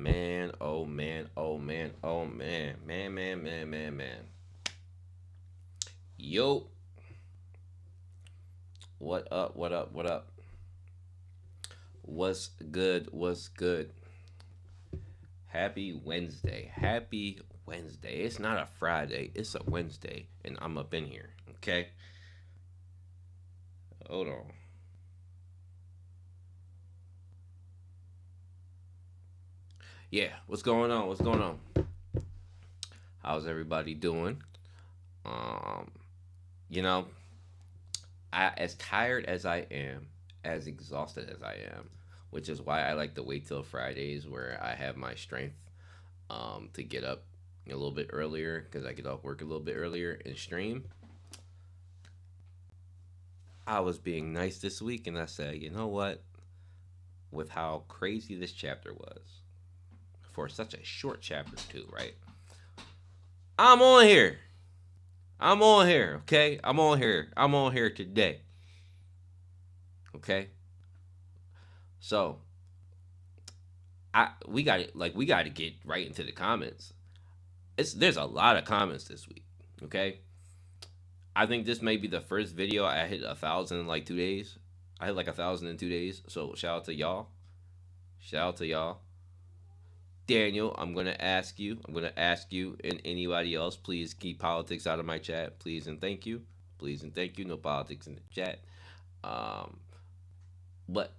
Man, oh man, oh man, oh man, man. Yo, what up, what up, what up? What's good, what's good? Happy Wednesday, happy Wednesday. It's not a Friday, it's a Wednesday, and I'm up in here, okay? Hold on. Yeah, what's going on, what's going on? How's everybody doing? Um, you know, as tired as I am, as exhausted as I am, which is why I like to wait till Fridays where I have my strength to get up a little bit earlier because I get off work a little bit earlier and stream. I was being nice this week and I said, you know what? With how crazy this chapter was for such a short chapter, too, right? I'm on here. I'm on here, okay? I'm on here. I'm on here today, okay? So we got it. Like we got to get right into the comments. There's a lot of comments this week. Okay, I think this may be the first video I hit 1,000 in like 2 days. I hit like 1,000 in 2 days. So shout out to y'all. Shout out to y'all. Daniel, I'm gonna ask you. I'm gonna ask you and anybody else. Please keep politics out of my chat. Please and thank you. Please and thank you. No politics in the chat. Um, but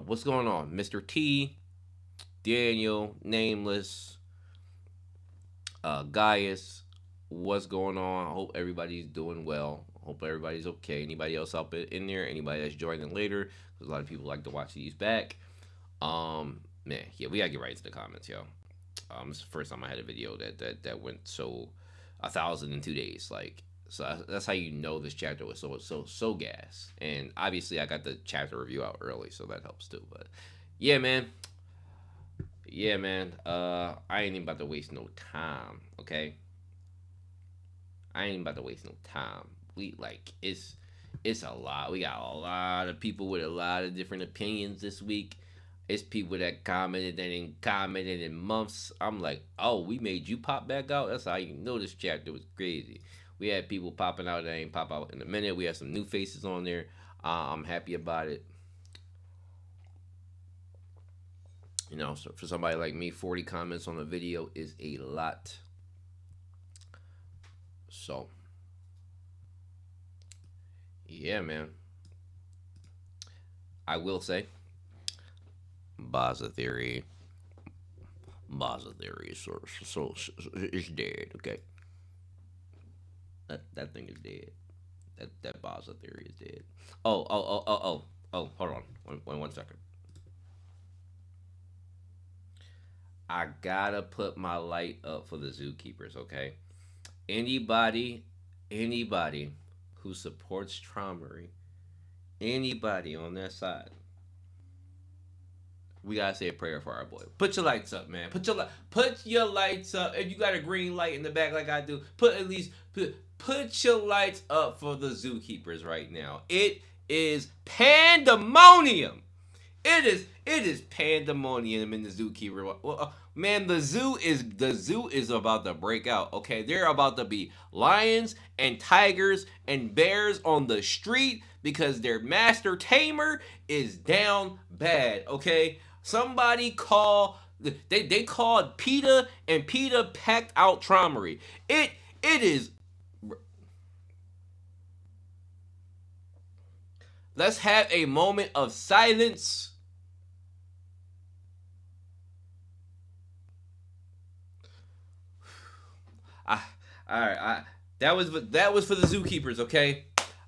what's going on, Mr. T, Daniel, Nameless, Gaius, what's going on? I hope everybody's doing well. Hope everybody's okay. Anybody else up in there? Anybody that's joining later? Because a lot of people like to watch these back. Man, yeah, we gotta get right into the comments, yo. It's the first time I had a video that went so 1,000 in 2 days. Like, so that's how you know this chapter was so gas. And obviously, I got the chapter review out early, so that helps too. But yeah, man. Yeah, man. I ain't even about to waste no time. Okay, I ain't even about to waste no time. We like it's a lot. We got a lot of people with a lot of different opinions this week. It's people that commented that ain't commented in months. I'm like, oh, we made you pop back out. That's how you know this chapter was crazy. We had people popping out that ain't pop out in a minute. We had some new faces on there. I'm happy about it. You know, so for somebody like me, 40 comments on a video is a lot. So, yeah, man. I will say, Baza theory. Baza theory is it's dead. Okay, that thing is dead. That Baza theory is dead. Oh. Hold on, one second. I gotta put my light up for the Zookeepers. Okay, anybody, anybody who supports Traumery, anybody on that side, we gotta say a prayer for our boy. Put your lights up, man. Put your lights up. If you got a green light in the back like I do, put your lights up for the Zookeepers right now. It is pandemonium. It is pandemonium in the Zookeeper. Man, the zoo is about to break out. Okay, they're about to be lions and tigers and bears on the street because their master tamer is down bad. Okay, somebody call. They called PETA and PETA packed out Traumery. It is. Let's have a moment of silence. I, all right, that was for the Zookeepers. Okay,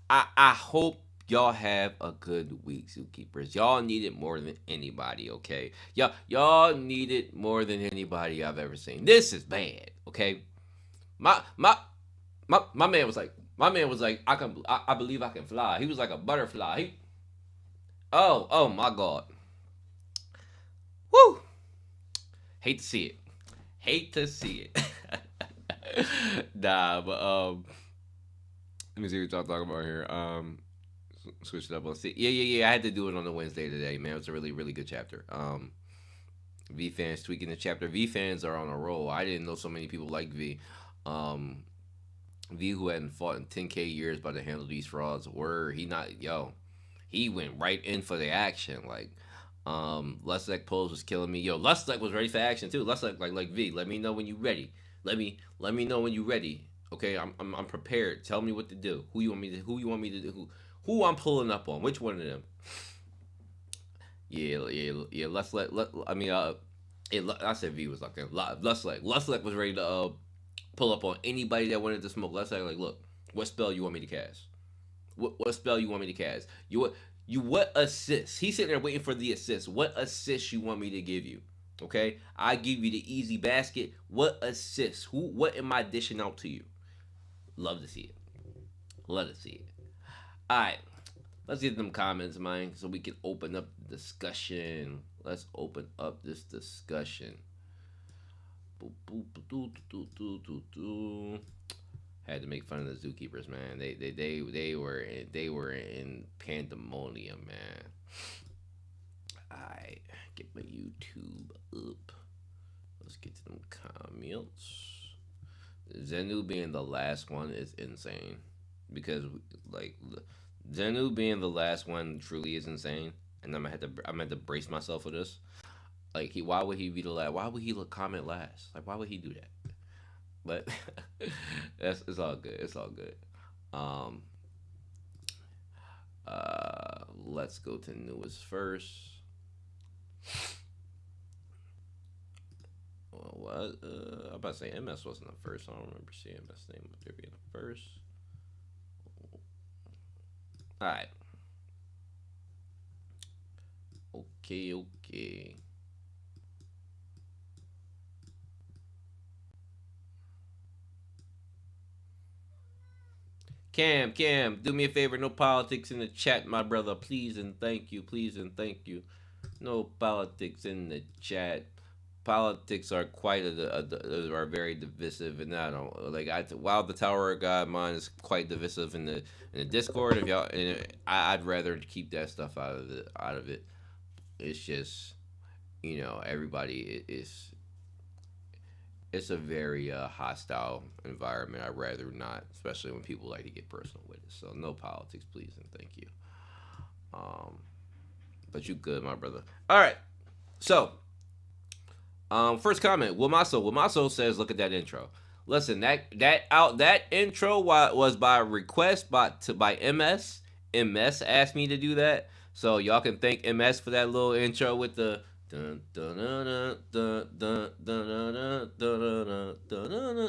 I hope y'all have a good week, Zookeepers. Y'all need it more than anybody. Okay, y'all need it more than anybody I've ever seen. This is bad. Okay, my my my man was like. I believe I can fly. He was like a butterfly. Oh my god. Woo! Hate to see it. Hate to see it. Nah, but let me see what y'all talking about here. Switch it up. Let's see. Yeah. I had to do it on a Wednesday today, man. It was a really good chapter. V fans tweaking the chapter. V fans are on a roll. I didn't know so many people like V. Um, V who hadn't fought in 10K years about to handle these frauds. Word, he not yo. He went right in for the action. Like, Luslec pose was killing me. Yo, Luslec was ready for action too. Luslec like V. Let me know when you ready. Let me know when you ready. Okay, I'm prepared. Tell me what to do. Who you want me to do? Who I'm pulling up on? Which one of them? Yeah. I mean, I said V was like that. Luslec was ready to pull up on anybody that wanted to smoke. Luslec like, look, what spell you want me to cast? What spell you want me to cast? What assist? He's sitting there waiting for the assist. What assist you want me to give you? Okay, I give you the easy basket. What assist? What am I dishing out to you? Love to see it. Love to see it. All right, let's get them comments, man, so we can open up the discussion. Let's open up this discussion. Had to make fun of the Zookeepers, man. They were in pandemonium, man. I get my YouTube up. Let's get to them comments. Zenu being the last one is insane because like Zenu being the last one truly is insane, and I'm gonna have to brace myself for this. Like why would he be the last? Why would he look comment last? Like why would he do that? But it's all good. It's all good. Um, let's go to newest first. Well, what? I'm about to say MS wasn't the first. I don't remember seeing MS name up there being the first. All right. Okay. Cam, do me a favor. No politics in the chat, my brother. Please and thank you. Please and thank you. No politics in the chat. Politics are are very divisive, and I don't like. While the Tower of God mine is quite divisive in the Discord. If y'all, and I'd rather keep that stuff out of the out of it. It's just everybody is it's a very hostile environment. I'd rather not, especially when people like to get personal with it. So no politics, please and thank you. Um, but you good, my brother. All right. So, first comment, Wamaso says, "Look at that intro." Listen, that intro was by request by MS. MS asked me to do that, so y'all can thank MS for that little intro with the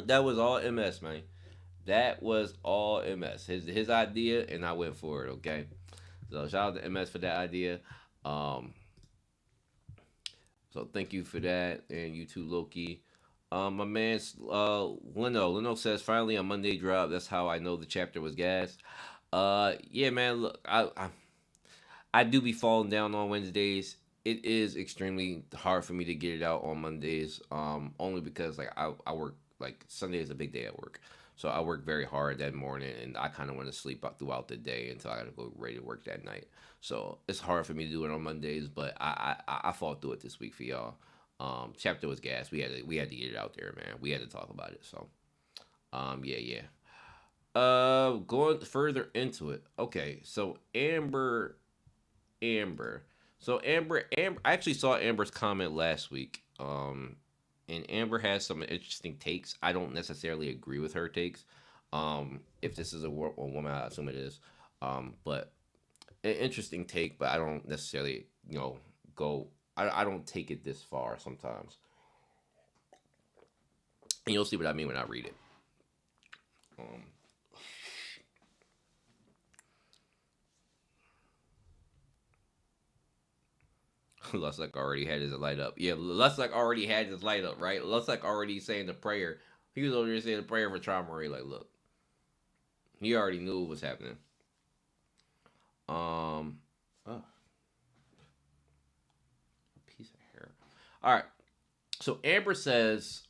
that was all MS, man. That was all MS. His idea, and I went for it. Okay, so shout out to MS for that idea. Um, so thank you for that, and you too, Loki. My man, Leno says finally on Monday drop. That's how I know the chapter was gas. Yeah, man. Look, I do be falling down on Wednesdays. It is extremely hard for me to get it out on Mondays. Only because like I work like Sunday is a big day at work, so I work very hard that morning, and I kind of want to sleep out throughout the day until I gotta go ready to work that night. So it's hard for me to do it on Mondays, but I fought through it this week for y'all. Chapter was gas. We had to get it out there, man. We had to talk about it. So yeah. Going further into it. Okay, so Amber. So Amber, I actually saw Amber's comment last week. And Amber has some interesting takes. I don't necessarily agree with her takes. If this is a woman, I assume it is. But an interesting take, but I don't necessarily, go. I don't take it this far sometimes. And you'll see what I mean when I read it. Um, Luslec already had his light up. Yeah, Luslec already had his light up, right? Luslec already saying the prayer. He was over there saying the prayer for trauma. Like, look, he already knew what was happening. Oh, a piece of hair. All right. So Amber says,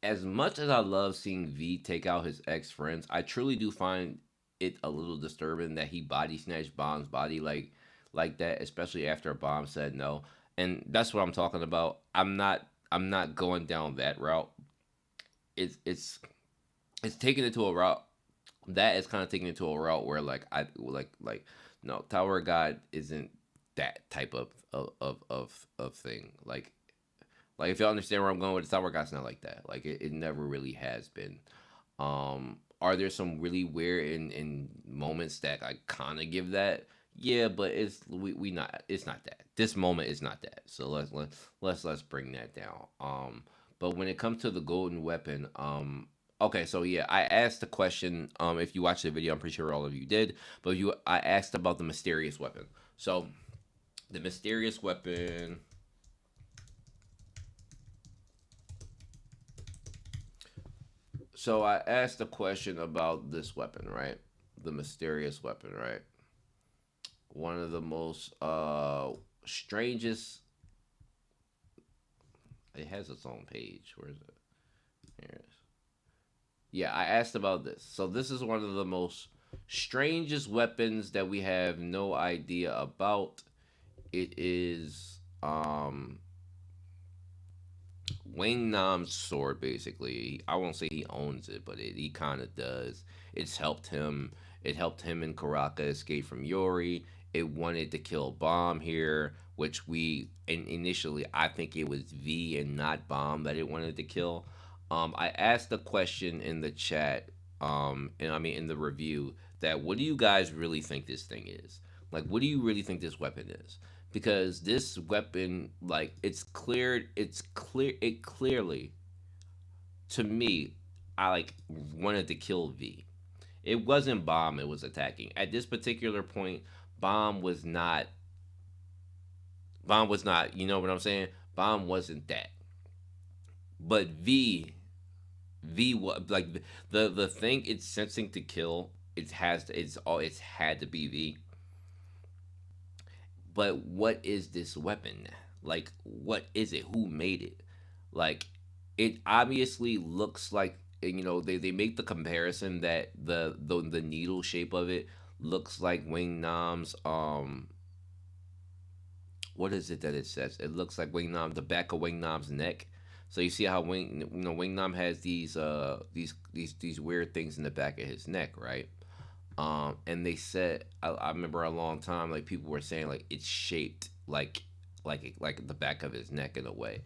as much as I love seeing V take out his ex friends, I truly do find it a little disturbing that he body snatched Bomb's body like that, especially after Bomb said no. and that's what I'm talking about. I'm not going down that route. It's taking it to a route that is kind of taking it to a route where like no, Tower of God isn't that type of thing. Like if you understand where I'm going with the Tower of God's not like that. Like it never really has been. Are there some really weird in moments that I kind of give that? Yeah, but we not it's not that. This moment is not that. So let's bring that down. But when it comes to the golden weapon, okay, so yeah, I asked the question. If you watched the video, I'm pretty sure all of you did. But I asked about the mysterious weapon. So the mysterious weapon. So I asked a question about this weapon, right? The mysterious weapon, right? One of the most strangest. It has its own page. Where is it? Here it is. Yeah, I asked about this. So this is one of the most strangest weapons that we have no idea about. It is Wing Nam's sword, basically. I won't say he owns it, but he kind of does. It's helped him. It helped him and Karaka escape from Yori. It wanted to kill Bomb here, which initially I think it was V and not Bomb that it wanted to kill. I asked the question in the chat, and I mean in the review, that what do you guys really think this thing is? Like, what do you really think this weapon is? Because this weapon, like, it clearly, to me, I like wanted to kill V. It wasn't Bomb it was attacking. At this particular point, Bomb was not Bomb was not, you know what I'm saying? Bomb wasn't that. But V was like the thing it's sensing to kill, it's had to be V. But what is this weapon? Like, what is it? Who made it? Like, it obviously looks like, they make the comparison that the needle shape of it looks like Wing Nam's what is it that it says? It looks like Wing Nam, the back of Wing Nam's neck. So you see how Wing Nam has these weird things in the back of his neck, right? And they said, I remember a long time, like people were saying, like it's shaped like the back of his neck in a way.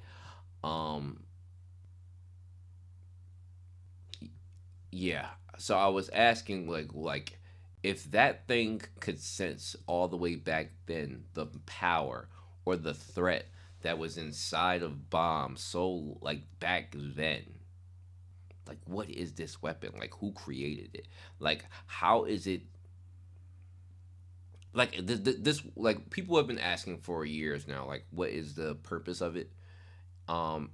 Um, yeah. So I was asking, like if that thing could sense all the way back then the power or the threat that was inside of Bomb, so like back then, like what is this weapon? Like who created it? Like how is it like this like people have been asking for years now, like what is the purpose of it?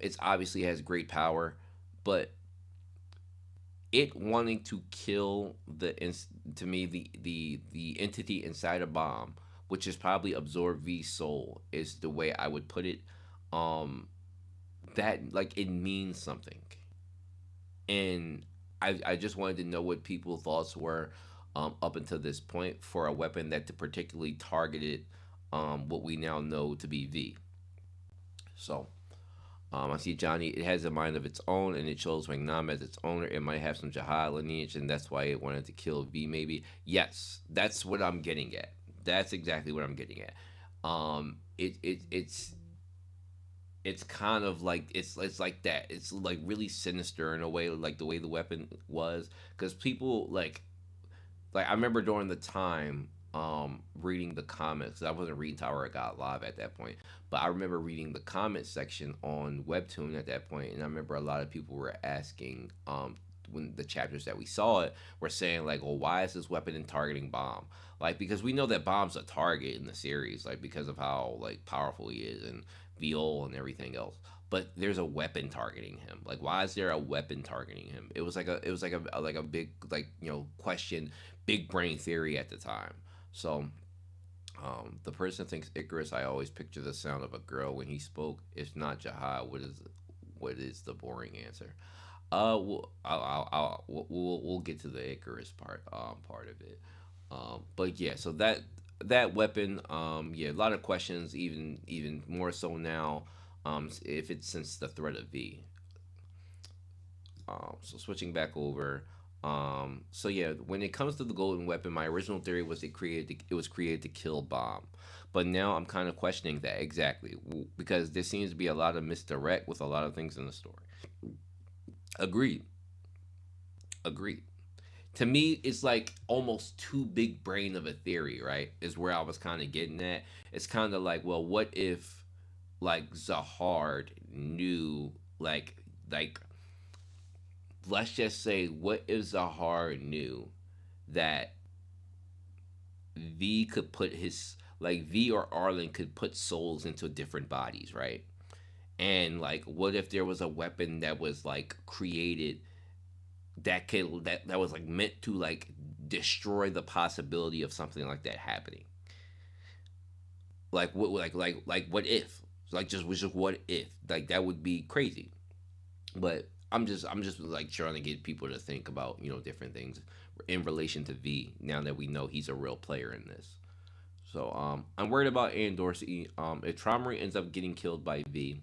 It's obviously has great power, but it wanting to kill to me the entity inside a bomb, which is probably absorb V's soul, is the way I would put it. um that like it means something, and I just wanted to know what people's thoughts were, up until this point, for a weapon that particularly targeted what we now know to be V. So I see Johnny. It has a mind of its own, and it chose Magnam as its owner. It might have some Jahad lineage, and that's why it wanted to kill V. Maybe yes, that's what I'm getting at. That's exactly what I'm getting at. It's kind of like it's like that. It's like really sinister in a way, like the way the weapon was, because people like I remember during the time reading the comments. I wasn't reading Tower of God live at that point, but I remember reading the comment section on Webtoon at that point, and I remember a lot of people were asking, when the chapters that we saw it were saying like, well, why is this weapon in targeting Bomb? Like, because we know that Bomb's a target in the series, like because of how like powerful he is and Viol and everything else. But there's a weapon targeting him. Like, why is there a weapon targeting him? It was like a big, like, question, big brain theory at the time. So the person thinks Icarus. I always picture the sound of a girl when he spoke. If not Jahad, what is the boring answer? We'll get to the Icarus part of it. But yeah, so that weapon, yeah, a lot of questions, even more so now, if it's since the threat of V. So switching back over. So yeah, when it comes to the golden weapon, my original theory was it was created to kill Bomb, but now I'm kind of questioning that exactly because there seems to be a lot of misdirect with a lot of things in the story. Agreed, agreed. To me, it's like almost too big brain of a theory, right? Is where I was kind of getting at. It's kind of like, well, what if like Zahard knew like let's just say what if Zahar knew that V could put his like V or Arlen could put souls into different bodies, right? And like what if there was a weapon that was like created that was like meant to like destroy the possibility of something like that happening? Like what like what if? Like just what if? Like that would be crazy. But I'm just like trying to get people to think about different things in relation to V. Now that we know he's a real player in this, so I'm worried about Ann Dorsey. If Traumery ends up getting killed by V,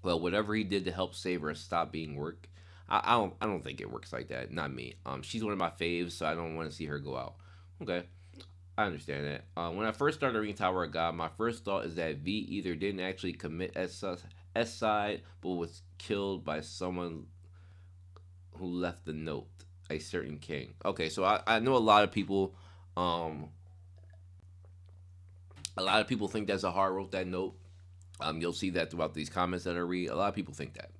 well, whatever he did to help save her stop being work. I don't think it works like that. Not me. She's one of my faves, so I don't want to see her go out. Okay, I understand that. When I first started reading Tower of God, my first thought is that V either didn't actually commit S side, but was killed by someone who left the note, a certain king. Okay, so I know um, a lot of people think that Zahar wrote that note. You'll see that throughout these comments that I read. A lot of people think that,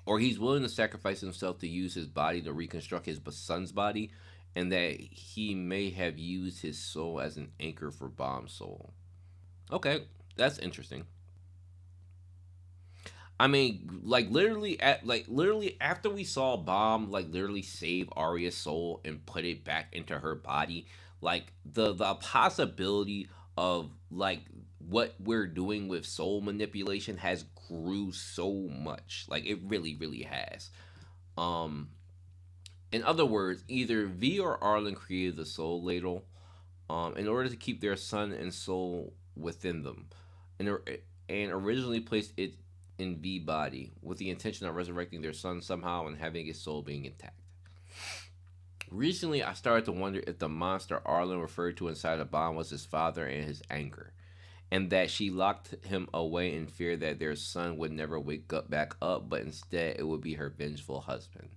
or he's willing to sacrifice himself to use his body to reconstruct his son's body, and that he may have used his soul as an anchor for Bomb's soul. Okay, that's interesting. I mean, literally after we saw Bomb like literally save Arya's soul and put it back into her body, like the possibility of like what we're doing with soul manipulation has grew so much. Like it really has. Um in other words, either V or Arlen created the soul ladle in order to keep their son and soul within them, and, and originally placed it in V body with the intention of resurrecting their son somehow and having his soul being intact. Recently, I started to wonder if the monster Arlen referred to inside the bomb was his father and his anger, and that she locked him away in fear that their son would never wake up back up, but instead it would be her vengeful husband.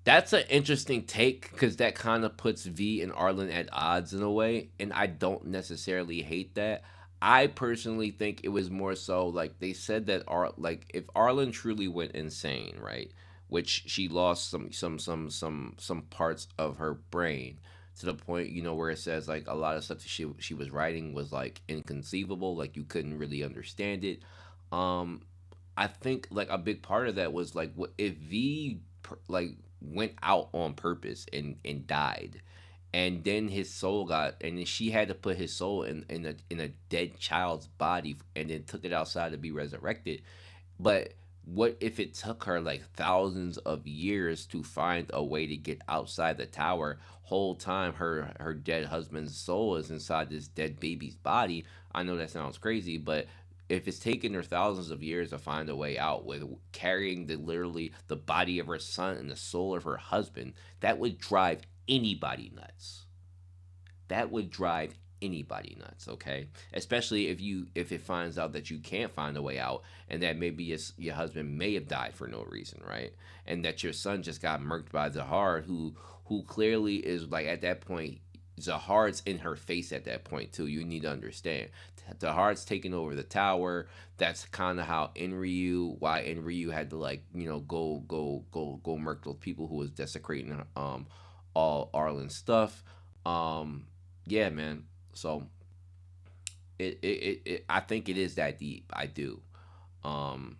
That's an interesting take because that kind of puts V and Arlen at odds in a way, and I don't necessarily hate that. I personally think it was more so like they said that like if Arlen truly went insane, right? Which she lost some parts of her brain to the point where it says like a lot of stuff that she was writing was like inconceivable, like you couldn't really understand it. Um, I think like a big part of that was like what if V like went out on purpose and died, and then his soul got and then she had to put his soul in a dead child's body and then took it outside to be resurrected. But what if it took her like thousands of years to find a way to get outside the tower? Whole time her dead husband's soul is inside this dead baby's body. I know that sounds crazy, but if it's taken her thousands of years to find a way out with carrying the literally the body of her son and the soul of her husband, that would drive anybody nuts. That would drive anybody nuts, okay? Especially if it finds out that you can't find a way out and that maybe your husband may have died for no reason, right? And that your son just got murked by Zahard, who clearly is like at that point Zahard's in her face at that point too. You need to understand. Zahard's taking over the tower. That's kind of how why Enryu had to like go murk those people who was desecrating all Arlen's stuff. Um, yeah, man. So I think it is that deep. I do. Um,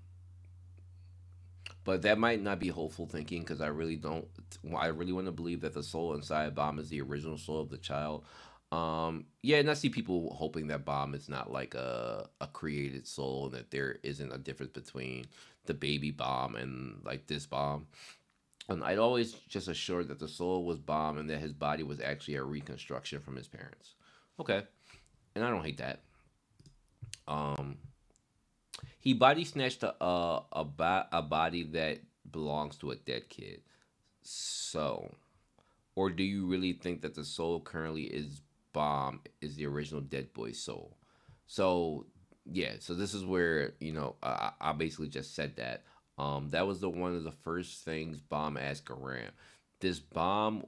but that might not be hopeful thinking because I really don't. I really want to believe that the soul inside Bomb is the original soul of the child. Yeah, and I see people hoping that Bomb is not like a created soul and that there isn't a difference between the baby Bomb and like this Bomb. I'd always just assured that the soul was Bomb and that his body was actually a reconstruction from his parents. Okay, and I don't hate that. Um, he body snatched a body that belongs to a dead kid. So, or do you really think that the soul currently is Bomb is the original dead boy's soul? So yeah, so this is where I basically just said that. That was the one of the first things Bomb asked around. This bomb,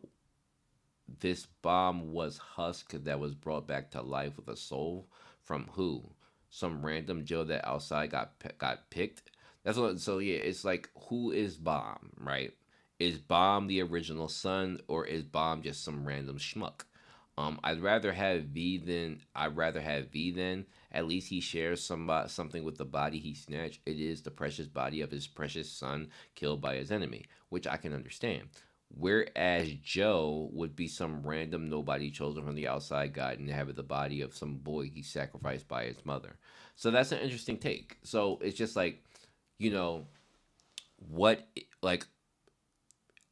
this bomb was Husk that was brought back to life with a soul from who? Some random Joe that outside got picked. That's what. So yeah, it's like who is Bomb, right? Is Bomb the original son, or is Bomb just some random schmuck? I'd rather have V than at least he shares something with the body he snatched. It is the precious body of his precious son killed by his enemy, which I can understand. Whereas Joe would be some random nobody chosen from the outside God and have the body of some boy he sacrificed by his mother. So that's an interesting take. So it's just like, you know, what like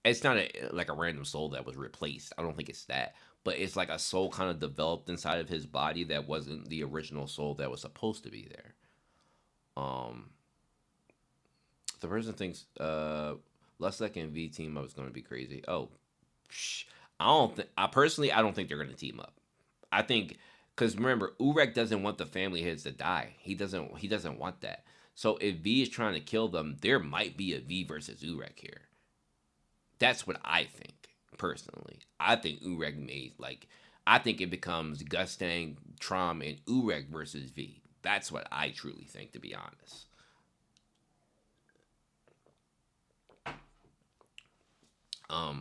it's not like a random soul that was replaced. I don't think it's that, but it's like a soul kind of developed inside of his body that wasn't the original soul that was supposed to be there. Um, the person thinks Luslec and V team up is going to be crazy. Oh, psh, I don't think. I personally, I don't think they're going to team up. I think because remember, Urek doesn't want the family heads to die. He doesn't. He doesn't want that. So if V is trying to kill them, there might be a V versus Urek here. That's what I think personally. I think Ureg made like I think it becomes Gustang, Trom, and Ureg versus V. That's what I truly think, to be honest.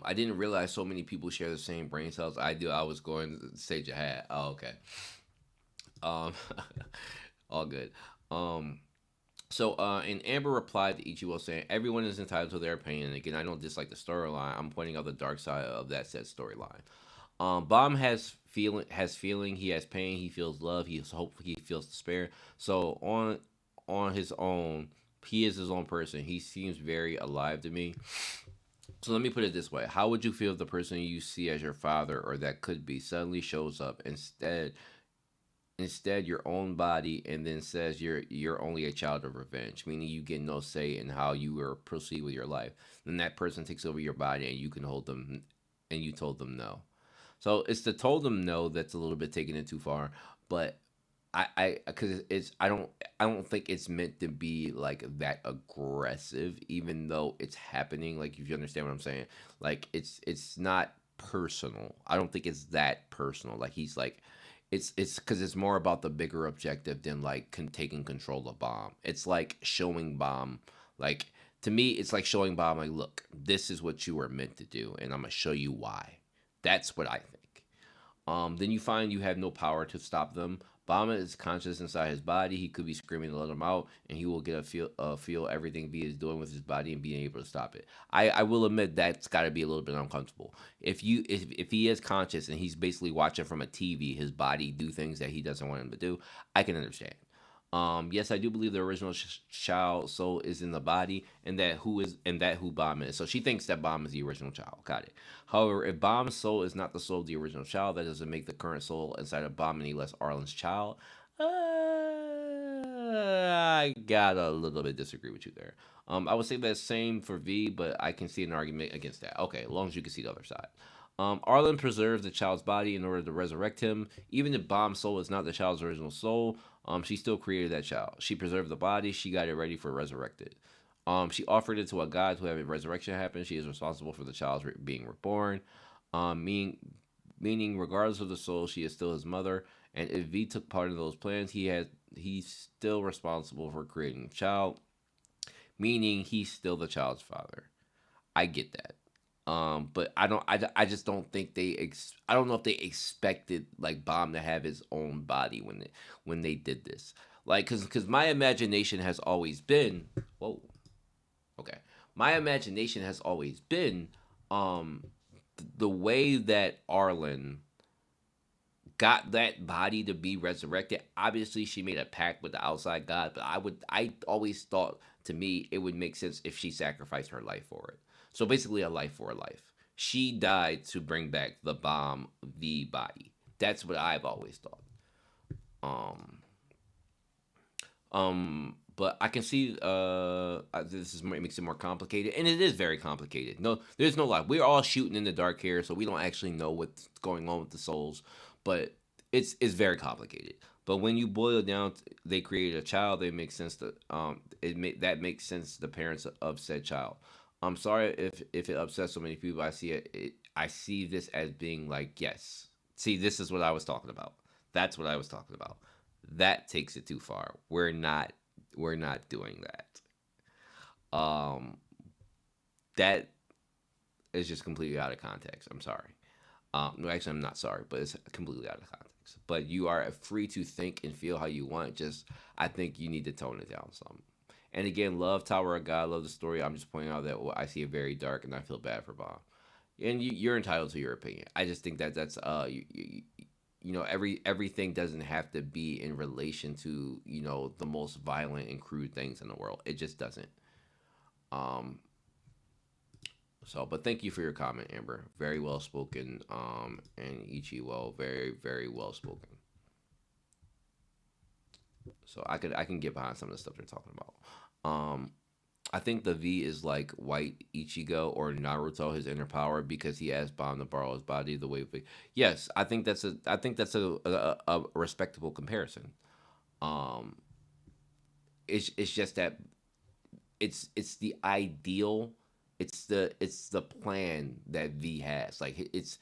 I didn't realize so many people share the same brain cells I do. I was going to say Jihad. Oh, okay. Um, all good. Um, and Amber replied to Ichigo saying, "Everyone is entitled to their opinion. And again, I don't dislike the storyline. I'm pointing out the dark side of that said storyline. Bomb has feeling. He has pain. He feels love. He hope. He feels despair. So on his own, he is his own person. He seems very alive to me. So let me put it this way: how would you feel if the person you see as your father or that could be suddenly shows up instead your own body and then says you're only a child of revenge, meaning you get no say in how you will proceed with your life. Then that person takes over your body and you can hold them and you told them no. So it's the told them no that's a little bit taking it too far, but I because it's I don't think it's meant to be like that aggressive, even though it's happening. Like if you understand what I'm saying, like it's not personal. I don't think it's that personal. Like he's like it's because it's more about the bigger objective than like taking control of Bomb. It's like showing Bomb, like to me, it's like showing Bomb, like, look, this is what you were meant to do, and I'm gonna show you why. That's what I think. Then you find you have no power to stop them. Bama is conscious inside his body. He could be screaming to let him out, and he will get a feel everything V is doing with his body and being able to stop it. I will admit that's got to be a little bit uncomfortable. If he is conscious and he's basically watching from a TV, his body do things that he doesn't want him to do, I can understand. Yes, I do believe the original child soul is in the body, and that who Bomb is. So she thinks that Bomb is the original child. Got it. However, if Bomb's soul is not the soul of the original child, that doesn't make the current soul inside of Bomb any less Arlen's child. I gotta a little bit disagree with you there. I would say that same for V, but I can see an argument against that. Okay, as long as you can see the other side. Arlen preserves the child's body in order to resurrect him. Even if Bomb's soul is not the child's original soul, she still created that child. She preserved the body. She got it ready for resurrected. She offered it to a god to have a resurrection happen. She is responsible for the child's being reborn. Meaning, regardless of the soul, she is still his mother. And if V took part in those plans, he's still responsible for creating the child. Meaning, he's still the child's father. I get that. But I just don't think I don't know if they expected like Bomb to have his own body when they did this. Like, cause my imagination has always been, whoa, okay, my imagination has always been, um, the way that Arlen got that body to be resurrected. Obviously, she made a pact with the outside god, but I always thought to me it would make sense if she sacrificed her life for it. So basically, a life for a life. She died to bring back the bomb V body. That's what I've always thought. Um, but I can see this is makes it more complicated, and it is very complicated. No, there's no lie. We're all shooting in the dark here, so we don't actually know what's going on with the souls. But it's very complicated. But when you boil it down, they created a child. They make sense to that makes sense to the parents of said child. I'm sorry if it upsets so many people. I see this as being like, yes. See, this is what I was talking about. That's what I was talking about. That takes it too far. We're not doing that. That is just completely out of context. I'm sorry. No, actually, I'm not sorry, but it's completely out of context. But you are free to think and feel how you want. Just, I think you need to tone it down some. And again, love Tower of God, love the story. I'm just pointing out that I see it very dark, and I feel bad for Bob. And you're entitled to your opinion. I just think that that's everything doesn't have to be in relation to the most violent and crude things in the world. It just doesn't. Um, but thank you for your comment, Amber. Very well spoken. And Ichiwo, very very well spoken. So I can get behind some of the stuff they're talking about. Um, I think the V is like white Ichigo or Naruto, his inner power, because he asked Bomb to borrow his body the way. Yes, I think that's a respectable comparison. Um, it's just that it's the ideal, it's the plan that V has. Like it's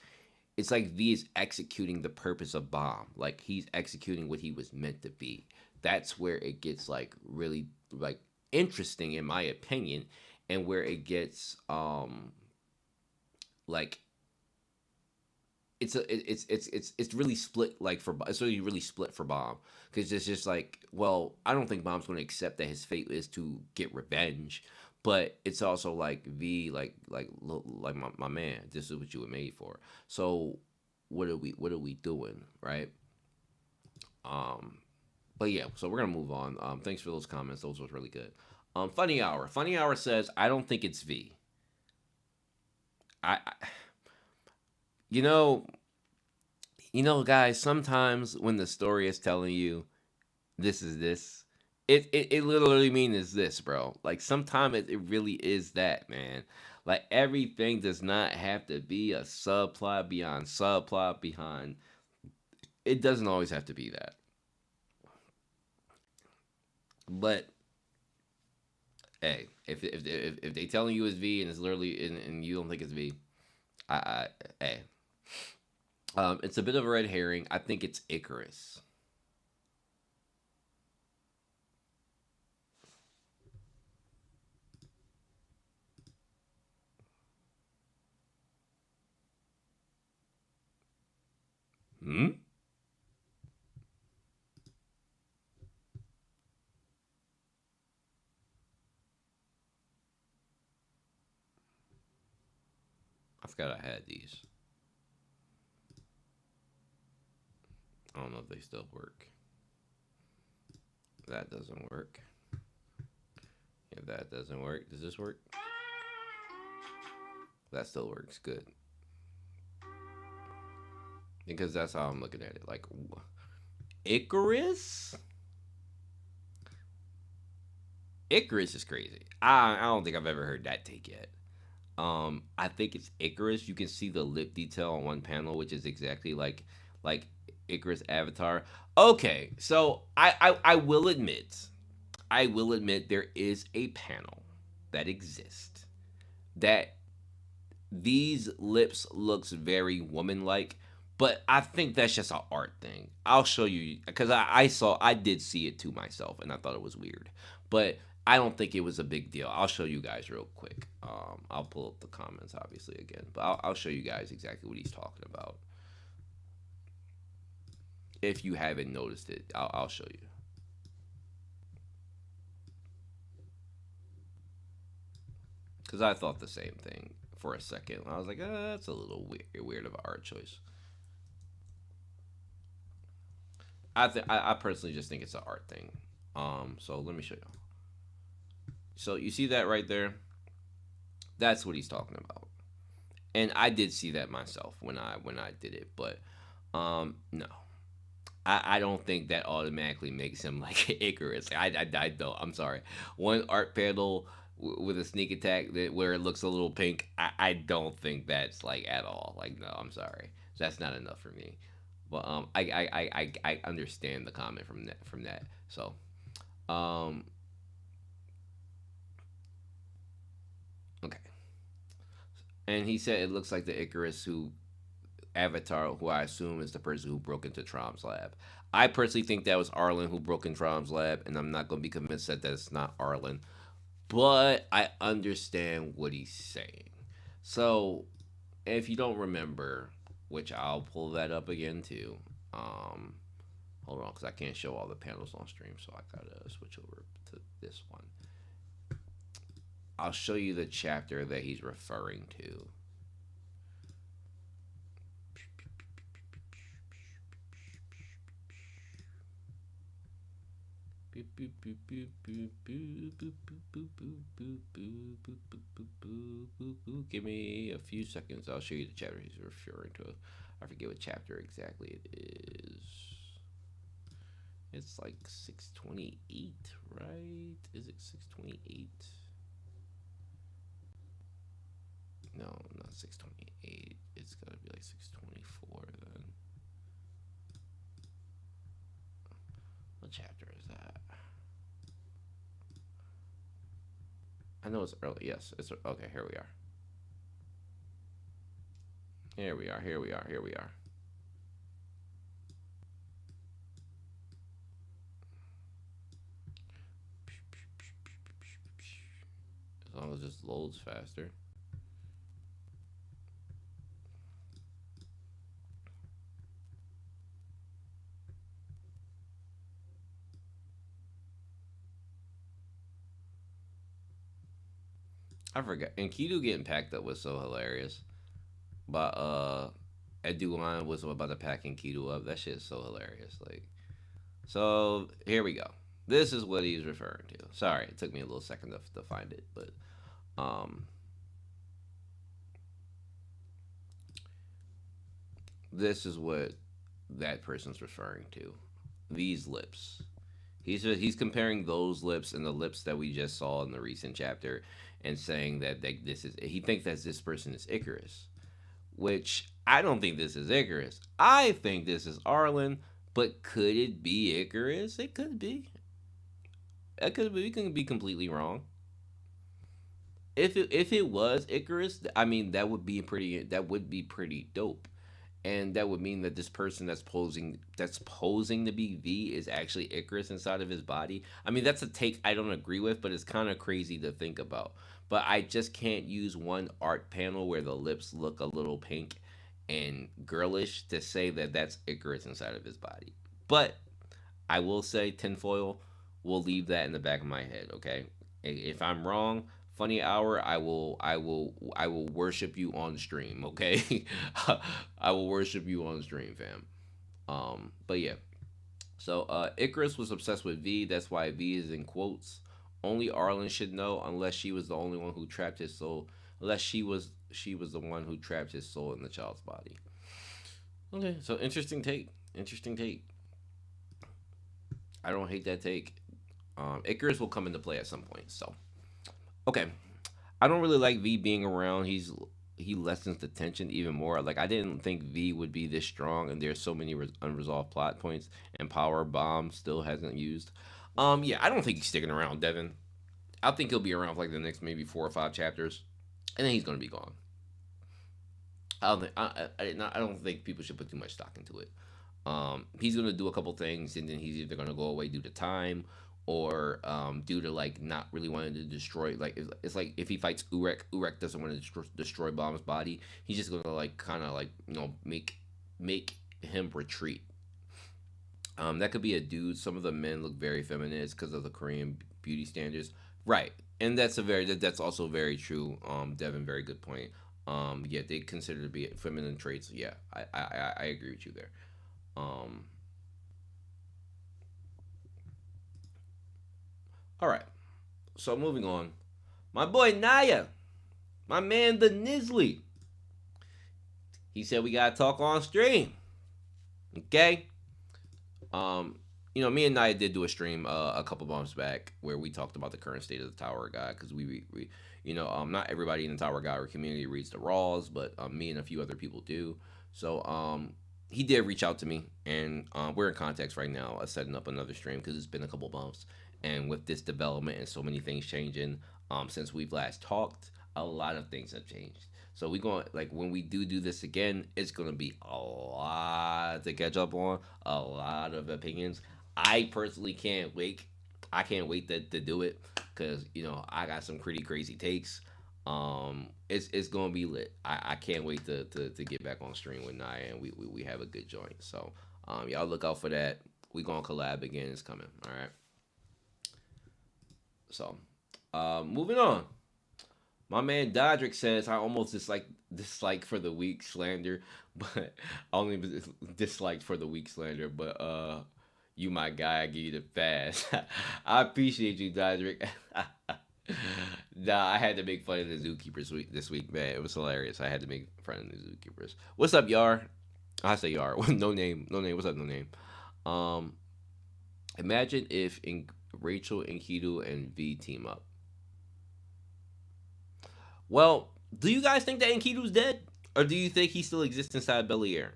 like V is executing the purpose of Bomb. Like he's executing what he was meant to be. That's where it gets like really like interesting in my opinion, and where it gets like it's really split like it's really split for Bomb, because it's just like, well, I don't think Bomb's going to accept that his fate is to get revenge, but it's also like V, like my man, this is what you were made for. So what are we doing, right? um but yeah, so we're gonna move on. Thanks for those comments, those was really good. Funny hour says, I don't think it's V. I you know guys, sometimes when the story is telling you this is this, it literally means this, bro. Like sometimes it really is that, man. Like everything does not have to be a subplot beyond subplot behind. It doesn't always have to be that. But hey, if they telling you it's V and it's literally and you don't think it's V, hey, it's a bit of a red herring. I think it's Icarus. Hmm. I forgot I had these. I don't know if they still work. That doesn't work. If that doesn't work, does this work? That still works. Good. Because that's how I'm looking at it. Like, Icarus? Icarus is crazy. I don't think I've ever heard that take yet. I think it's Icarus. You can see the lip detail on one panel, which is exactly like Icarus avatar. Okay, so I will admit there is a panel that exists that these lips looks very woman like, but I think that's just an art thing. I'll show you because I did see it to myself and I thought it was weird, but I don't think it was a big deal. I'll show you guys real quick. I'll pull up the comments obviously again, but I'll show you guys exactly what he's talking about. If you haven't noticed it, I'll show you. Because I thought the same thing for a second. I was like, that's a little weird of an art choice. I personally just think it's an art thing. So let me show you. So you see that right there? That's what he's talking about. And I did see that myself when I did it, but no. I don't think that automatically makes him like Icarus. I don't. I'm sorry. One art panel with a sneak attack that where it looks a little pink. I don't think that's like at all. Like no, I'm sorry. That's not enough for me. But I understand the comment from that. So um okay. And he said it looks like the Icarus who Avatar, who I assume is the person who broke into Trom's lab. I personally think that was Arlen who broke in Trom's lab, and I'm not going to be convinced that that's not Arlen. But I understand what he's saying. So, if you don't remember, which I'll pull that up again too. Um, Hold on, because I can't show all the panels on stream, so I gotta switch over to this one. I'll show you the chapter that he's referring to. Give me a few seconds. I'll show you the chapter he's referring to. I forget what chapter exactly it is. It's like 628, right? Is it 628? No, not 628. It's gotta be like 624 then. What chapter is that? I know it's early. Yes, it's okay. Here we are. Here we are. Here we are. Here we are. As long as this loads faster. I forgot. Enkidu getting packed up was so hilarious. But Eduan was about to pack Enkidu up. That shit is so hilarious. Like, so here we go. This is what he's referring to. Sorry, it took me a little second to find it, but um, this is what that person's referring to. These lips. He's comparing those lips and the lips that we just saw in the recent chapter, and saying that this is he thinks that this person is Icarus, which I don't think this is Icarus. I think this is Arlen, but could it be Icarus? It could be. It could be. We can be completely wrong. If it was Icarus, I mean that would be pretty dope, and that would mean that this person that's posing to be V is actually Icarus inside of his body. I mean that's a take I don't agree with, but it's kind of crazy to think about. But I just can't use one art panel where the lips look a little pink and girlish to say that that's Icarus inside of his body. But I will say tinfoil. We'll leave that in the back of my head. Okay, if I'm wrong, funny hour. I will worship you on stream. Okay, I will worship you on stream, fam. But yeah. So Icarus was obsessed with V. That's why V is in quotes. Only Arlen should know, unless she was the only one who trapped his soul. Unless she was the one who trapped his soul in the child's body. Okay, so interesting take. Interesting take. I don't hate that take. Icarus will come into play at some point. So okay, I don't really like V being around. He lessens the tension even more. Like I didn't think V would be this strong, and there's so many unresolved plot points, and power bomb still hasn't used. Yeah, I don't think he's sticking around, Devin. I think he'll be around for like the next maybe 4 or 5 chapters, and then he's gonna be gone. I don't think I don't think people should put too much stock into it. He's gonna do a couple things, and then he's either gonna go away due to time, or due to like not really wanting to destroy. Like it's like if he fights Urek doesn't want to destroy Bomb's body. He's just gonna like kind of like make him retreat. That could be a dude. Some of the men look very feminine because of the Korean beauty standards, right? And that's also very true. Devin, very good point. Yeah, they consider to be feminine traits. Yeah, I agree with you there. Um, all right. So moving on, my boy Naya. My man, the Nisley. He said we gotta talk on stream. Okay. Um, me and Nia did do a stream a couple months back where we talked about the current state of the Tower God because not everybody in the Tower God community reads the Raws, but me and a few other people do. So he did reach out to me, and we're in context right now, setting up another stream because it's been a couple months, and with this development and so many things changing, since we've last talked, a lot of things have changed. So we going like when we do this again, it's gonna be a lot to catch up on, a lot of opinions. I personally can't wait. I can't wait to do it because I got some pretty crazy takes. It's gonna be lit. I can't wait to get back on stream with Naya and we have a good joint. So y'all look out for that. We gonna collab again. It's coming. All right. So moving on. My man Dodrick says I almost dislike for the weak slander, but I only disliked for the weak slander. But you my guy, I give you the fast. I appreciate you, Dodrick. Nah, I had to make fun of the Zookeepers this week, man. It was hilarious. I had to make fun of the Zookeepers. What's up, Yar? I say Yar. No name. No name. What's up, no name? Um, Imagine if Rachel, Enkidu, and V team up. Well, do you guys think that Enkidu's dead, or do you think he still exists inside Bel-Air?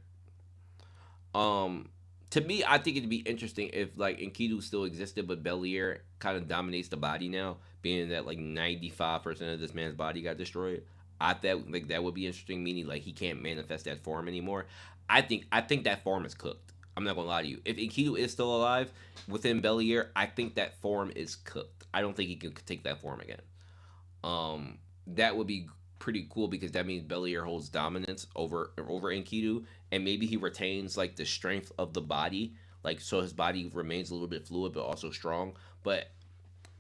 Um, to me, I think it'd be interesting if like Enkidu still existed, but Bel-Air kind of dominates the body now, being that like 95% of this man's body got destroyed. I thought like that would be interesting, meaning like he can't manifest that form anymore. I think that form is cooked. I'm not gonna lie to you. If Enkidu is still alive within Bel-Air, I think that form is cooked. I don't think he can take that form again. That would be pretty cool because that means Bel-Air holds dominance over Enkidu, and maybe he retains like the strength of the body, like so his body remains a little bit fluid but also strong. But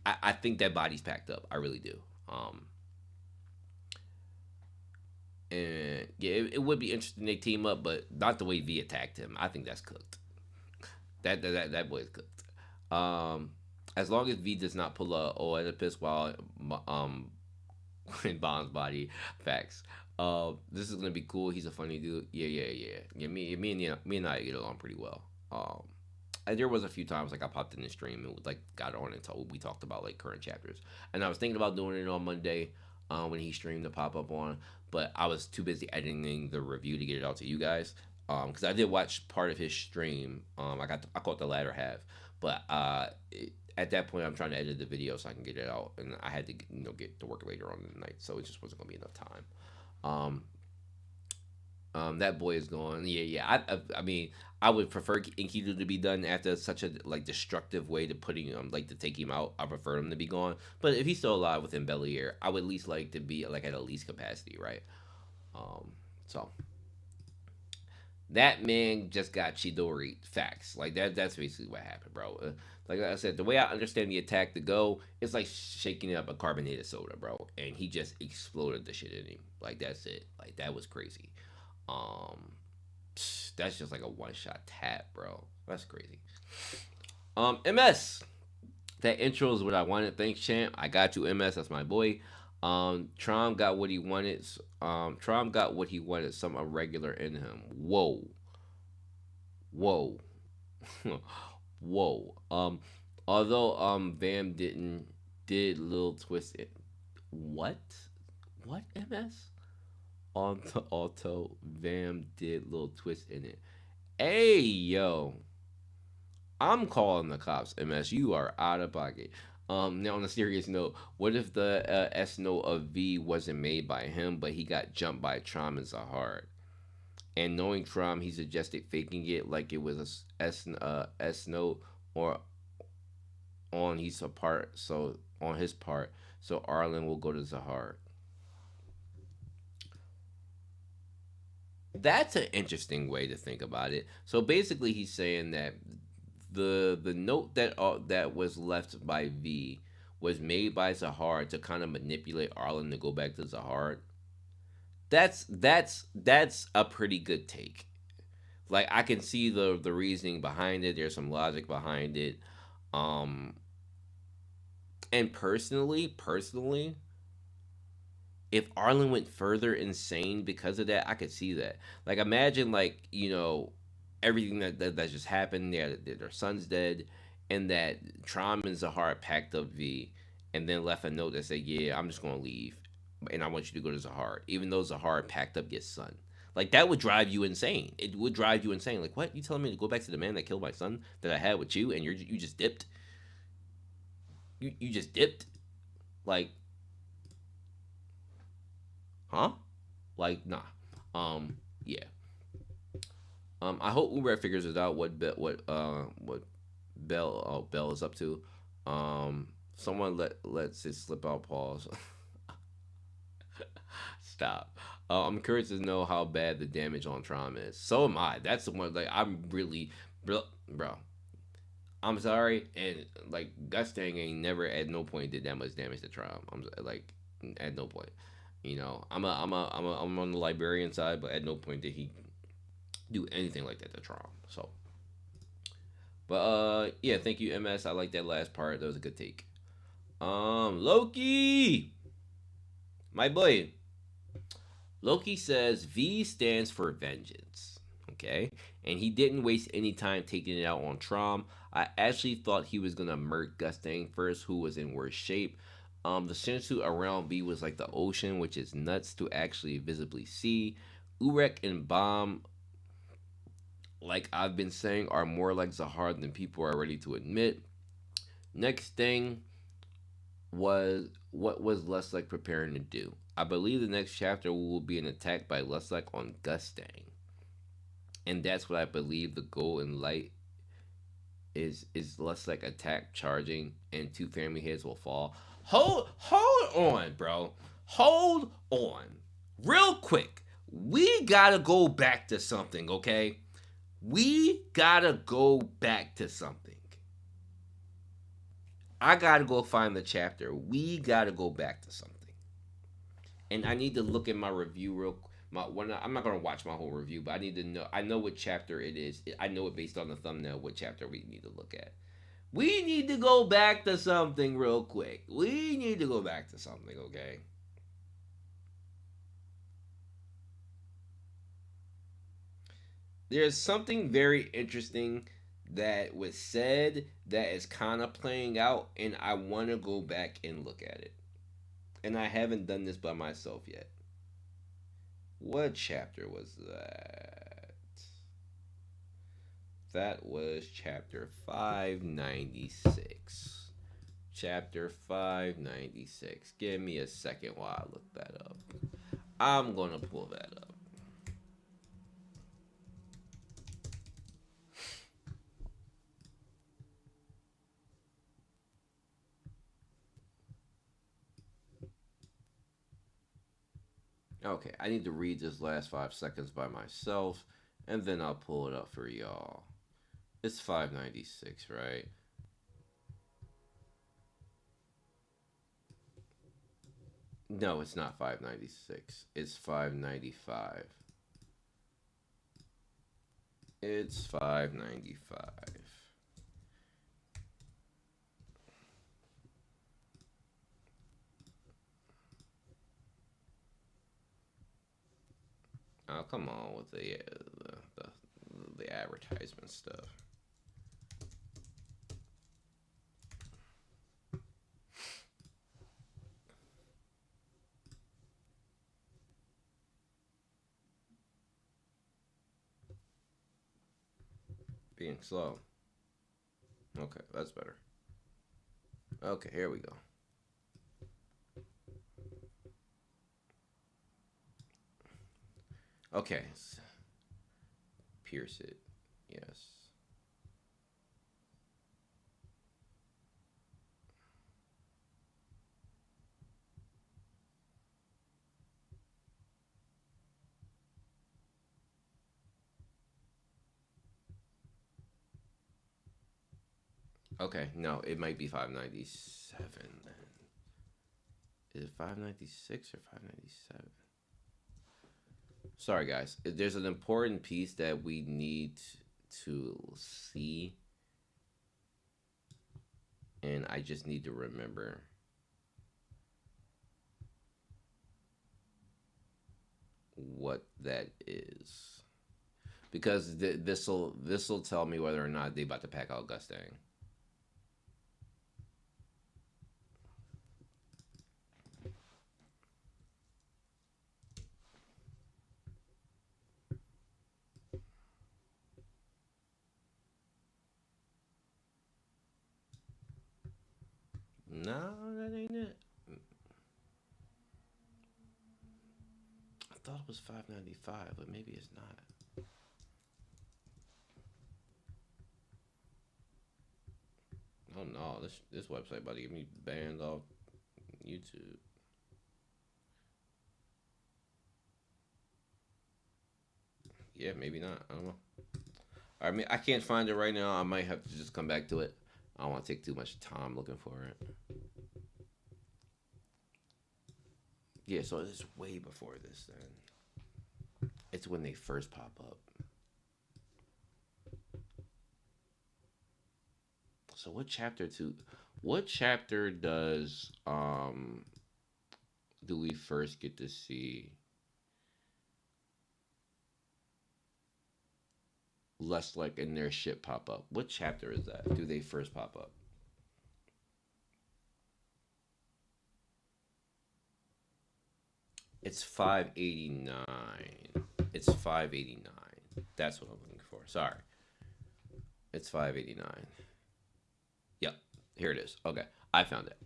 I think that body's packed up. I really do. And yeah, it would be interesting they team up, but not the way V attacked him. I think that's cooked. That boy's cooked. As long as V does not pull a Oedipus while in Bond's body. Facts. This is gonna be cool. He's a funny dude. Yeah. Me and I get along pretty well. And there was a few times like I popped in the stream and like got on and we talked about like current chapters. And I was thinking about doing it on Monday, when he streamed to pop up on, but I was too busy editing the review to get it out to you guys. Because I did watch part of his stream. I caught the latter half, but at that point, I'm trying to edit the video so I can get it out, and I had to get to work later on in the night, so it just wasn't gonna be enough time. That boy is gone. Yeah. I mean, I would prefer Enkidu to be done after such a like destructive way to putting him like to take him out. I prefer him to be gone. But if he's still alive within Bel-Air, I would at least like to be like at a least capacity, right? So that man just got Chidori. Facts. Like that's basically what happened, bro. Like I said, the way I understand the attack to go, it's like shaking up a carbonated soda, bro. And he just exploded the shit in him. Like that's it. Like that was crazy. Um, that's just like a one shot tap, bro. That's crazy. MS. That intro is what I wanted. Thanks, champ. I got you, MS. That's my boy. Trom got what he wanted. Trom got what he wanted. Some irregular in him. Whoa, whoa, whoa. Although Vam did little twist. What? What, MS? Auto Vam did little twist in it. Hey yo, I'm calling the cops, MS. You are out of pocket. Now on a serious note, what if the S note of V wasn't made by him, but he got jumped by Trom and Zahard? And knowing Trom, he suggested faking it like it was S note or on his part, so Arlen will go to Zahard. That's an interesting way to think about it. So basically, he's saying that the note that was left by V was made by Zahard to kind of manipulate Arlen to go back to Zahard. That's a pretty good take. Like I can see the reasoning behind it. There's some logic behind it. Um, and personally, if Arlen went further insane because of that, I could see that. Like, imagine, like, everything that just happened. Yeah, their son's dead, and that Trom and Zahard packed up V, and then left a note that said, "Yeah, I'm just gonna leave, and I want you to go to Zahard," even though Zahard packed up his son. Like, that would drive you insane. It would drive you insane. Like, what? You telling me to go back to the man that killed my son that I had with you, and you just dipped? You just dipped? Like, huh? Like, nah. Yeah. I hope Uber figures it out what Bell is up to. Someone lets it slip out. Pause. Stop. I'm curious to know how bad the damage on Tron is. So am I. That's the one. Like, I'm really, bro. I'm sorry, and like Gustang ain't never at no point did that much damage to Tron. I'm like at no point. I'm on the Liberian side, but at no point did he do anything like that to Tron. So, but yeah, thank you, MS. I like that last part. That was a good take. Loki, my boy. Loki says V stands for vengeance. Okay, and he didn't waste any time taking it out on Trom. I actually thought he was gonna murk Gustang first, who was in worse shape. The sensu around V was like the ocean, which is nuts to actually visibly see. Urek and Bomb, like I've been saying, are more like Zahard than people are ready to admit. Next thing was what was Luslec preparing to do? I believe the next chapter will be an attack by Luslec on Gustang. And that's what I believe the goal in light is Luslec attack charging and two family heads will fall. Hold on, bro. Hold on. Real quick. We gotta go back to something, okay? We gotta go back to something. I gotta go find the chapter. We gotta go back to something. And I need to look at my review real I'm not gonna watch my whole review, but I need to know. I know what chapter it is. I know it based on the thumbnail. What chapter we need to look at. We need to go back to something real quick. We need to go back to something, okay? There's something very interesting that was said that is kind of playing out, and I want to go back and look at it. And I haven't done this by myself yet. What chapter was that? That was chapter 596. Chapter 596. Give me a second while I look that up. I'm going to pull that up. Okay, I need to read this last 5 seconds by myself, and then I'll pull it up for y'all. It's 596, right? No, it's not 596. It's 595. It's 595. Oh, come on with the advertisement stuff. Being slow. Okay, that's better. Okay, here we go. Okay. Pierce it. Yes. Okay, no, it might be 597 then. Is it 596 or 597? Sorry, guys. There's an important piece that we need to see, and I just need to remember. what that is because this'll tell me whether or not they about to pack out Gustang. No, that ain't it. I thought it was $5.95, but maybe it's not. Oh no, this website about to get me banned off YouTube. Yeah, maybe not. I don't know. I mean, I can't find it right now. I might have to just come back to it. I don't want to take too much time looking for it. Yeah, so it's way before this then. It's when they first pop up. So what chapter to what chapter do we first get to see Luslec and their ship pop up? What chapter is that? Do they first pop up? It's 589. It's 589. That's what I'm looking for. Sorry. It's 589. Yep. Here it is. Okay. I found it.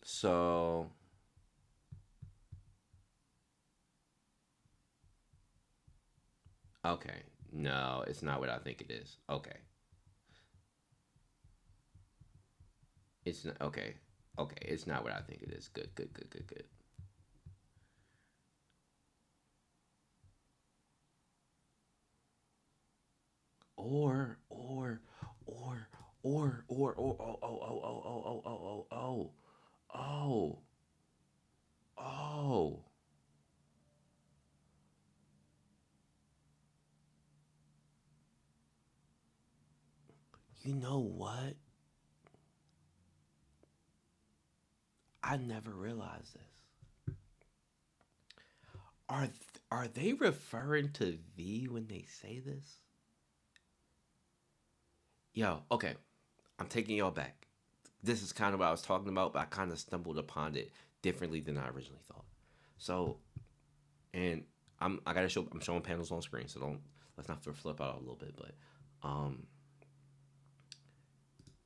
So okay. No, it's not what I think it is. Okay. It's not okay. Okay, it's not what I think it is. Good, good, good, good, good. Or, or, oh, oh. You know what? I never realized this. Are are they referring to V when they say this? Yo, okay. I'm taking y'all back. This is kind of what I was talking about, but I kind of stumbled upon it differently than I originally thought. So, and I gotta show I'm showing panels on screen, so don't let's not flip out a little bit, but um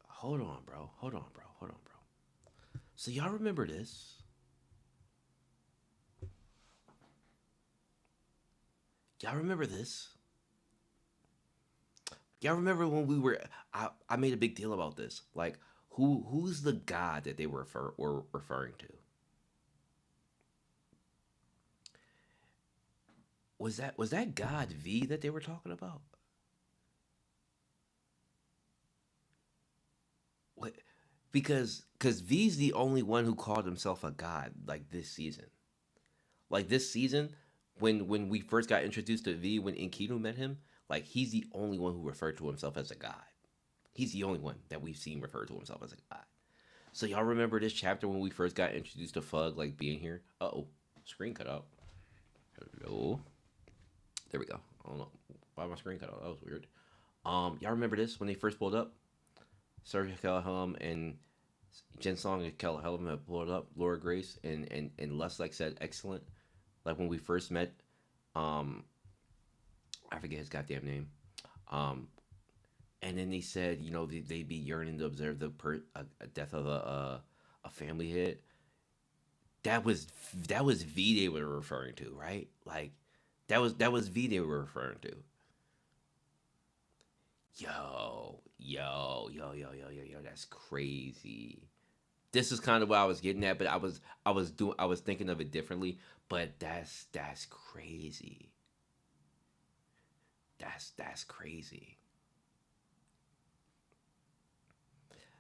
hold on, bro. Hold on, bro. Hold on, bro. So y'all remember this? Y'all remember this? Y'all remember when we were I made a big deal about this. Like who's the god that they were referring to? Was that God V that they were talking about? What? Because V's the only one who called himself a god like this season. Like this season, when we first got introduced to V, when Enkidu met him, like he's the only one who referred to himself as a god. He's the only one that we've seen refer to himself as a god. So y'all remember this chapter when we first got introduced to Fug like being here? Uh oh, screen cut out. Hello. There we go. I don't know why my screen cut out. That was weird. Y'all remember this when they first pulled up? Sergio Kelhelm and Jensong and Kelhelm had pulled up. Laura Grace and Luslec said excellent. Like when we first met, um, I forget his goddamn name. Um, and then they said, they'd be yearning to observe a death of a family head. That was V they were referring to, right? Like that was V they were referring to. Yo, that's crazy. This is kind of what I was getting at, but I was thinking of it differently. But that's crazy. That's crazy.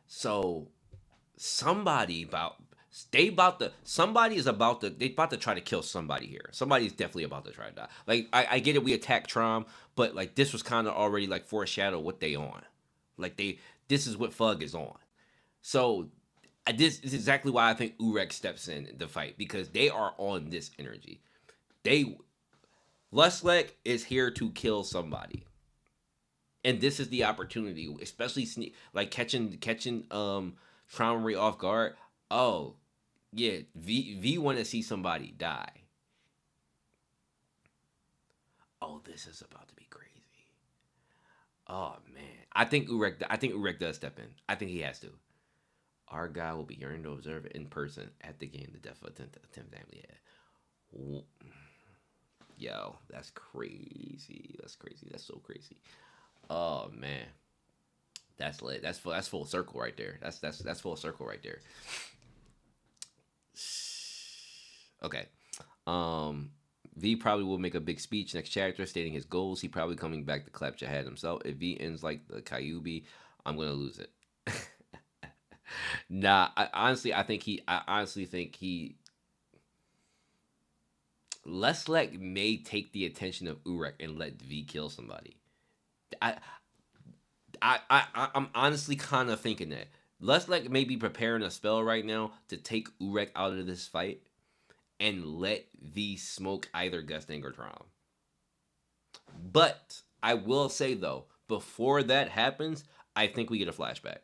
So somebody about somebody is about to they about to try to kill somebody here. Somebody's definitely about to try to die. Like I get it, we attacked Trom, but like this was kind of already like foreshadow what they on. Like this is what Fug is on. So this is exactly why I think Urek steps in the fight because they are on this energy. They Luslec is here to kill somebody, and this is the opportunity, especially like catching Traumery off guard. Oh yeah, V want to see somebody die. Oh, this is about to be crazy. Oh man, I think Urek does step in. I think he has to. Our guy will be yearning to observe in person at the game the death of Tim family had. Yo, that's crazy. That's crazy. That's so crazy. Oh man, that's lit. That's full circle right there. That's full circle right there. Okay. V probably will make a big speech next chapter stating his goals. He probably coming back to clap Jahad himself. If V ends like the Kyubi, I'm gonna lose it. Nah, I honestly think he Luslec may take the attention of Urek and let V kill somebody. I I'm honestly kind of thinking that Luslec may be preparing a spell right now to take Urek out of this fight and let V smoke either Gustang or Trom. But I will say though, before that happens, I think we get a flashback.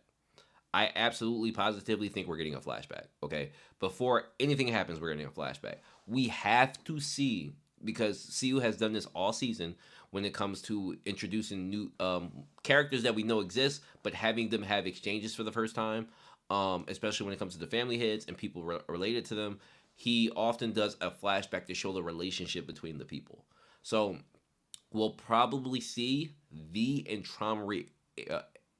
I absolutely positively think we're getting a flashback. Okay. Before anything happens, we're getting a flashback. We have to see, because CU has done this all season when it comes to introducing new characters that we know exist, but having them have exchanges for the first time, especially when it comes to the family heads and people related to them. He often does a flashback to show the relationship between the people. So we'll probably see V and Traumery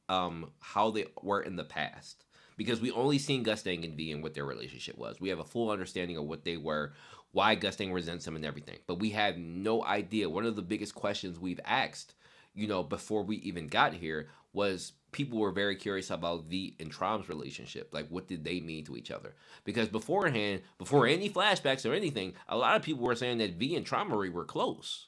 how they were in the past, because we only seen Gustang and V and what their relationship was. We have a full understanding of what they were, why Gustang resents him and everything, but we have no idea. One of the biggest questions we've asked, before we even got here, was people were very curious about V and Trom's relationship. Like, what did they mean to each other? Because beforehand, before any flashbacks or anything, a lot of people were saying that V and Traumery were close.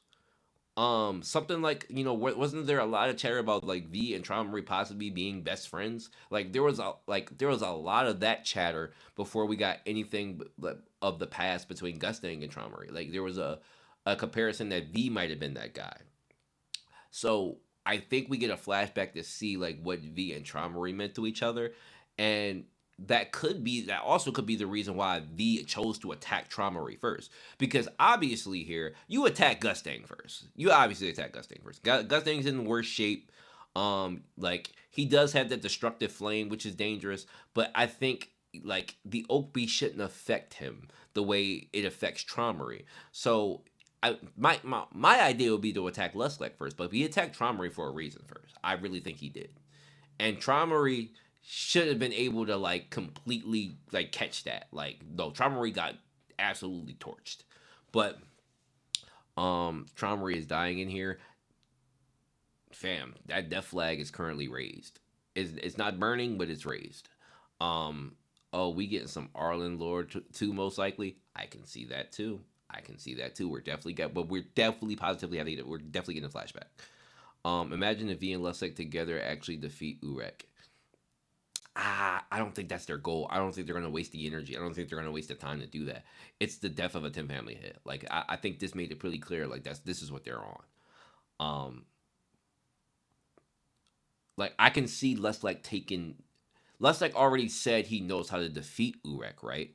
Something like, wasn't there a lot of chatter about like V and Traumery possibly being best friends? Like there was a lot of that chatter before we got anything of the past between Gustang and Traumery. Like there was a comparison that V might have been that guy. So I think we get a flashback to see like what V and Traumery meant to each other, and that also could be the reason why V chose to attack Traumery first. Because obviously here, you attack Gustang first. You obviously attack Gustang first. Gustang's in worse shape. Like he does have that destructive flame, which is dangerous, but I think like the Oak Beast shouldn't affect him the way it affects Traumery. So my idea would be to attack Luslec first, but he attacked Traumery for a reason first. I really think he did. And Traumery should have been able to like completely like catch that. Like no, Traumery got absolutely torched. But Traumery is dying in here. Fam, that death flag is currently raised. It's not burning, but it's raised. Oh, we getting some Arlene Lord too, most likely. I can see that too. We're definitely positively having it. We're definitely getting a flashback. Imagine if V and Luslec together actually defeat Urek. I don't think that's their goal. I don't think they're going to waste the energy. I don't think they're going to waste the time to do that. It's the death of a Tim family head. Like I think this made it pretty clear. Like this is what they're on. Like I can see Luslec taking. Luslec already said he knows how to defeat Urek, right?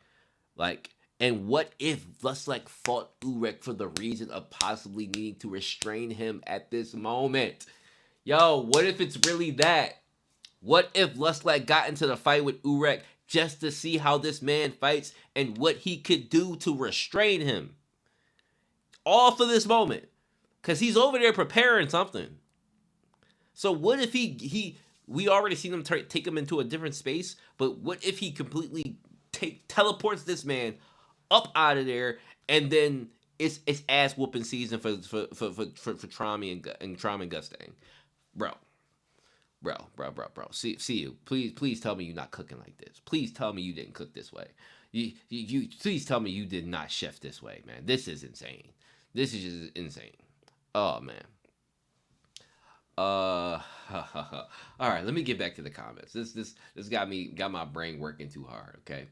Like, and what if Luslec fought Urek for the reason of possibly needing to restrain him at this moment? Yo, what if it's really that? What if Luslec got into the fight with Urek just to see how this man fights and what he could do to restrain him? All for this moment. Because he's over there preparing something. So what if we already seen him take him into a different space, but what if he completely teleports this man up out of there, and then it's ass whooping season for Trami and Trom and Gustang, bro. See you. Please tell me you're not cooking like this. Please tell me you didn't cook this way. You please tell me you did not chef this way, man. This is insane. This is just insane. Oh man. All right. Let me get back to the comments. This got my brain working too hard. Okay.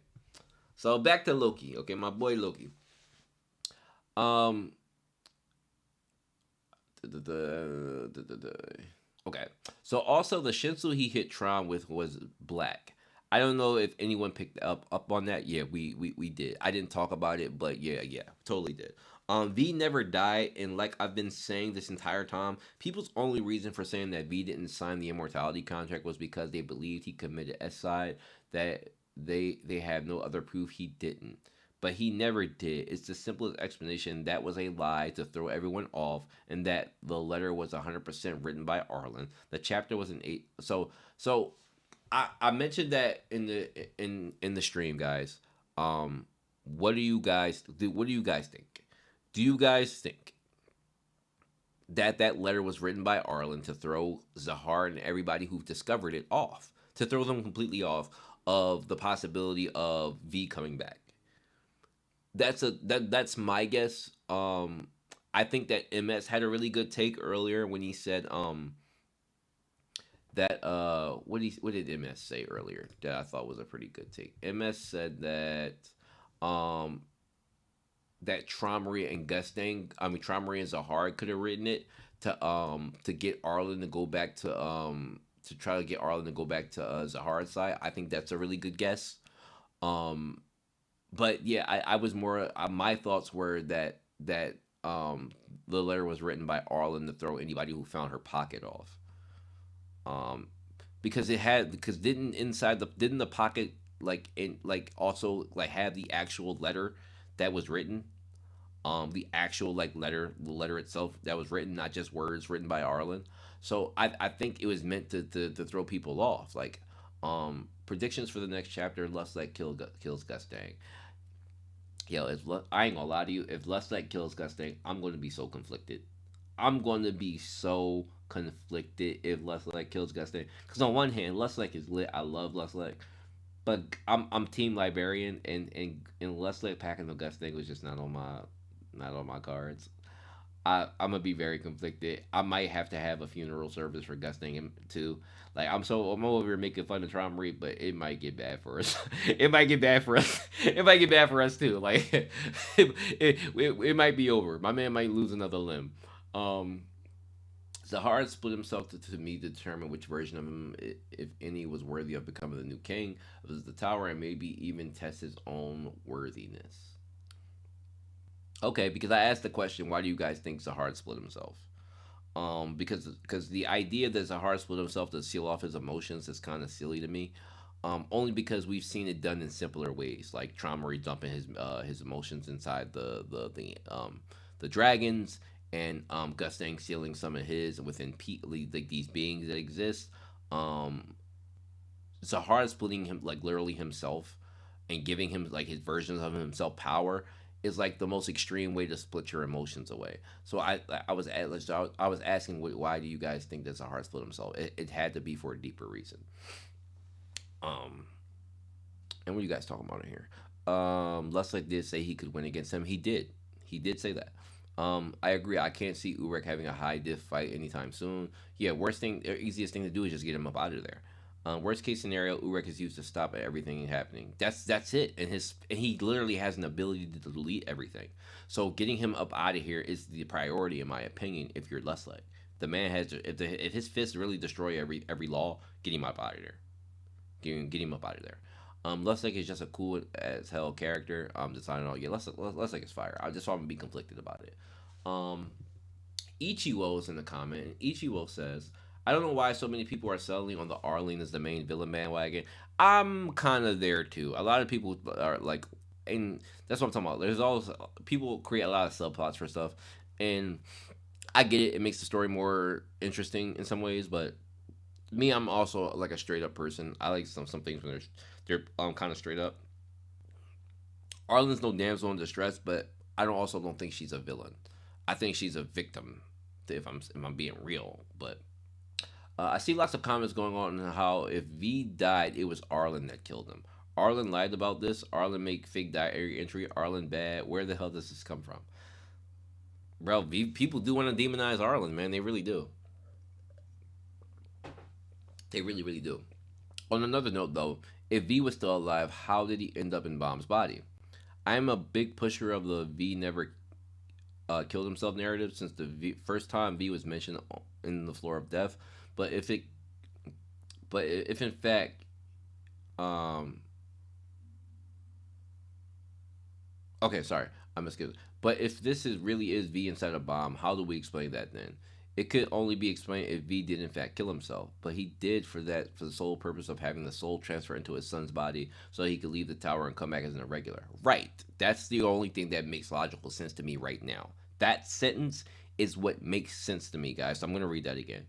So back to Loki. Okay, my boy Loki. Um. Okay. So also the Shinsu he hit Tron with was black. I don't know if anyone picked up on that. Yeah, we did. I didn't talk about it, but yeah, totally did. V never died, and like I've been saying this entire time, people's only reason for saying that V didn't sign the immortality contract was because they believed he committed S-side. That they have no other proof he didn't, but he never did. It's the simplest explanation. That was a lie to throw everyone off, and that the letter was 100% written by Arlen. The chapter was an eight. So I mentioned that in the stream, guys. What do you guys do? What do you guys think? Do you guys think that that letter was written by Arlen to throw Zahard and everybody who discovered it off, to throw them completely off of the possibility of V coming back? That's my guess. I think that MS had a really good take earlier when he said that what did MS say earlier that I thought was a pretty good take. MS said that um that Traumaria and Gustang, I mean Traumaria and Zahard could have written it to get Arlen to go back to try to get Arlen to go back to Zahard's side. I think that's a really good guess. Um but yeah, I was more my thoughts were that the letter was written by Arlen to throw anybody who found her pocket off. Um because it had because didn't the pocket like also like have the actual letter that was written, the actual like the letter itself that was written, not just words written by Arlen. So I think it was meant to throw people off. Like predictions for the next chapter: Luslec kills Gustang. Yo, I ain't gonna lie to you, if Luslec kills Gustang, I'm gonna be so conflicted. I'm gonna be so conflicted if Luslec kills Gustang. Because on one hand, Luslec is lit. I love Luslec, but I'm Team Librarian, and Luslec packing the Gustang was just not on my cards. I'm gonna be very conflicted. I might have to have a funeral service for Gusting too. Like I'm over here making fun of Traum Reap, but it might get bad for us. It might get bad for us. It might get bad for us too. Like it might be over. My man might lose another limb. Um, Zahard split himself to me to determine which version of him, if any, was worthy of becoming the new king of the tower, and maybe even test his own worthiness. Okay, because I asked the question, why do you guys think Zahard split himself? Because the idea that Zahar split himself to seal off his emotions is kind of silly to me. Only because we've seen it done in simpler ways, like Traumery dumping his emotions inside the dragons, and Gustang sealing some of his within like these beings that exist. Um, Zahar splitting him like literally himself and giving him like his versions of himself power is like the most extreme way to split your emotions away. So I was asking why do you guys think that Zahar split himself? It had to be for a deeper reason. Um, and what are you guys talking about in here? Luslec did say he could win against him. He did. He did say that. I agree. I can't see Urek having a high diff fight anytime soon. Yeah, easiest thing to do is just get him up out of there. Worst case scenario, Urek is used to stop everything happening. That's it. And he literally has an ability to delete everything. So getting him up out of here is the priority, in my opinion. If you're Luslec, the man has if his fists really destroy every law, get him up out of there. Get him up out of there. Luslec is just a cool as hell character. Deciding all yeah, Luslec is fire. I just want to be conflicted about it. Um, Ichiwo is in the comment. And Ichiwo says, I don't know why so many people are settling on the Arlene as the main villain bandwagon. I'm kind of there too. A lot of people are like, and that's what I'm talking about. There's always people create a lot of subplots for stuff, and I get it. It makes the story more interesting in some ways, but me, I'm also like a straight up person. I like some things when they're kind of straight up. Arlen's no damsel in distress, but I don't think she's a villain. I think she's a victim. If I'm being real, but I see lots of comments going on how if V died, it was Arlen that killed him. Arlen lied about this. Arlen make fake diary entry. Arlen bad. Where the hell does this come from, bro? People do want to demonize Arlen, man. They really do. They really, really do. On another note, though, if V was still alive, how did he end up in Bomb's body? I am a big pusher of the V never killed himself narrative since the first time V was mentioned in the Floor of Death. But if it, but if in fact, um, okay, sorry, I'm skip. But if this is really is V inside a bomb, how do we explain that then? It could only be explained if V did in fact kill himself, but he did for the sole purpose of having the soul transfer into his son's body, so he could leave the tower and come back as an irregular. Right. That's the only thing that makes logical sense to me right now. That sentence is what makes sense to me, guys. So I'm gonna read that again.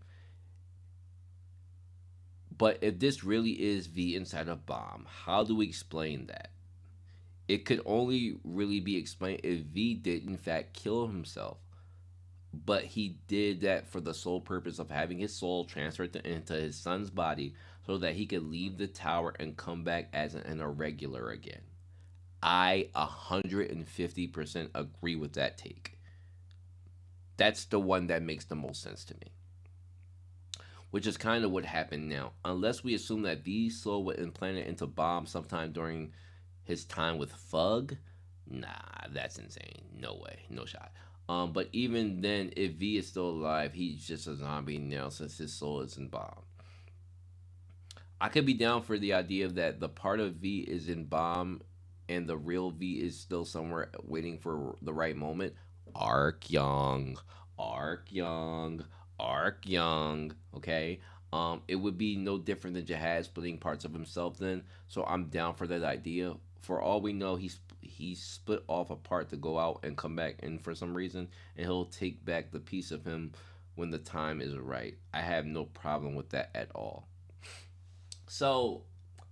But if this really is V inside a bomb, how do we explain that? It could only really be explained if V did in fact kill himself, but he did that for the sole purpose of having his soul transferred into his son's body so that he could leave the tower and come back as an irregular again. I 150% agree with that take. That's the one that makes the most sense to me. Which is kind of what happened now. Unless we assume that V's soul was implanted into Bomb sometime during his time with Fug, nah, that's insane. No way, no shot. But even then, if V is still alive, he's just a zombie now since his soul is in Bomb. I could be down for the idea that the part of V is in Bomb and the real V is still somewhere waiting for the right moment. Arc Young, Arc Young, Arc Young. Okay. It would be no different than Jihad splitting parts of himself then. So I'm down for that idea. For all we know, he's split off a part to go out and come back in for some reason, and he'll take back the piece of him when the time is right. I have no problem with that at all. So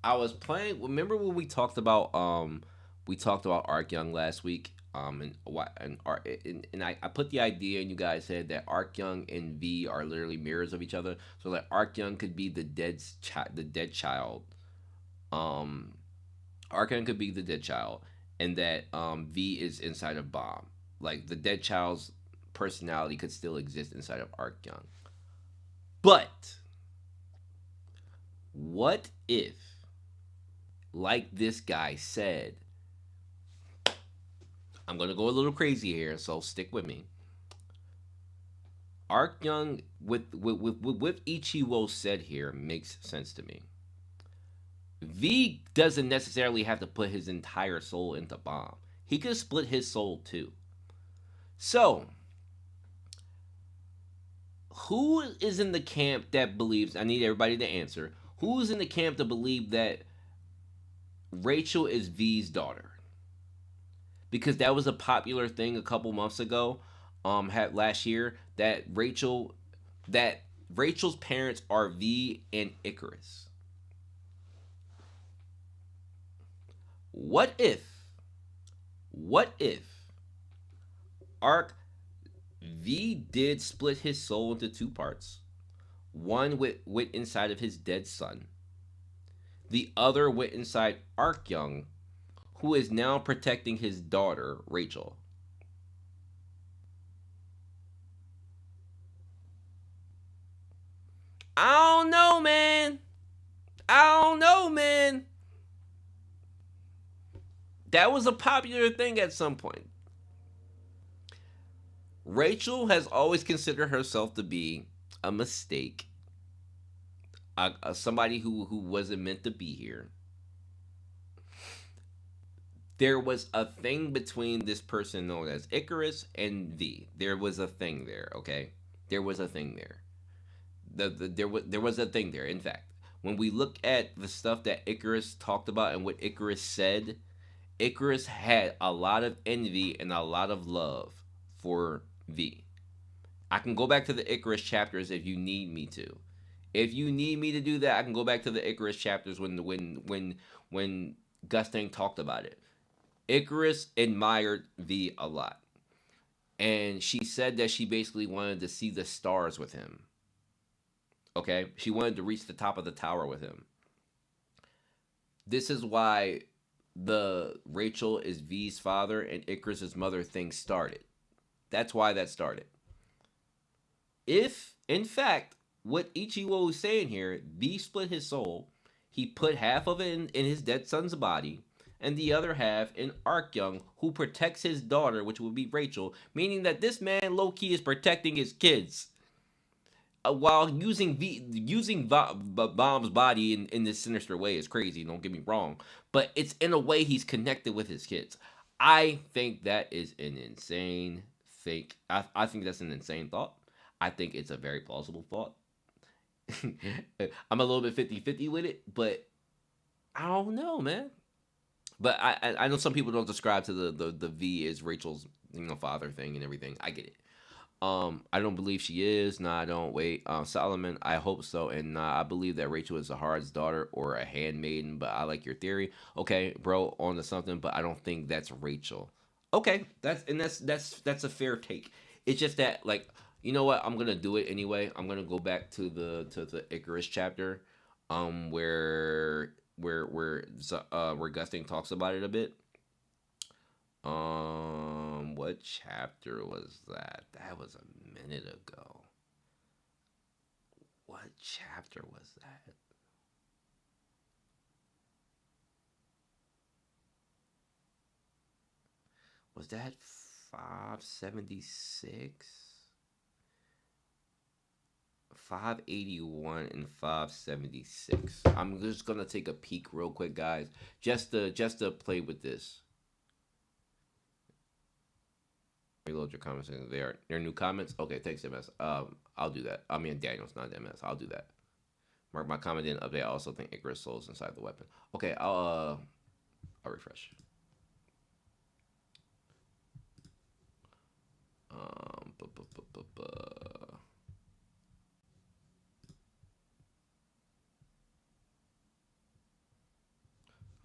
I was playing. Remember when we talked about Arc Young last week. And I put the idea, and you guys said that Arc Young and V are literally mirrors of each other. So that Arc Young could be the dead child. Um, Arc Young could be the dead child, and that V is inside of Bomb. Like the dead child's personality could still exist inside of Arc Young. But what if, like this guy said, I'm gonna go a little crazy here, so stick with me. Arc Young with Ichigo said here makes sense to me. V doesn't necessarily have to put his entire soul into Bomb. He could split his soul too. So, who is in the camp that believes? I need everybody to answer. Who is in the camp to believe that Rachel is V's daughter? Because that was a popular thing a couple months ago, had last year that Rachel's parents are V and Icarus. What if what if Arc V did split his soul into two parts? One went inside of his dead son. The other went inside Arc Young, who is now protecting his daughter, Rachel. I don't know, man. I don't know, man. That was a popular thing at some point. Rachel has always considered herself to be a mistake, somebody who wasn't meant to be here. There was a thing between this person known as Icarus and V. There was a thing there, okay? There was a thing there. There was a thing there. In fact, when we look at the stuff that Icarus talked about and what Icarus said, Icarus had a lot of envy and a lot of love for V. I can go back to the Icarus chapters if you need me to. If you need me to do that, I can go back to the Icarus chapters when Gustang talked about it. Icarus admired V a lot. And she said that she basically wanted to see the stars with him. Okay? She wanted to reach the top of the tower with him. This is why the Rachel is V's father and Icarus's mother thing started. That's why that started. If, in fact, what Ichigo is saying here, V split his soul, he put half of it in his dead son's body, and the other half in Arkyung, who protects his daughter, which would be Rachel, meaning that this man low key is protecting his kids while using Bomb's body in this sinister way is crazy. Don't get me wrong, but it's in a way he's connected with his kids. I think that is an insane think. I think that's an insane thought. I think it's a very plausible thought. I'm a little bit 50-50 with it, but I don't know, man. But I know some people don't subscribe to the V is Rachel's father thing and everything. I get it. I don't believe she is. Nah, I don't. Wait, Solomon, I hope so. And nah, I believe that Rachel is Zahard's daughter or a handmaiden. But I like your theory. Okay, bro, on to something. But I don't think that's Rachel. Okay, that's a fair take. It's just that like you know what? I'm gonna do it anyway. I'm gonna go back to the Icarus chapter, where Gusting talks about it a bit. What chapter was that? That was a minute ago. What chapter was that? Was that 576? 581 and 576. I'm just gonna take a peek real quick, guys, just to play with this. Reload your comments. They're new comments. Okay, thanks, MS. I'll do that. I mean, Daniel's not MS. I'll do that. Mark my comment didn't update. I also think Icarus soul is inside the weapon. Okay, I'll refresh. Um, bu- bu- bu- bu- bu-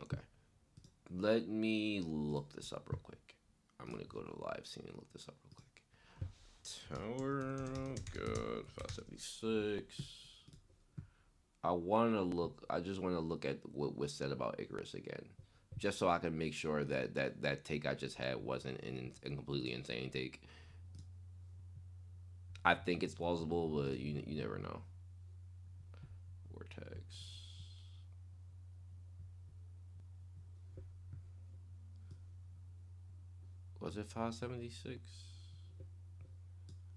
Okay, let me look this up real quick. I'm gonna go to live scene and look this up real quick. Tower, good, 576. I just want to look at what was said about Icarus again, just so I can make sure that take I just had wasn't a completely insane take. I think it's plausible, but you never know. Vortex. Was it 576?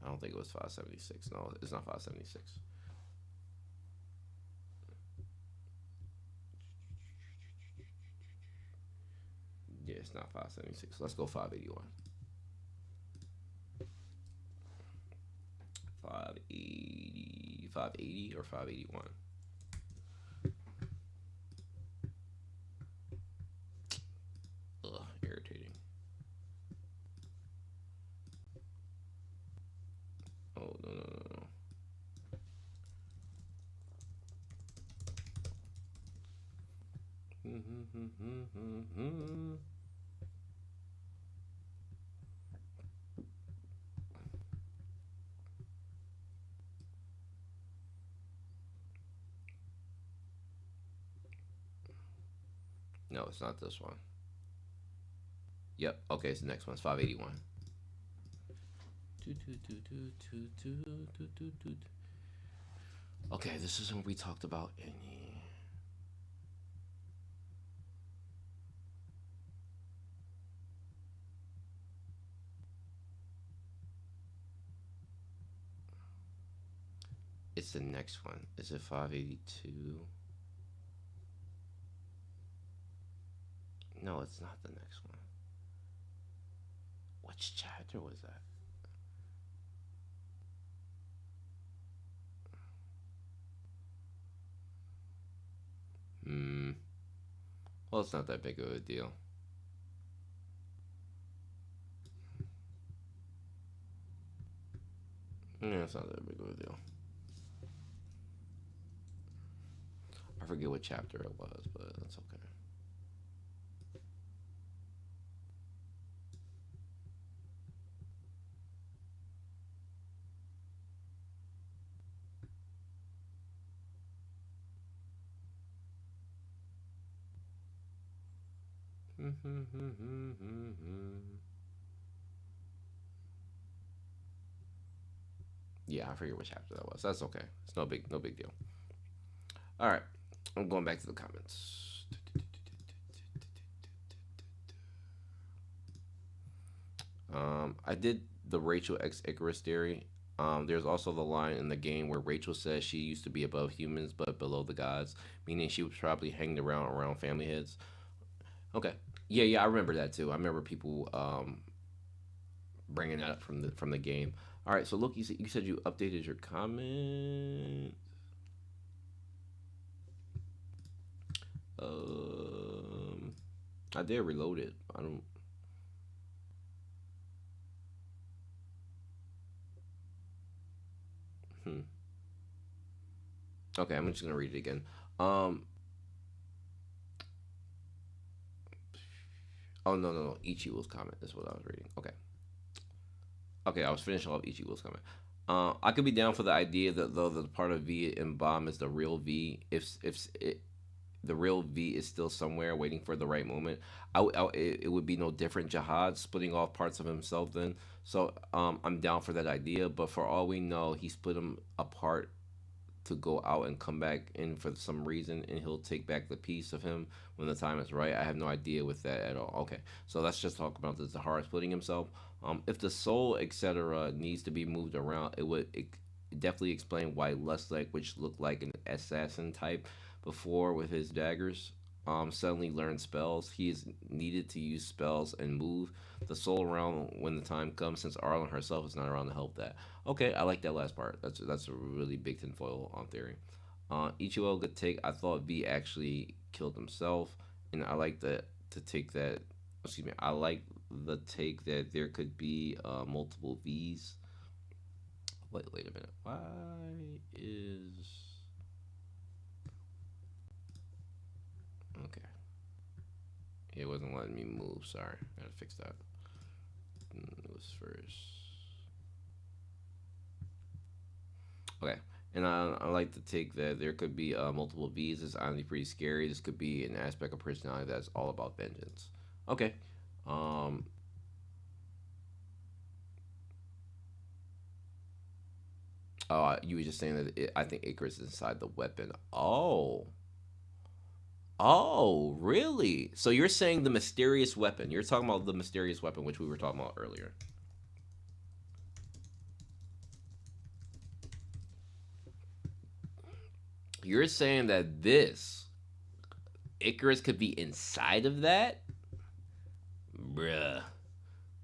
I don't think it was 576. No, it's not 576. Yeah, it's not 576. Let's go 581. 580, 580 or 581. Ugh, irritating. Oh, no, no, no, no. No, it's not this one. Yep. Okay, it's the next one. It's 581. Okay, this is when we talked about any. It's the next one. Is it 582? No, it's not the next one. Which chapter was that? Well, it's not that big of a deal. Yeah, it's not that big of a deal. I forget what chapter it was, but that's okay. Yeah, I forget what chapter that was. That's okay. It's no big deal. All right, I'm going back to the comments. I did the Rachel X Icarus theory. There's also the line in the game where Rachel says she used to be above humans but below the gods, meaning she was probably hanging around family heads. Okay, yeah, yeah, I remember that too. I remember people bringing that up from the game. All right, so look, you said you updated your comment. Um, I did reload it. I don't. Hmm. Okay, I'm just gonna read it again. Um. Oh no no no. Ichigo's comment. That's what I was reading. Okay. Okay, I was finishing off Ichigo's comment. I could be down for the idea that though the part of V in Bomb is the real V, if it, the real V is still somewhere waiting for the right moment, it would be no different. Jihad splitting off parts of himself then. So I'm down for that idea, but for all we know, he split them apart to go out and come back in for some reason, and he'll take back the piece of him when the time is right. I have no idea with that at all. Okay, so let's just talk about the Zahar splitting himself. If the soul, etc., needs to be moved around, it definitely explain why Luslec, which looked like an assassin type before with his daggers, suddenly learned spells. He is needed to use spells and move the soul around when the time comes, since Arlen herself is not around to help that. Okay, I like that last part. That's a really big tinfoil on theory. Ichigo good take. I thought V actually killed himself, and I like that to take that. Excuse me. I like the take that there could be multiple V's. Wait a minute. Why is okay? It wasn't letting me move. Sorry, gotta fix that. It was first. Okay. And I like to take that there could be multiple V's. It's honestly pretty scary. This could be an aspect of personality that's all about vengeance. Okay. Um. Oh, you were just saying that I think Icarus is inside the weapon. Oh. Oh, really? So you're saying the mysterious weapon? You're talking about the mysterious weapon, which we were talking about earlier. You're saying that this Icarus could be inside of that? Bruh.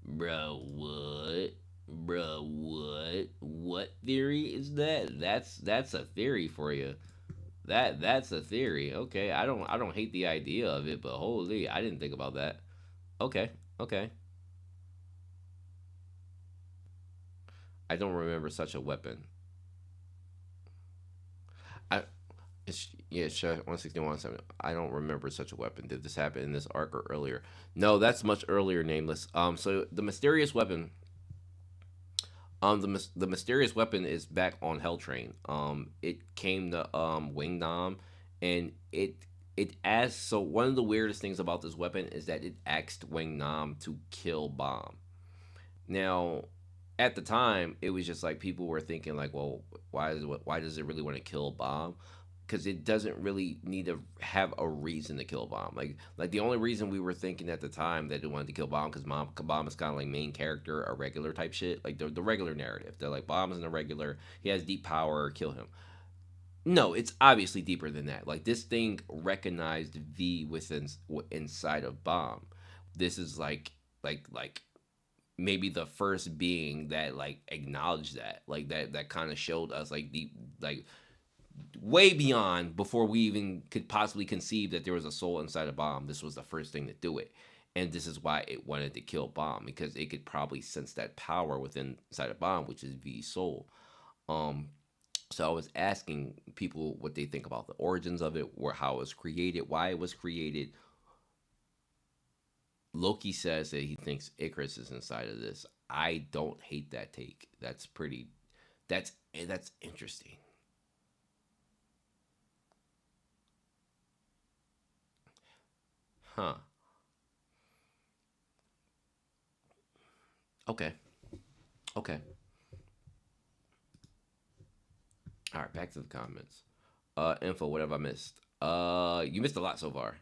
Bruh, what? Bruh, what? What theory is that? That's a theory for you. That's a theory. Okay, I don't hate the idea of it, but holy, I didn't think about that. Okay, okay. I don't remember such a weapon. I yeah, sure. 161 7. I don't remember such a weapon. Did this happen in this arc or earlier? No, that's much earlier. Nameless. So the mysterious weapon. The mysterious weapon is back on Hell Train. It came to Wingdom, and it asked. So one of the weirdest things about this weapon is that it asked Wingdom to kill Bomb. Now, at the time, it was just like people were thinking like, well, why does it really want to kill Bomb? Because it doesn't really need to have a reason to kill Bomb. Like the only reason we were thinking at the time that it wanted to kill Bomb because Bomb is kind of like main character, a regular type shit, like the regular narrative. They're like Bomb is a regular, he has deep power, kill him. No, it's obviously deeper than that. Like this thing recognized V within inside of Bomb. This is like maybe the first being that like acknowledged that like that kind of showed us like deep like way beyond before we even could possibly conceive that there was a soul inside a Bomb. This was the first thing to do it, and this is why it wanted to kill Bomb because it could probably sense that power within inside a Bomb, which is V's soul. um so I was asking people what they think about the origins of it, or how it was created, why it was created. Loki says that he thinks Icarus is inside of this. I don't hate that take. That's pretty. That's interesting. Huh. Okay. Okay. All right. Back to the comments. Info. What have I missed? You missed a lot so far.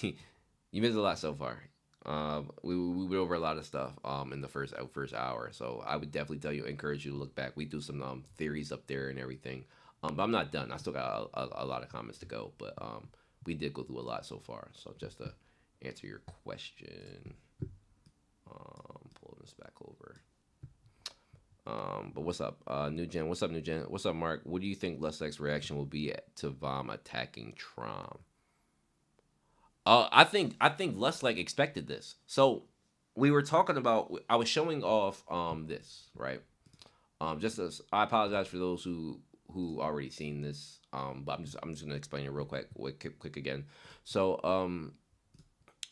You missed a lot so far. We went over a lot of stuff in the first hour, so I would definitely encourage you to look back. We do some theories up there and everything. But I'm not done. I still got a lot of comments to go, but we did go through a lot so far. So just to answer your question, pulling this back over. But what's up, New Gen? What's up, New Gen? What's up, Mark? What do you think Luslec's reaction will be to Vom attacking Trom? I think Luslec expected this. So we were talking about. I was showing off this, right. Just as I apologize for those who already seen this. But I'm just gonna explain it real quick again. So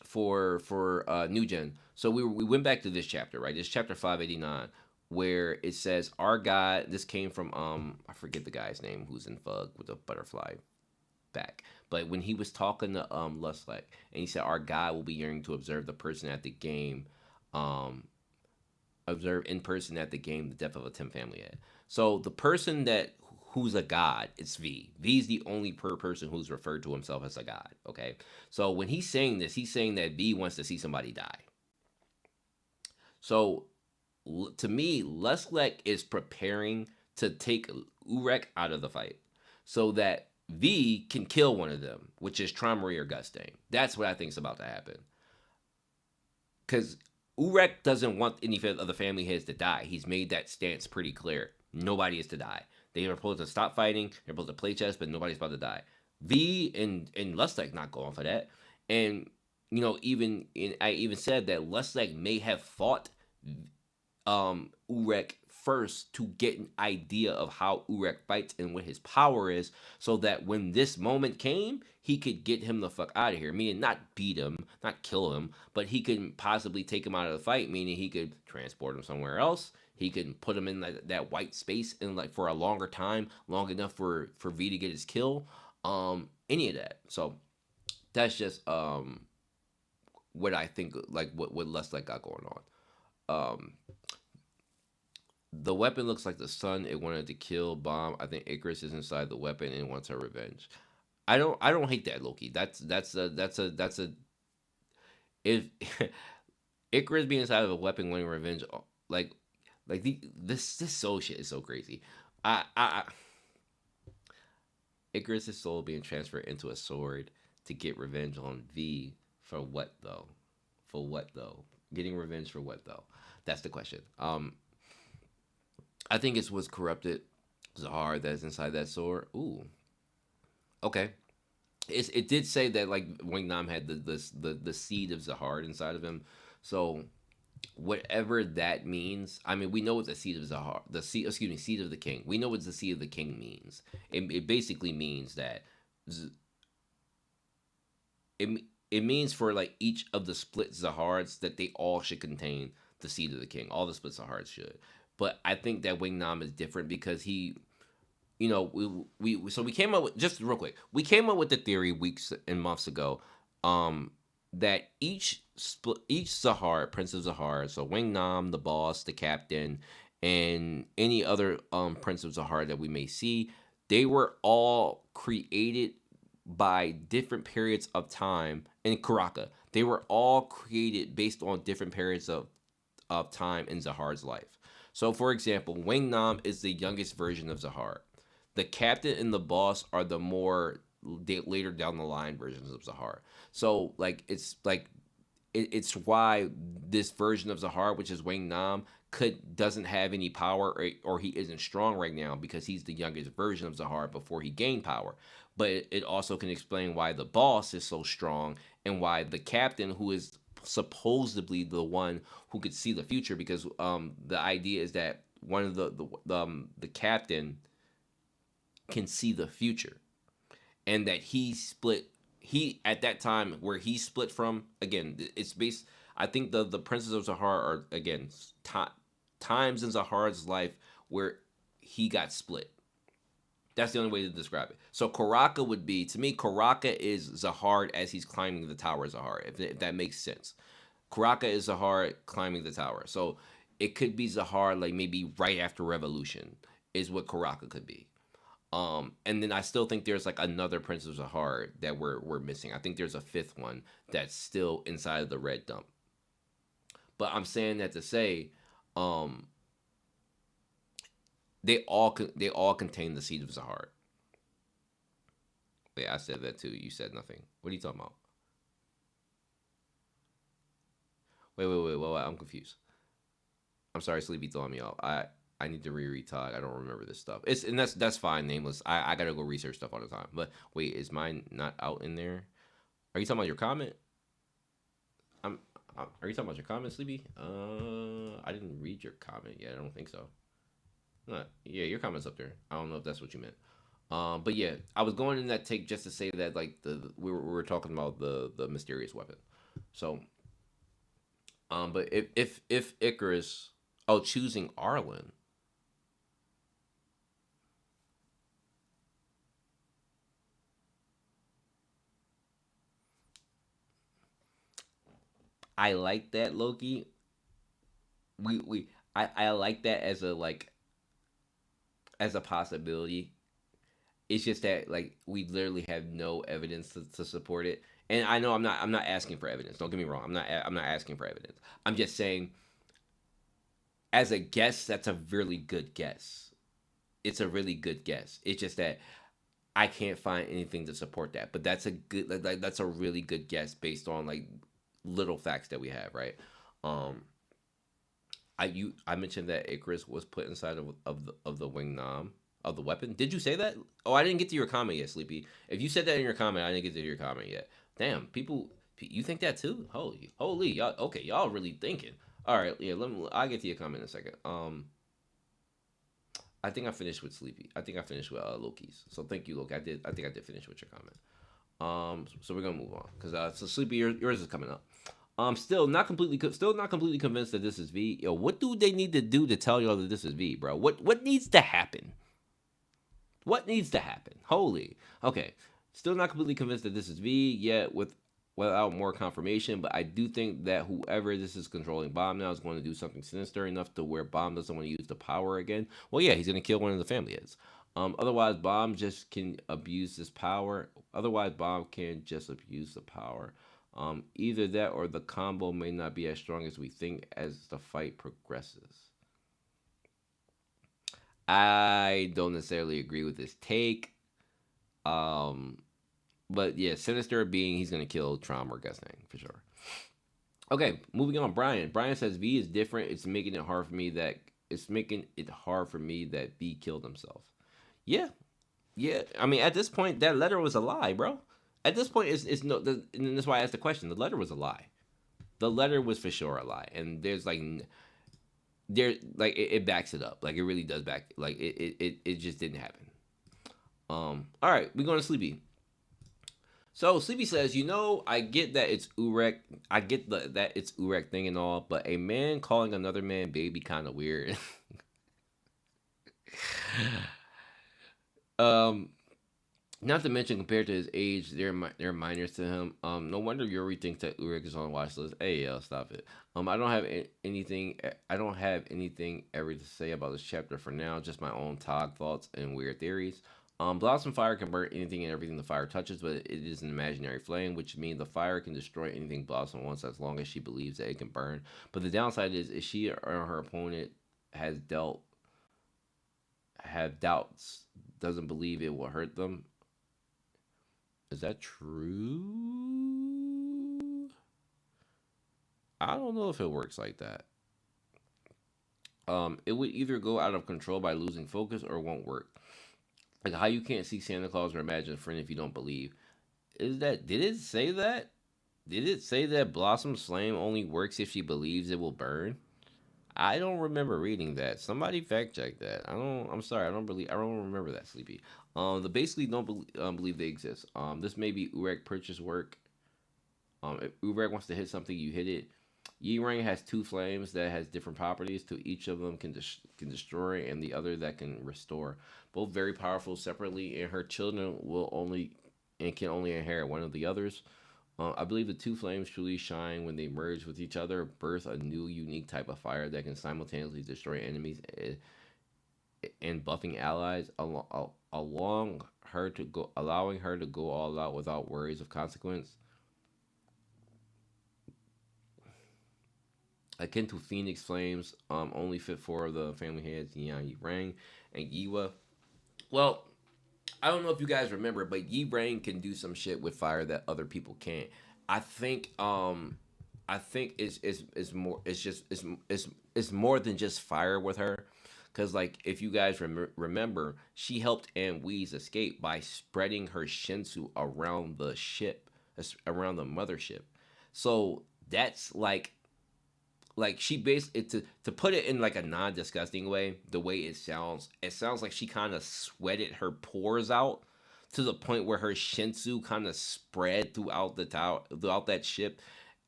for New Gen. So we went back to this chapter, right? This chapter 589, where it says our guy. This came from I forget the guy's name who's in Fug with the butterfly back. But when he was talking to Luslec, and he said our guy will be yearning to observe the person at the game, observe in person at the game the death of a Tim family head. So the person who's a god, it's V. V is the only person who's referred to himself as a god. Okay, so when he's saying this, he's saying that V wants to see somebody die. So to me, Luslec is preparing to take Urek out of the fight, so that V can kill one of them, which is Trommery or Gustang. That's what I think is about to happen. Because Urek doesn't want any of the family heads to die. He's made that stance pretty clear. Nobody is to die. They are supposed to stop fighting. They're supposed to play chess, but nobody's about to die. V and Luslec not going for that. And I even said that Luslec may have fought Urek first to get an idea of how Urek fights and what his power is, so that when this moment came, he could get him the fuck out of here. Meaning not beat him, not kill him, but he could possibly take him out of the fight. Meaning he could transport him somewhere else. He could put him in that white space and for a longer time, long enough for V to get his kill. Any of that. So that's just what I think, what Luslec got going on. The weapon looks like the sun it wanted to kill Bomb. I think Icarus is inside the weapon and wants her revenge. I don't hate that, Loki. That's a if Icarus being inside of a weapon wanting revenge, this soul shit is so crazy. Icarus' soul being transferred into a sword to get revenge on V for what though? For what though? Getting revenge for what though? That's the question. I think it was corrupted Zahard that's inside that sword. Ooh. Okay. It did say that Wing Nam had the seed of Zahard inside of him. So whatever that means, I mean, we know what the seed of Zahard, seed of the king. We know what the seed of the king means. It basically means that it means for each of the split Zahards that they all should contain the seed of the king. All the split Zahards should. But I think that Wing Nam is different because he, we came up with, just real quick, we came up with the theory weeks and months ago, that each Zahard, Prince of Zahard, so Wing Nam, the boss, the captain, and any other Prince of Zahard that we may see, they were all created by different periods of time. In Karaka, they were all created based on different periods of time in Zahard's life. So, for example, Wing Nam is the youngest version of Zahard. The captain and the boss are the more later down the line versions of Zahard. So, it's why this version of Zahard, which is Wing Nam, doesn't have any power or he isn't strong right now because he's the youngest version of Zahard before he gained power. But it also can explain why the boss is so strong and why the captain, who is supposedly the one who could see the future, because the idea is that one of the captain can see the future, and that he at that time where he split from, again, it's based, I think the princes of Zahar are, again, times in Zahard's life where he got split. That's the only way to describe it. So Karaka would be, to me, Karaka is Zahard as he's climbing the tower of Zahard, if that makes sense. Karaka is Zahard climbing the tower. So it could be Zahard maybe right after Revolution is what Karaka could be. And then I still think there's another Prince of Zahard that we're missing. I think there's a fifth one that's still inside of the red dump. But I'm saying that to say, um, they all contain the seed of Zahard. Wait, I said that too. You said nothing. What are you talking about? Wait. I'm confused. I'm sorry, Sleepy throwing me off. I need to reread Tog. I don't remember this stuff. It's and that's fine. Nameless. I gotta go research stuff all the time. But wait, is mine not out in there? Are you talking about your comment? I'm. Are you talking about your comment, Sleepy? I didn't read your comment yet. I don't think so. No, yeah, your comment's up there. I don't know if that's what you meant. But yeah, I was going in that take just to say that like we were talking about the mysterious weapon. So but if Icarus, oh, choosing Arlen. I like that Loki. We I like that as a as a possibility. It's just that like we literally have no evidence to support it. And I know I'm not asking for evidence. Don't get me wrong. I'm not asking for evidence. I'm just saying as a guess, that's a really good guess. It's a really good guess. It's just that I can't find anything to support that. But that's a good that's a really good guess based on like little facts that we have, right? Um I mentioned that Icarus was put inside of the wing nom of the weapon. Did you say that? Oh, I didn't get to your comment yet, Sleepy. If you said that in your comment, I didn't get to your comment yet. Damn, people, you think that too? Holy, y'all. Okay, y'all really thinking. All right, yeah. I'll get to your comment in a second. I think I finished with Sleepy. I think I finished with Loki's. So thank you, Loki. I did. I think I did finish with your comment. So we're gonna move on because so Sleepy, yours is coming up. Still not completely convinced that this is V. Yo, what do they need to do to tell y'all that this is V, bro? What needs to happen? What needs to happen? Holy. Okay. Still not completely convinced that this is V yet without more confirmation, but I do think that whoever this is controlling Bomb now is going to do something sinister enough to where Bomb doesn't want to use the power again. Well, yeah, he's going to kill one of the family heads. Otherwise, Bomb just can abuse this power. Otherwise, Bomb can just abuse the power. Either that or the combo may not be as strong as we think as the fight progresses. I don't necessarily agree with this take. Um, but yeah, Sinister being he's gonna kill Trom or Gustang for sure. Okay, moving on. Brian says V is different. It's making it hard for me that V killed himself. Yeah, yeah. I mean, at this point, that letter was a lie, bro. At this point, it's no. And that's why I asked the question. The letter was a lie. The letter was for sure a lie, and there's like it backs it up. Like it really does back. Like it just didn't happen. All right, we're going to Sleepy. So Sleepy says, I get that it's Urek. I get that it's Urek thing and all, but a man calling another man baby kind of weird. um, Not to mention compared to his age, they're minors to him. No wonder Yuri thinks that Urek is on the watch list. Hey, stop it. I don't have anything. I don't have anything ever to say about this chapter for now. Just my own Todd thoughts and weird theories. Blossom fire can burn anything and everything the fire touches, but it is an imaginary flame, which means the fire can destroy anything Blossom wants as long as she believes that it can burn. But the downside is, if she or her opponent has dealt have doubts, doesn't believe it will hurt them. Is that true? I don't know if it works like that. It would either go out of control by losing focus or won't work. Like how you can't see Santa Claus or imagine a friend if you don't believe. Did it say that? Did it say that Blossom's flame only works if she believes it will burn? I don't remember reading that. Somebody fact check that. I'm sorry. I don't remember that, Sleepy. The basically don't believe they exist. This may be Urek purchase work. If Urek wants to hit something, you hit it. Yi-Rang has two flames that has different properties. To each of them can destroy, and the other that can restore. Both very powerful separately, and her children can only inherit one of the others. I believe the two flames truly shine when they merge with each other, birth a new, unique type of fire that can simultaneously destroy enemies and buffing allies, allowing her to go all out without worries of consequence. akin to phoenix flames, only fit for the family heads Yan Yi Rang and Yiwa. Well, I don't know if you guys remember, but Yi Rang can do some shit with fire that other people can't. I think I think it's more it's just it's more than just fire with her. Cause like if you guys remember, she helped Anne Wee's escape by spreading her Shinsu around the ship, around the mothership. So that's like she basically, to put it in like a non-disgusting way, the way it sounds like she kind of sweated her pores out to the point where her shinsu kind of spread throughout the tower, throughout that ship,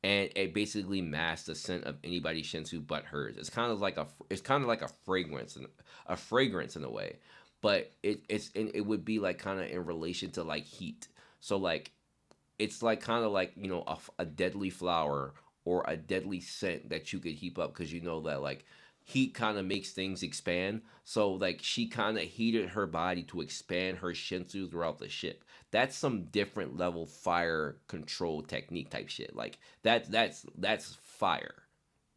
and it basically masked the scent of anybody's shinsu but hers. It's kind of like a fragrance, and a fragrance in a way, but it would be like kind of in relation to like heat. So like it's like kind of like, you know, a deadly flower or a deadly scent that you could heap up, because you know that like heat kind of makes things expand. So like she kind of heated her body to expand her shinsu throughout the ship. That's some different level fire control technique type shit. Like that's fire.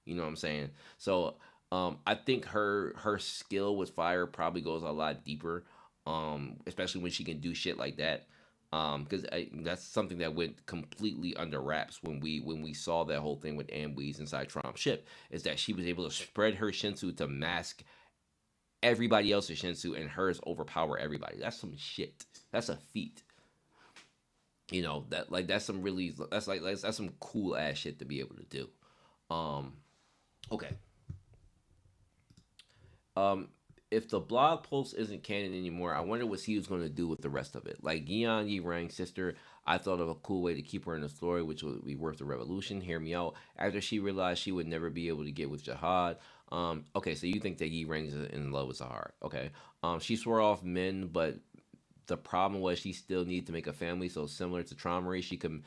You know what I'm saying? So I think her skill with fire probably goes a lot deeper. Especially when she can do shit like that. Because that's something that went completely under wraps when we saw that whole thing with Amwee's inside Trump's ship, is that she was able to spread her Shinsu to mask everybody else's Shinsu, and hers overpower everybody. That's some shit. That's a feat. You know that like that's some really that's some cool ass shit to be able to do. Um, okay. Um, if the blog post isn't canon anymore, I wonder what he was going to do with the rest of it. Like Gion Yi Rang's sister, I thought of a cool way to keep her in the story, which would be worth the revolution. Hear me out. After she realized she would never be able to get with Jihad. Okay, so you think that Yi Rang is in love with Zahard. Okay. She swore off men, but the problem was she still needed to make a family. So similar to Traumery, she could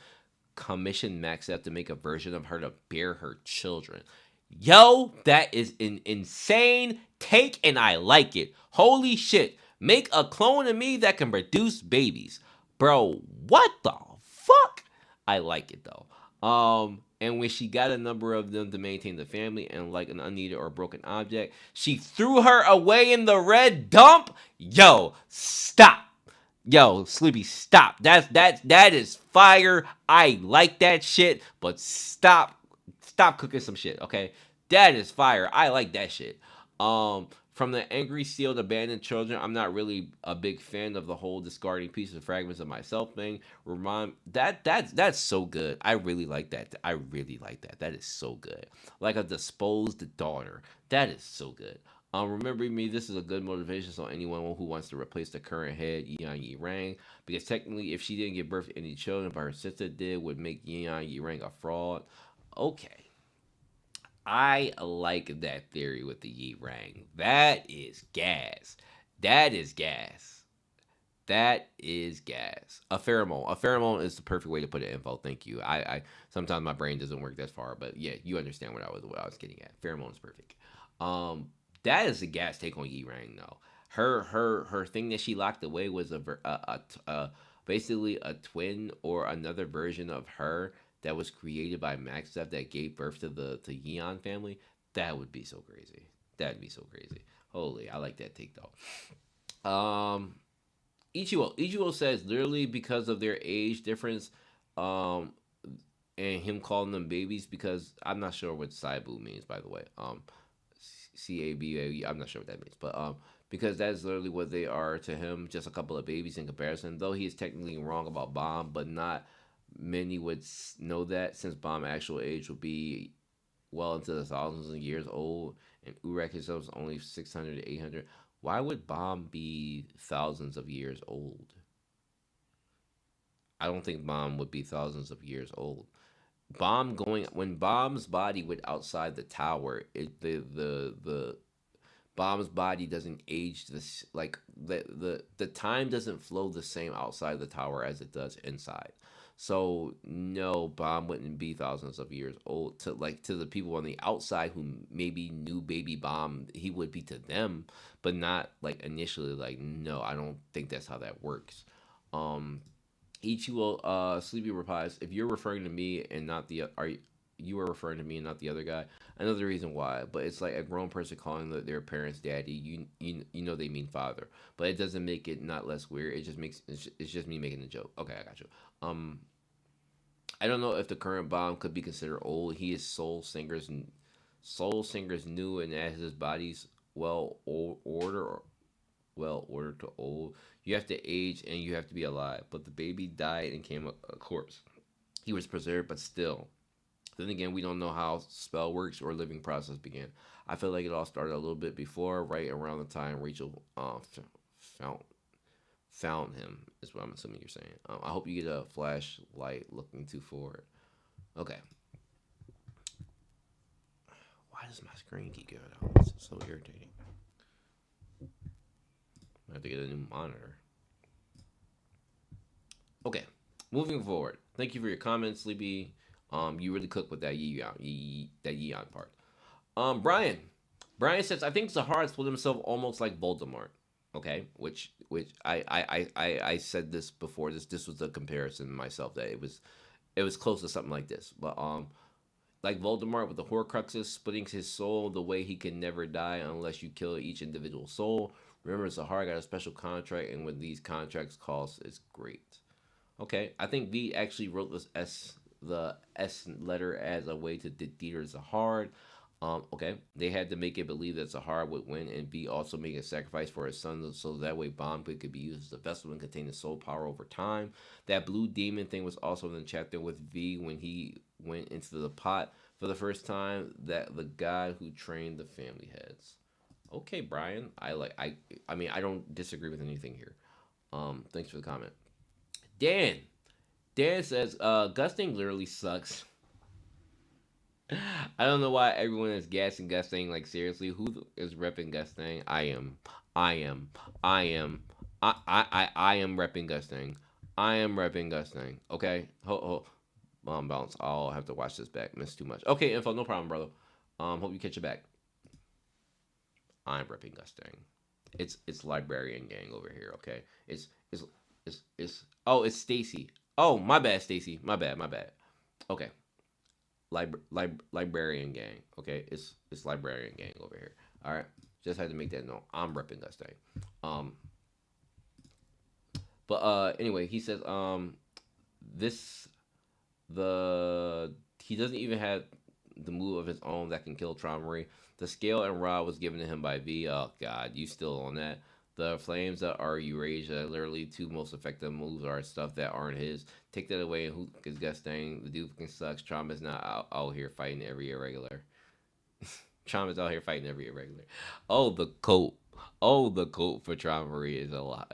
commission Maxef to make a version of her to bear her children. Yo, that is an insane take, and I like it. Holy shit. Make a clone of me that can produce babies. Bro, what the fuck? I like it though. And when she got a number of them to maintain the family, and like an unneeded or broken object, she threw her away in the red dump. Yo, stop. Yo, Sleepy, stop. That is fire. I like that shit, but stop cooking some shit, okay? That is fire. I like that shit. From the angry sealed abandoned children, I'm not really a big fan of the whole discarding pieces and fragments of myself thing. Remind that's so good. I really like that. I really like that. That is so good. Like a disposed daughter. That is so good. Remember me, this is a good motivation. So anyone who wants to replace the current head, Yeon Yi Rang, because technically, if she didn't give birth to any children, but her sister did, would make Yeon Yi Rang a fraud. Okay, I like that theory with the Yi Rang. That is gas. That is gas. That is gas. A pheromone. A pheromone is the perfect way to put it. Info. Thank you. I sometimes my brain doesn't work that far, but yeah, you understand what I was getting at. Pheromone is perfect. Um, that is a gas take on Yi Rang though. Her thing that she locked away was basically a twin or another version of her that was created by Maxef that gave birth to the to Yeon family. That would be so crazy. That'd be so crazy. Holy, I like that take though. Ichigo says literally because of their age difference, um, and him calling them babies, because I'm not sure what Saibu means, by the way. CAB, I'm not sure what that means, but because that's literally what they are to him, just a couple of babies in comparison. Though he is technically wrong about Bomb, but not many would know that, since Bomb actual age would be well into the thousands of years old, and Urek himself is only 600 to 800. Why would Bomb be thousands of years old? I don't think Bomb would be thousands of years old. Bomb going when Bomb's body went outside the tower, the Bomb's body doesn't age this, like the time doesn't flow the same outside the tower as it does inside. So no, Bomb wouldn't be thousands of years old to like to the people on the outside who maybe knew baby Bomb. He would be to them, but not like initially. Like no, I don't think that's how that works. Um, Ichigo Sleepy replies, if you're referring to me and not the are you were referring to me and not the other guy. I know the reason why, but it's like a grown person calling their parents daddy. You know they mean father, but it doesn't make it not less weird. It just makes it's just me making a joke. Okay, I got you. I don't know if the current bomb could be considered old. He is soul singers new, and as his body's order well ordered to old. You have to age and you have to be alive. But the baby died and came a corpse. He was preserved, but still. Then again, we don't know how spell works or living process began. I feel like it all started a little bit before, right around the time Rachel found found him. Is what I'm assuming you're saying. I hope you get a flashlight looking too forward. Okay. Why does my screen keep going out? It's so irritating. I have to get a new monitor. Okay, moving forward. Thank you for your comments, Sleepy. You really cooked with that Yeon part. Brian. Brian says, I think Zahard split himself almost like Voldemort. Okay, which I said this before. This was a comparison myself that it was close to something like this. But like Voldemort with the Horcruxes splitting his soul the way he can never die unless you kill each individual soul. Remember, Zahar got a special contract, and when these contracts cost, it's great. Okay, I think V actually wrote the S letter as a way to deter Zahard. Okay, they had to make it believe that Zahar would win, and V also make a sacrifice for his son, so that way Bomb could be used as a vessel and contain the soul power over time. That blue demon thing was also in the chapter with V when he went into the pot for the first time. That the guy who trained the family heads. Okay, Brian. I mean I don't disagree with anything here. Thanks for the comment. Dan. Dan says, Gusting literally sucks. I don't know why everyone is gassing Gustang. Like seriously, who is repping Gustang? I am. I am. I am. I am repping Gustang. I am repping Gustang. Okay. Bounce. I'll have to watch this back. Missed too much. Okay, info, no problem, brother. Hope you catch it back. I'm repping Gustang. It's librarian gang over here. Okay. It's Stacy. Oh, my bad, Stacy. My bad. Okay. Librarian gang. Okay, it's librarian gang over here. All right, just had to make that known. I'm repping Gustang. Um, but anyway, he says this the he doesn't even have the move of his own that can kill Traumary. The scale and rod was given to him by V. Oh God, you still on that? The flames that are Eurasia, literally two most effective moves are stuff that aren't his. Take that away and who is Gustang? The dude fucking sucks. Trauma's not out here fighting every irregular. Trauma's out here fighting every irregular. Oh, the coat. Oh, the coat for Traumary is a lot.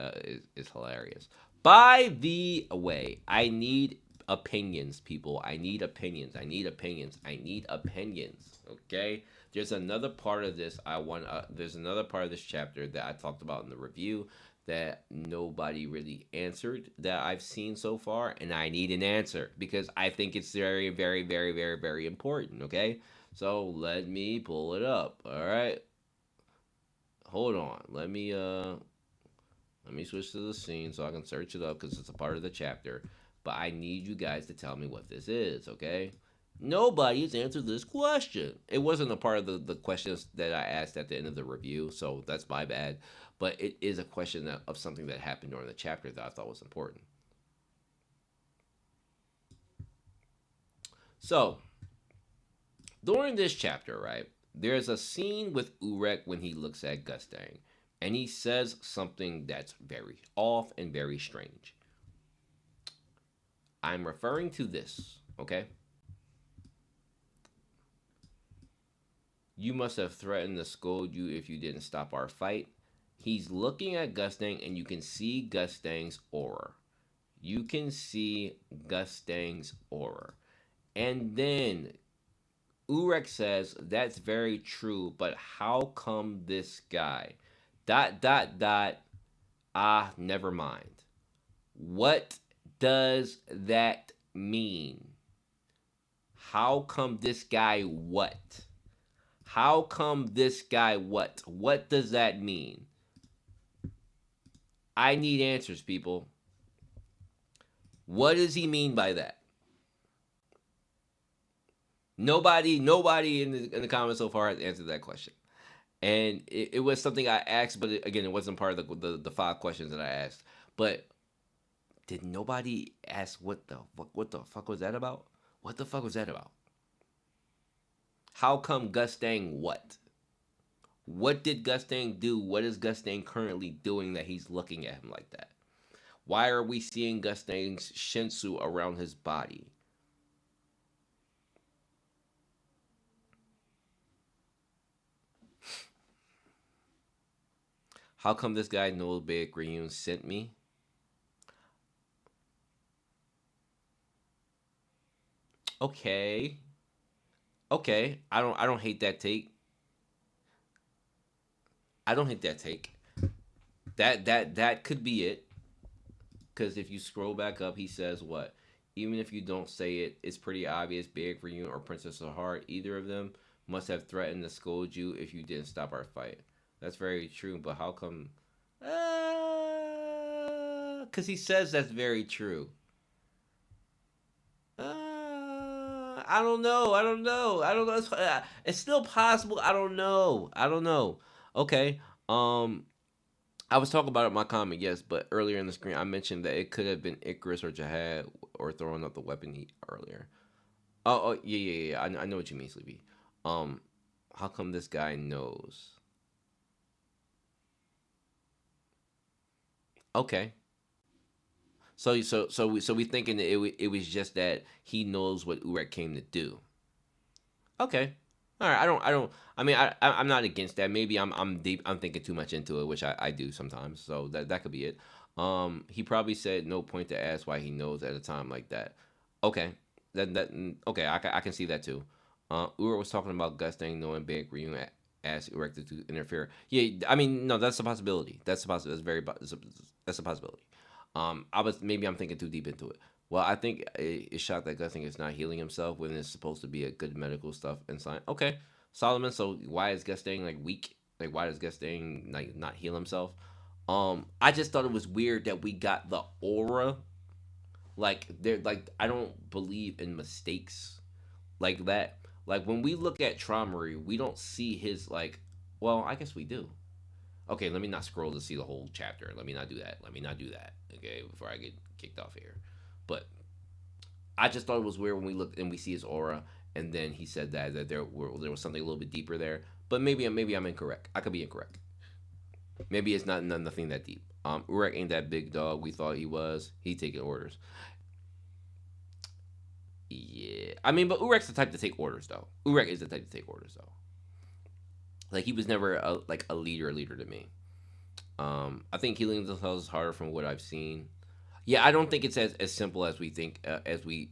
Is hilarious. By the way, I need opinions, people. I need opinions. I need opinions. I need opinions. Okay. There's another part of this I want. There's another part of this chapter that I talked about in the review that nobody really answered that I've seen so far, and I need an answer because I think it's very, very, very, very, very important. Okay, so let me pull it up. All right, hold on. Let me switch to the scene so I can search it up because it's a part of the chapter. But I need you guys to tell me what this is. Okay. Nobody's answered this question. It wasn't a part of the questions that I asked at the end of the review, so that's my bad. But it is a question of something that happened during the chapter that I thought was important. So, during this chapter, right, there's a scene with Urek when he looks at Gustang, and he says something that's very off and very strange. I'm referring to this, okay? You must have threatened to scold you if you didn't stop our fight. He's looking at Gustang, and you can see Gustang's aura. You can see Gustang's aura. And then Urek says, that's very true, but how come this guy? ... Ah, never mind. What does that mean? How come this guy what? How come this guy what? What does that mean? I need answers, people. What does he mean by that? Nobody in the comments so far has answered that question. And it was something I asked, but again, it wasn't part of the five questions that I asked. But did nobody ask what the fuck was that about? What the fuck was that about? How come Gustang what? What did Gustang do? What is Gustang currently doing that he's looking at him like that? Why are we seeing Gustang's shinsu around his body? How come this guy knows Big Green sent me? Okay. Okay. I don't hate that take. I don't hate that take. That could be it. Because if you scroll back up, he says what? Even if you don't say it, it's pretty obvious Big for you or Princess Zahard, either of them must have threatened to scold you if you didn't stop our fight. That's very true, but how come? Because he says that's very true. I don't know. I don't know. I don't know. It's still possible. I don't know. I don't know. Okay. I was talking about it in my comment, yes, but earlier in the screen I mentioned that it could have been Icarus or Zahard or throwing up the weapon heat earlier. Oh, yeah. I know what you mean, Sleepy. Um, how come this guy knows? Okay. So we thinking that it was just that he knows what Urek came to do. Okay. All right. I don't. I mean, I'm not against that. Maybe I'm deep. I'm thinking too much into it, which I do sometimes. So that could be it. He probably said no point to ask why he knows at a time like that. Okay. Okay. I can see that too. Urek was talking about Gustang knowing Bank Reunion asked Urek to interfere. Yeah. I mean, no, that's a possibility. That's a possibility. That's a possibility. Maybe I'm thinking too deep into it. Well, I think it's shocked that Gusting is not healing himself when it's supposed to be a good medical stuff and science. Okay, Solomon. So why is Gusting like weak? Like why does Gusting like not heal himself? I just thought it was weird that we got the aura. Like they're like I don't believe in mistakes like that. Like when we look at Traumery, we don't see his like. Well, I guess we do. Okay, let me not scroll to see the whole chapter. Let me not do that. Let me not do that. Okay, before I get kicked off here. But I just thought it was weird when we look and we see his aura, and then he said that there was something a little bit deeper there. But maybe I'm incorrect. I could be incorrect. Maybe it's nothing that deep. Urek ain't that big dog we thought he was. He taking orders. Yeah, I mean, but Urek's the type to take orders though. Urek is the type to take orders though. Like he was never a leader to me. I think healing themselves is harder from what I've seen. Yeah, I don't think it's as simple as we think as we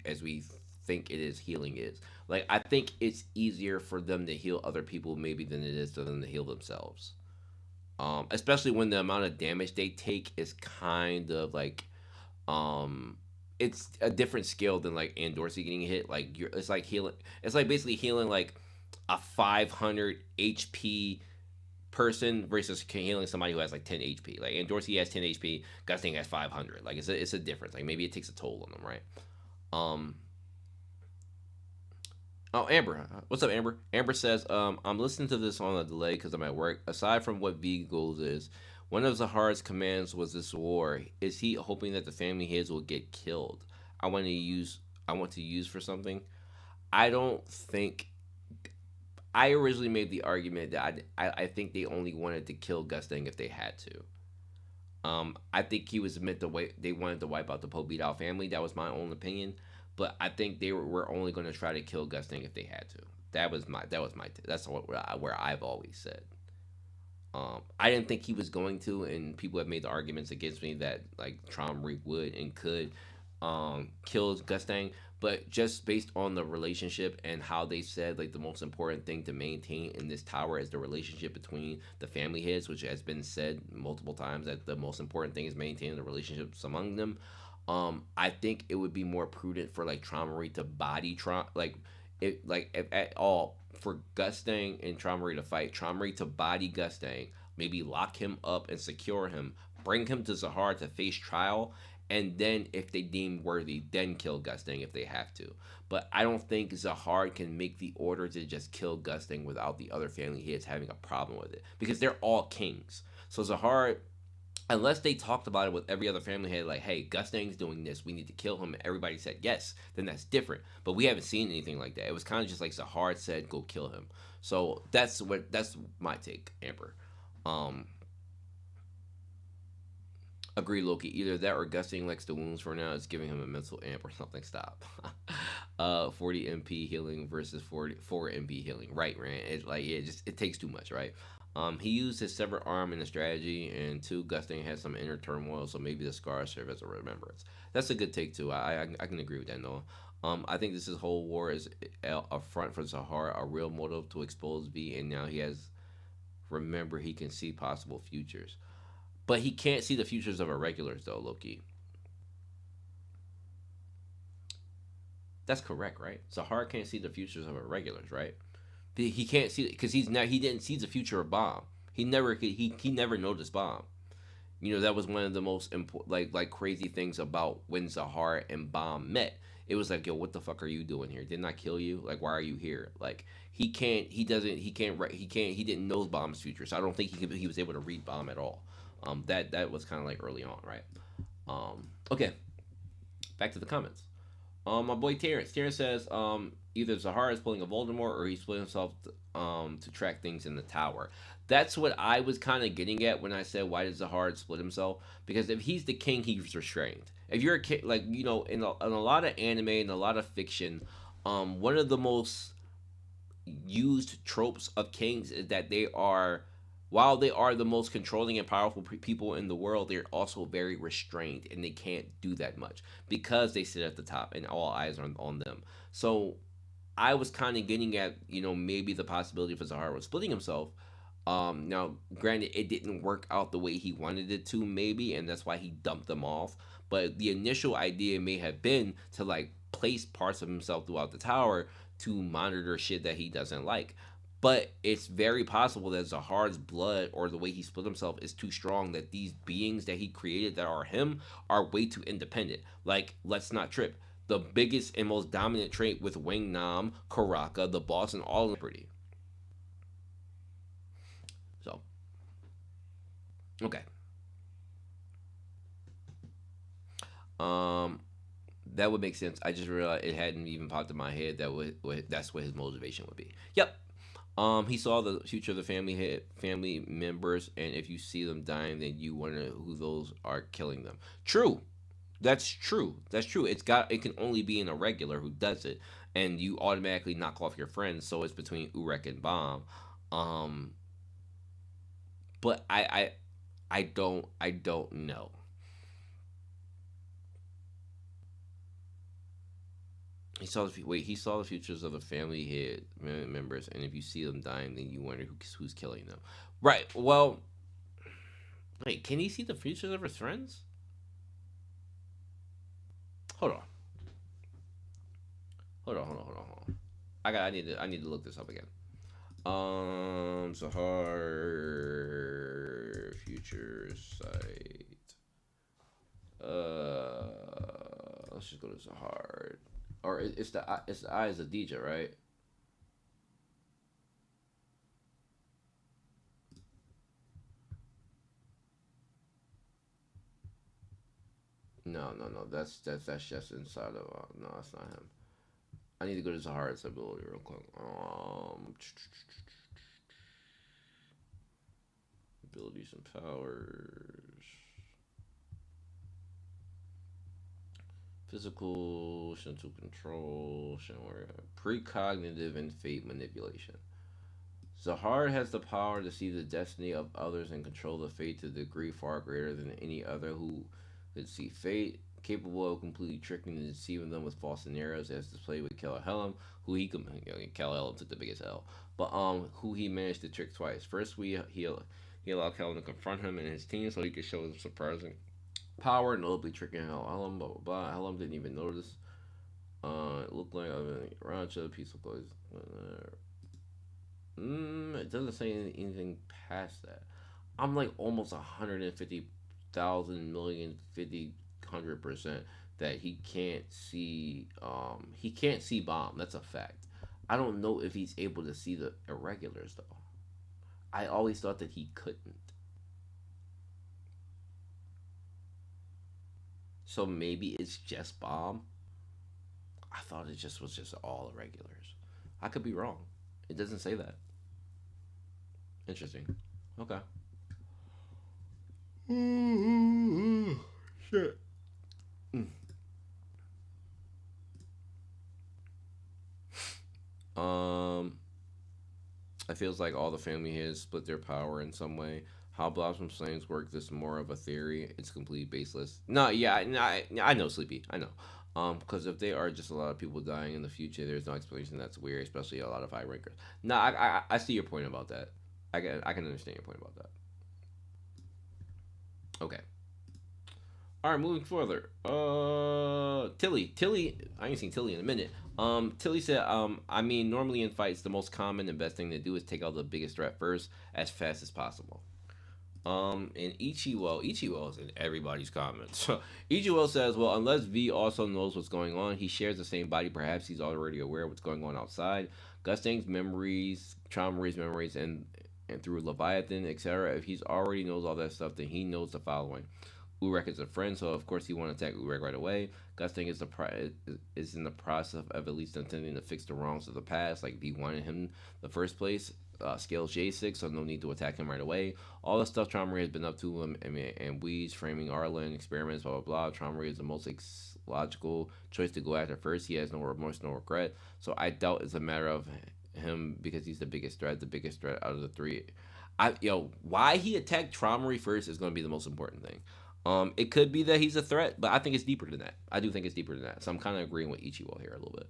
think it is. Healing is like I think it's easier for them to heal other people maybe than it is for them to heal themselves. Especially when the amount of damage they take is kind of like um, it's a different scale than like Andorsy getting hit. Like it's like healing. It's like basically healing like a 500 HP person versus healing somebody who has like 10 HP. Like and Dorsey has 10 HP, Gusting has 500. Like it's a difference. Like maybe it takes a toll on them, right? Um. Oh, Amber, what's up, Amber? Amber says, I'm listening to this on a delay because I'm at work. Aside from what V goals is, one of Zahard's commands was this war. Is he hoping that the family heads will get killed? I want to use. I want to use for something. I don't think I originally made the argument that I think they only wanted to kill Gusting if they had to. I think he was meant to wait. They wanted to wipe out the Poe beat out family. That was my own opinion, but I think they were only going to try to kill Gusting if they had to. That's where I've always said. I didn't think he was going to, and people have made the arguments against me that like Tromri would and could kill Gustang, but just based on the relationship and how they said like the most important thing to maintain in this tower is the relationship between the family heads, which has been said multiple times that the most important thing is maintaining the relationships among them. I think it would be more prudent for like Tromri to body like it like if at all for Gustang and Tromri to fight. Tromri to body Gustang, maybe lock him up and secure him, bring him to Zahar to face trial, and then if they deem worthy, then kill Gustang if they have to. But I don't think Zahard can make the order to just kill Gustang without the other family heads having a problem with it, because they're all kings. So Zahard, unless they talked about it with every other family head, like, hey, Gustang's doing this, we need to kill him, and everybody said yes, then that's different. But we haven't seen anything like that. It was kind of just like Zahard said, go kill him. So that's my take, Amber. Um, Agree, Loki. Either that or Gusting likes the wounds for now. It's giving him a mental amp or something. Stop. 40 MP healing versus 44 MP healing. Right, man. It like yeah, just it takes too much, right? He used his severed arm in a strategy, and two, Gusting has some inner turmoil, so maybe the scars serve as a remembrance. That's a good take too. I can agree with that, Noah. I think this whole war is a front for Zahar, a real motive to expose V, and now he has remember he can see possible futures. But he can't see the futures of irregulars, though, Loki. That's correct, right? Zahar can't see the futures of irregulars, right? He can't see it because he didn't see the future of Bomb. He never noticed Bomb. That was one of the most important like crazy things about when Zahar and Bomb met. It was like, yo, what the fuck are you doing here? Didn't I kill you? Like, why are you here? Like, he didn't know Bomb's future, so I don't think he was able to read Bomb at all. That was kind of like early on, right? Okay, back to the comments. My boy Terrence. Terrence says, either Zahara is pulling a Voldemort or he split himself to track things in the tower. That's what I was kind of getting at when I said, why did Zahara split himself? Because if he's the king, he's restrained. If you're a king, like, in a lot of anime and a lot of fiction, one of the most used tropes of kings is that they are, while they are the most controlling and powerful people in the world, they're also very restrained and they can't do that much because they sit at the top and all eyes are on them. So I was kind of getting at, maybe the possibility for Zahara was splitting himself. Now, granted, it didn't work out the way he wanted it to, maybe, and that's why he dumped them off. But the initial idea may have been to like place parts of himself throughout the tower to monitor shit that he doesn't like. But it's very possible that Zahar's blood or the way he split himself is too strong that these beings that he created that are him are way too independent. Like, let's not trip. The biggest and most dominant trait with Wing Nam, Karaka, the boss, and all of them pretty. So, okay. Um, that would make sense. I just realized it hadn't even popped in my head that's what his motivation would be. Yep. He saw the future of the family members, and if you see them dying, then you wonder who those are killing them. True, that's true. That's true. It can only be an irregular who does it, and you automatically knock off your friends. So it's between Urek and Bomb. Um, but I don't know. He saw the futures of the family head members, and if you see them dying, then you wonder who's killing them. Right. Well, wait. Can he see the futures of his friends? Hold on. Hold on. I need to look this up again. Sahar future site. Let's just go to Zahard. Or it's the eyes of Dija, right? No. That's just inside of. No, that's not him. I need to go to Zahard's ability real quick. Abilities and powers. Physical, mental control, precognitive, and fate manipulation. Zahar has the power to see the destiny of others and control the fate to a degree far greater than any other who could see fate. Capable of completely tricking and deceiving them with false scenarios, as displayed with Kellehelm, who Kellehelm took the biggest L, but who he managed to trick twice. First, he allowed Kellehelm to confront him and his team, so he could show them surprising power, notably tricking Helm, blah blah blah. Helm didn't even notice. It looked like Rancha, peaceful place. It doesn't say anything past that. I'm like almost 150,000 million 50 100% that he can't see bomb. That's a fact. I don't know if he's able to see the irregulars though. I always thought that he couldn't. So maybe it's just bomb. I thought it just was just all irregulars. I could be wrong. It doesn't say that. Interesting. Okay. Shit. Um, it feels like all the family here has split their power in some way. How Blossom Slayings work, this is more of a theory. It's completely baseless. No, yeah, I know, Sleepy. I know. Because if they are just a lot of people dying in the future, there's no explanation that's weird, especially a lot of high rankers. No, I see your point about that. I can understand your point about that. Okay. All right, moving further. Tilly. I ain't seen Tilly in a minute. Tilly said, I mean, normally in fights, the most common and best thing to do is take out the biggest threat first, as fast as possible. And Ichigo is in everybody's comments. Ichigo says, well, unless V also knows what's going on, he shares the same body. Perhaps he's already aware of what's going on outside. Gustang's memories, Chamary's memories, and through Leviathan, etc. If he's already knows all that stuff, then he knows the following. Urek is a friend, so of course he won't attack Urek right away. Gusting is in the process of at least intending to fix the wrongs of the past, like V wanted him in the first place. Scale J6, so no need to attack him right away. All the stuff Traumery has been up to him, and Weeds framing Arlene experiments, blah blah blah. Traumery is the most logical choice to go after first. He has no remorse, no regret. So I doubt it's a matter of him because he's the biggest threat out of the three. Why he attacked Traumery first is going to be the most important thing. It could be that he's a threat, but I think it's deeper than that. I do think it's deeper than that. So I'm kind of agreeing with Ichigo here a little bit.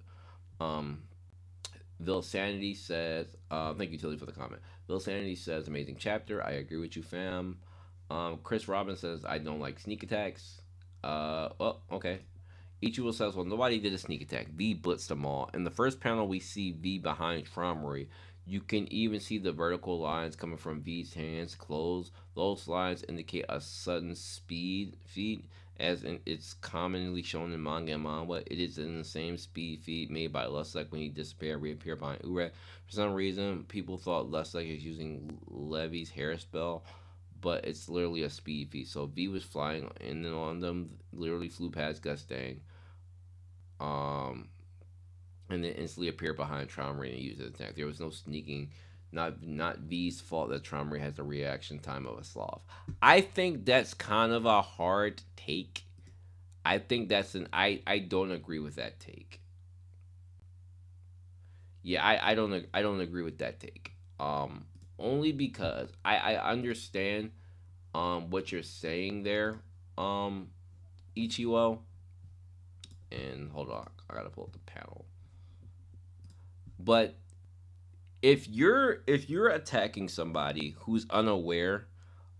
Um, Vil Sanity says, thank you, Tilly, for the comment. Vil Sanity says, amazing chapter. I agree with you, fam. Chris Robbins says, I don't like sneak attacks. Okay. Ichigo says, well, nobody did a sneak attack. V blitzed them all. In the first panel, we see V behind Traumery. You can even see the vertical lines coming from V's hands closed. Those lines indicate a sudden speed feat, as in it's commonly shown in manga and manhwa. It is in the same speed feat made by Luslec when he disappeared, reappeared behind Urek. For some reason, people thought Luslec is using Levy's hair spell, but it's literally a speed feat. So V was flying in and on them, literally flew past Gustang. Um, and then instantly appeared behind Traumery and used his attack. There was no sneaking. Not V's fault that Traumery has the reaction time of a sloth. I think that's kind of a hard take. I think that's an I don't agree with that take. Yeah, I don't agree with that take. Only because I understand what you're saying there, Ichigo. And hold on, I gotta pull up the panel. But if you're attacking somebody who's unaware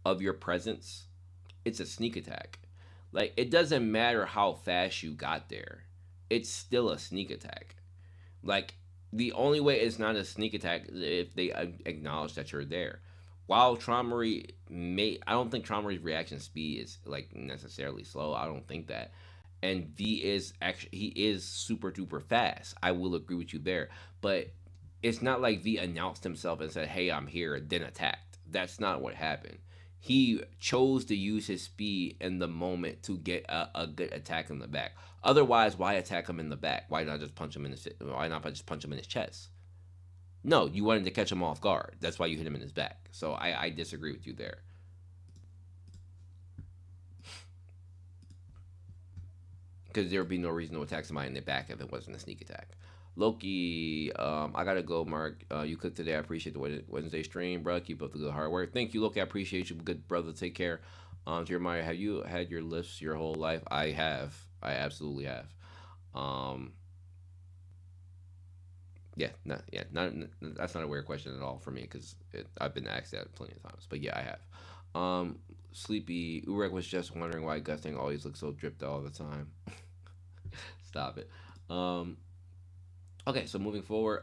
of your presence, it's a sneak attack. Like it doesn't matter how fast you got there. It's still a sneak attack. Like the only way it's not a sneak attack is if they acknowledge that you're there. While I don't think Traumery's reaction speed is like necessarily slow. I don't think that. And V is actually he is super duper fast. I will agree with you there, but it's not like V announced himself and said, "Hey, I'm here," then attacked. That's not what happened. He chose to use his speed in the moment to get a good attack in the back. Otherwise, why attack him in the back? Why not just punch him in his? Why not just punch him in his chest? No, you wanted to catch him off guard. That's why you hit him in his back. So I disagree with you there. Because there would be no reason to attack somebody in the back if it wasn't a sneak attack. Loki, I gotta go, Mark. You cooked today. I appreciate the Wednesday stream, bro. Keep up the good hard work. Thank you, Loki. I appreciate you, good brother. Take care. Jeremiah, have you had your lifts your whole life? I have. I absolutely have. Um, yeah, not that's not a weird question at all for me because I've been asked that plenty of times. But yeah, I have. Sleepy Urek was just wondering why Gusting always looks so dripped all the time. Stop it. Um, Okay, so moving forward,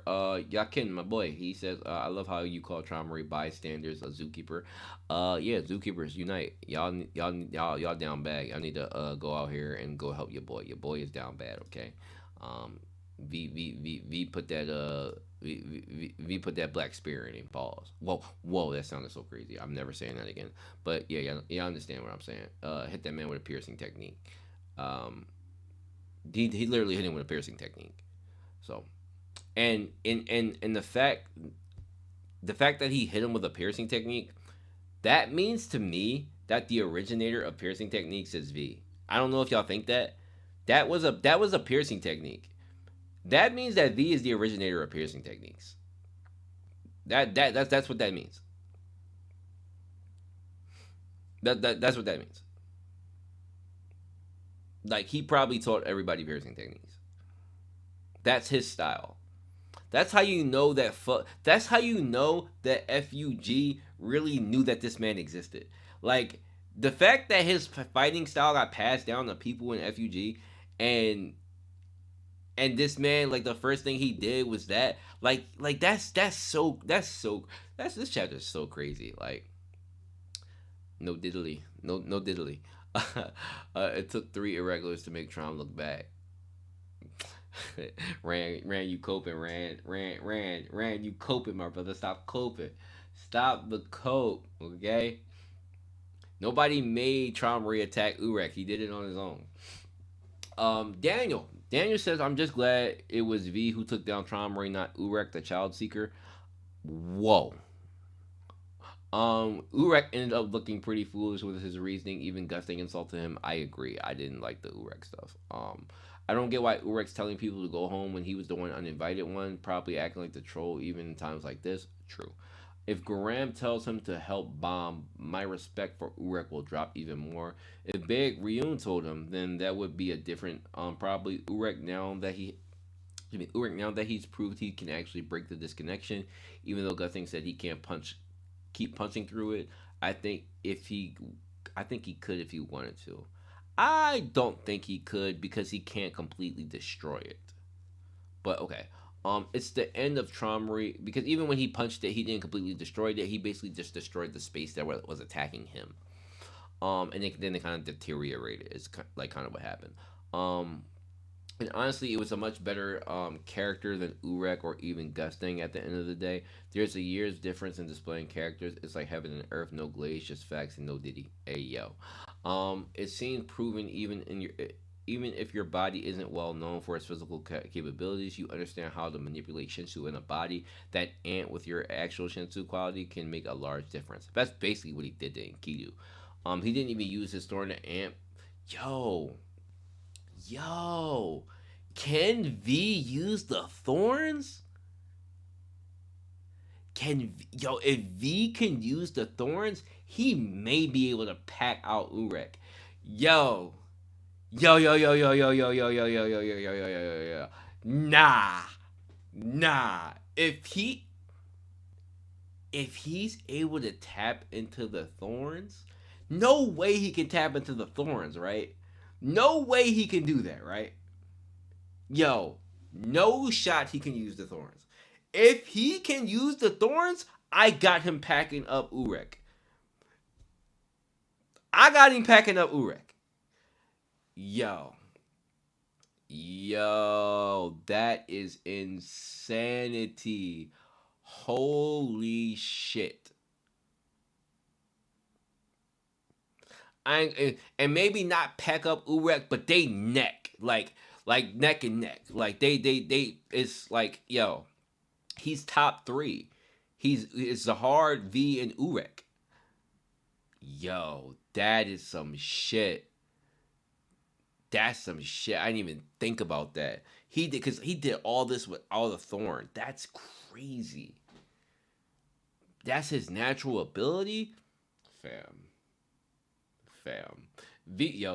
Yakin, my boy, he says, I love how you call Traumery bystanders a zookeeper. Yeah, zookeepers unite. Y'all down bad. Y'all need to go out here and go help your boy. Your boy is down bad. Okay, um, V put that V put that black spirit in pause. Whoa, that sounded so crazy. I'm never saying that again. But yeah, y'all understand what I'm saying. Hit that man with a piercing technique. Um, he literally hit him with a piercing technique. So and the fact that he hit him with a piercing technique, that means to me that the originator of piercing techniques is V. I don't know if y'all think that. That was a piercing technique. That means that V is the originator of piercing techniques. That's what that means. That's what that means. Like he probably taught everybody piercing techniques. That's his style. That's how you know that. That's how you know that FUG really knew that this man existed. Like the fact that his fighting style got passed down to people in FUG, and this man, like the first thing he did was that. Like that's this chapter is so crazy. Like no diddly, no diddly. It took three irregulars to make Tron look bad. Ran you coping, ran you coping, my brother. Stop coping. Stop the cope, okay? Nobody made Traumery attack Urek. He did it on his own. Daniel says, I'm just glad it was V who took down Traumery, not Urek, the child seeker. Whoa. Urek ended up looking pretty foolish with his reasoning. Even Gusting insulted him. I agree. I didn't like the Urek stuff. I don't get why Urek's telling people to go home when he was the one uninvited one, probably acting like the troll even in times like this. True. If Garam tells him to help bomb, my respect for Urek will drop even more. If Big Ryun told him, then that would be a different. Probably Urek now that he's proved he can actually break the disconnection, even though Gusting said he can't keep punching through it. I think if he, I think he could if he wanted to. I don't think he could because he can't completely destroy it. But okay. It's the end of Traumery because even when he punched it, he didn't completely destroy it. He basically just destroyed the space that was attacking him. Then it kind of deteriorated. It's like kind of what happened. Um, and honestly, it was a much better character than Urek or even Gusting at the end of the day. There's a year's difference in displaying characters. It's like heaven and earth, no glaze, just facts and no diddy. Hey yo. It seems proven even if your body isn't well known for its physical capabilities, you understand how to manipulate Shinsu in a body. That ant with your actual Shinsu quality can make a large difference. That's basically what he did to Enkidu. He didn't even use his thorn to amp. Yo, Yo, can V use the thorns? If V can use the thorns, he may be able to pack out Urek. Yo, yo. Nah, nah. If he's able to tap into the thorns, no way he can tap into the thorns, right? No way he can do that, right? Yo, no shot he can use the thorns. If he can use the thorns, I got him packing up Urek. I got him packing up Urek. Yo. Yo, that is insanity. Holy shit. And maybe not pack up Urek, but they neck. Like neck and neck. Like they it's like, yo, he's top three. It's Zahard, V, and Urek. Yo, that is some shit. That's some shit. I didn't even think about that. He did because he did all this with all the Thorn. That's crazy. That's his natural ability, fam. Fam. V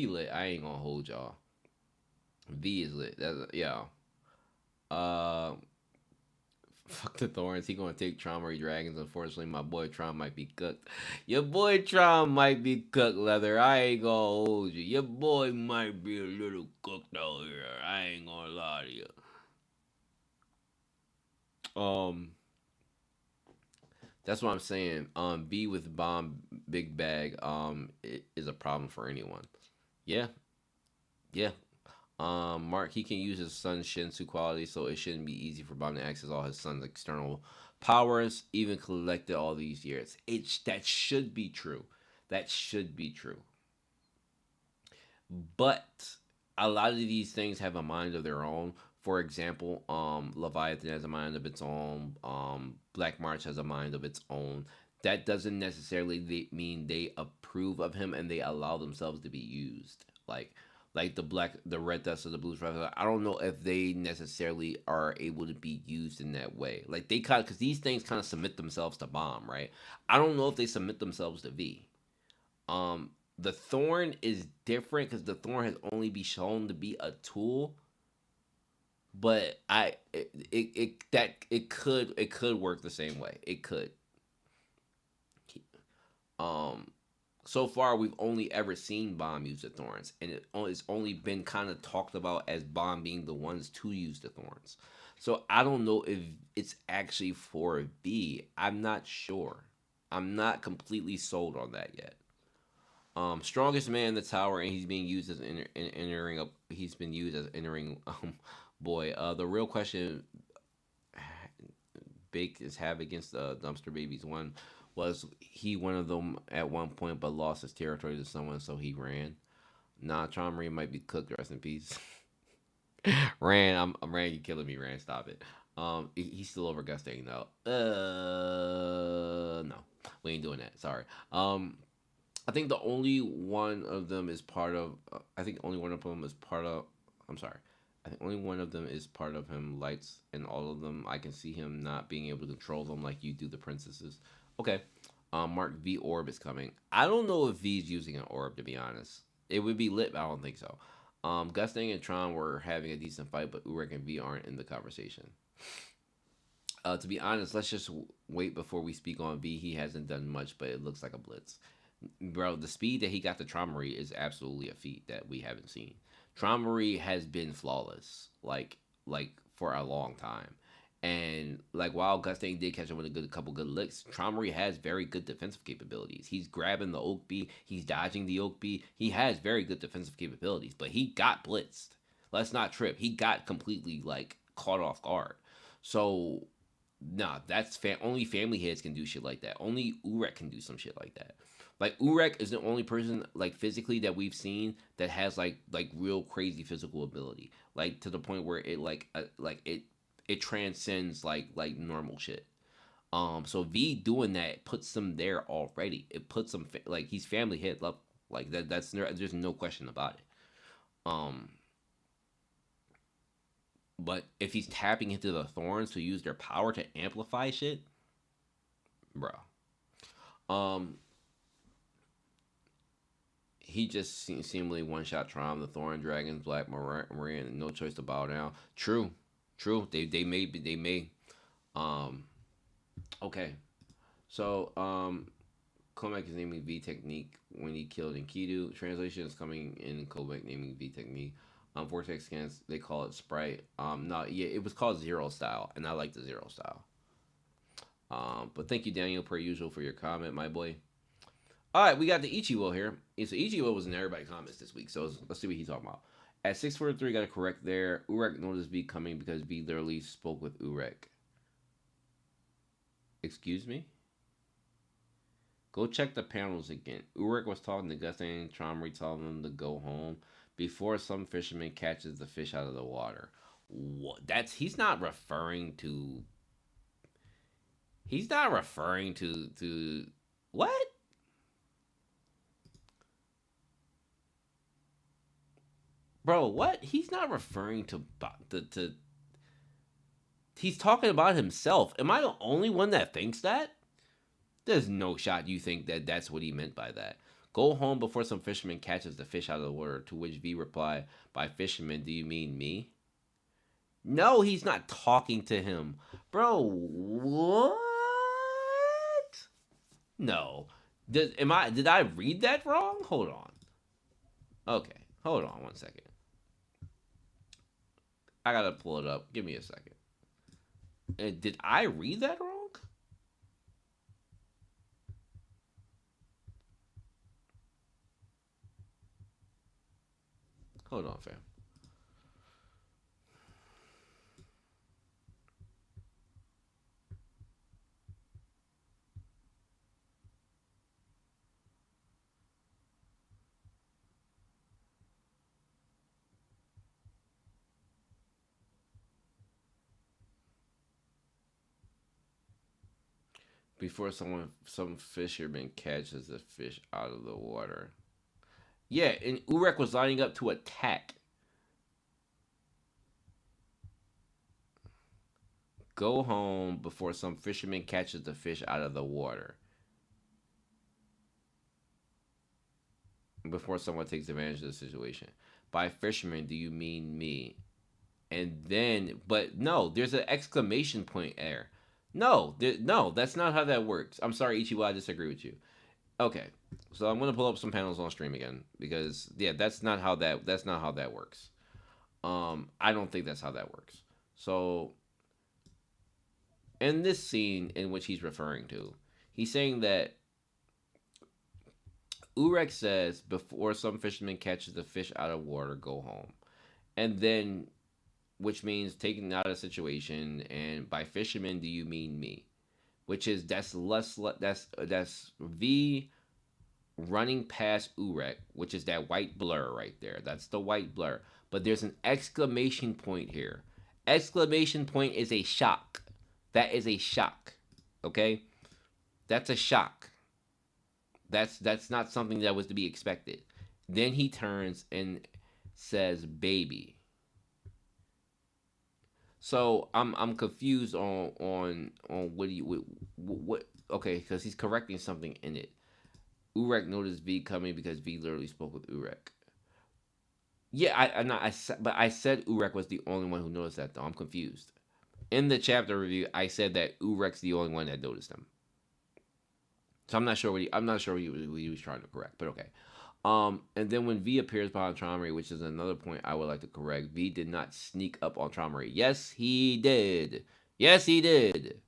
lit. I ain't gonna hold y'all. V is lit. That's yo. Uh, Fuck the Thorns. He gonna take Traumery Dragons. Unfortunately, my boy Tron might be cooked. Your boy Tron might be cooked, Leather. I ain't gonna hold you. Your boy might be a little cooked out here. I ain't gonna lie to you. Um, that's what I'm saying. B with bomb big bag is a problem for anyone. Yeah, yeah. Mark, he can use his son's Shinsu quality, so it shouldn't be easy for Bomb to access all his son's external powers, even collected all these years. That should be true. That should be true. But a lot of these things have a mind of their own. For example, Leviathan has a mind of its own. Black March has a mind of its own. That doesn't necessarily mean they approve of him and they allow themselves to be used. Like the red dust of the blues. I don't know if they necessarily are able to be used in that way. Like they kind of, because these things kind of submit themselves to Bomb, right? I don't know if they submit themselves to V. Um, the Thorn is different because the Thorn has only been shown to be a tool, but it could work the same way. It could. Um, so far we've only ever seen Bomb use the Thorns, and it's only been kind of talked about as Bomb being the ones to use the Thorns. So I don't know if it's actually for B. I'm not sure. I'm not completely sold on that yet. Strongest man in the tower, and he's being used as entering up. He's been used as entering. Boy, the real question Bake is have against the dumpster babies. One was he one of them at one point, but lost his territory to someone, so he ran. Nah, Traumarie might be cooked. Rest in peace. I'm Ran. You killing me, Ran. Stop it. He's still over Gustang though. No, we ain't doing that. Sorry. I think the only one of them is part of. I think only one of them is part of. I'm sorry. I think only one of them is part of him. Lights and all of them. I can see him not being able to control them like you do the princesses. Okay. Mark V orb is coming. I don't know if V is using an orb to be honest. It would be lit. But I don't think so. Gustang and Tron were having a decent fight, but Urek and V aren't in the conversation. To be honest, let's just wait before we speak on V. He hasn't done much, but it looks like a blitz. Bro, the speed that he got to Traumarie is absolutely a feat that we haven't seen. Traumarie has been flawless, like for a long time. And like while Gustang did catch him with a couple good licks, Traumarie has very good defensive capabilities. He's grabbing the Oak Bee, he's dodging the Oak Bee. He has very good defensive capabilities, but he got blitzed. Let's not trip. He got completely like caught off guard. So nah, only family heads can do shit like that. Only Urek can do some shit like that. Like Urek is the only person like physically that we've seen that has like real crazy physical ability, like to the point where it transcends like normal shit. So V doing that puts him there already. It puts him like he's family hit up like that. There's no question about it. Um, but if he's tapping into the thorns to use their power to amplify shit, bro. Um, he just seemingly one shot Tron, the Thorn Dragons, Black Maria, no choice to bow down. True, true. They may. Um, okay. So Comac is naming V technique when he killed Enkidu. Translation is coming in Comac naming V technique. Vortex scans they call it Sprite. No, yeah, it was called Zero Style, and I like the Zero Style. But thank you, Daniel, per usual, for your comment, my boy. All right, we got the Ichigo here. Yeah, so Ichigo was in everybody's comments this week, so let's see what he's talking about. At 6:43, got it correct there. Urek noticed V coming because V literally spoke with Urek. Excuse me? Go check the panels again. Urek was talking to Gustang. Traumarie told him to go home before some fisherman catches the fish out of the water. What? He's not referring to. He's not referring to what? Bro, what? He's not referring to. He's talking about himself. Am I the only one that thinks that? There's no shot you think that that's what he meant by that. Go home before some fisherman catches the fish out of the water. To which V replied, "By fisherman, do you mean me?" No, he's not talking to him, bro. What? No. Did I read that wrong? Hold on. Okay, hold on one second. I gotta pull it up. Give me a second. Did I read that wrong? Hold on, fam. Before some fisherman catches the fish out of the water. Yeah, and Urek was lining up to attack. Go home before some fisherman catches the fish out of the water. Before someone takes advantage of the situation. By fisherman, do you mean me? And then, but no, there's an exclamation point there. No, no, that's not how that works. I'm sorry, Ichiwa, I disagree with you. Okay, so I'm gonna pull up some panels on stream again because yeah, that's not how that works. I don't think that's how that works. So in this scene in which he's referring to, he's saying that Urek says before some fisherman catches the fish out of water, go home, and then which means taking out of the situation. And by fisherman, do you mean me? Which is that's V running past Urek, which is that white blur right there. That's the white blur. But there's an exclamation point here. Exclamation point is a shock. That is a shock. Okay? That's a shock. That's not something that was to be expected. Then he turns and says baby. So I'm confused on what do you what okay, because he's correcting something in it. Urek noticed V coming because V literally spoke with Urek. Yeah, but I said Urek was the only one who noticed that though. I'm confused. In the chapter review, I said that Urek's the only one that noticed him. So I'm not sure what he was trying to correct, but okay. And then when V appears behind Traumery, which is another point I would like to correct, V did not sneak up on Traumery. Yes, he did. Yes, he did.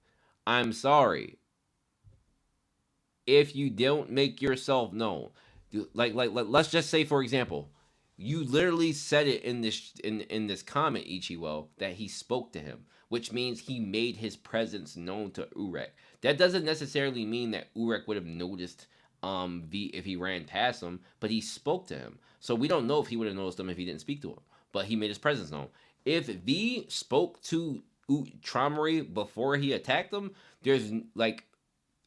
I'm sorry. If you don't make yourself known, let's just say for example, you literally said it in this comment, Ichiwo, that he spoke to him, which means he made his presence known to Urek. That doesn't necessarily mean that Urek would have noticed V if he ran past him, but he spoke to him. So we don't know if he would have noticed him if he didn't speak to him, but he made his presence known. If V spoke to Traumery before he attacked him, there's like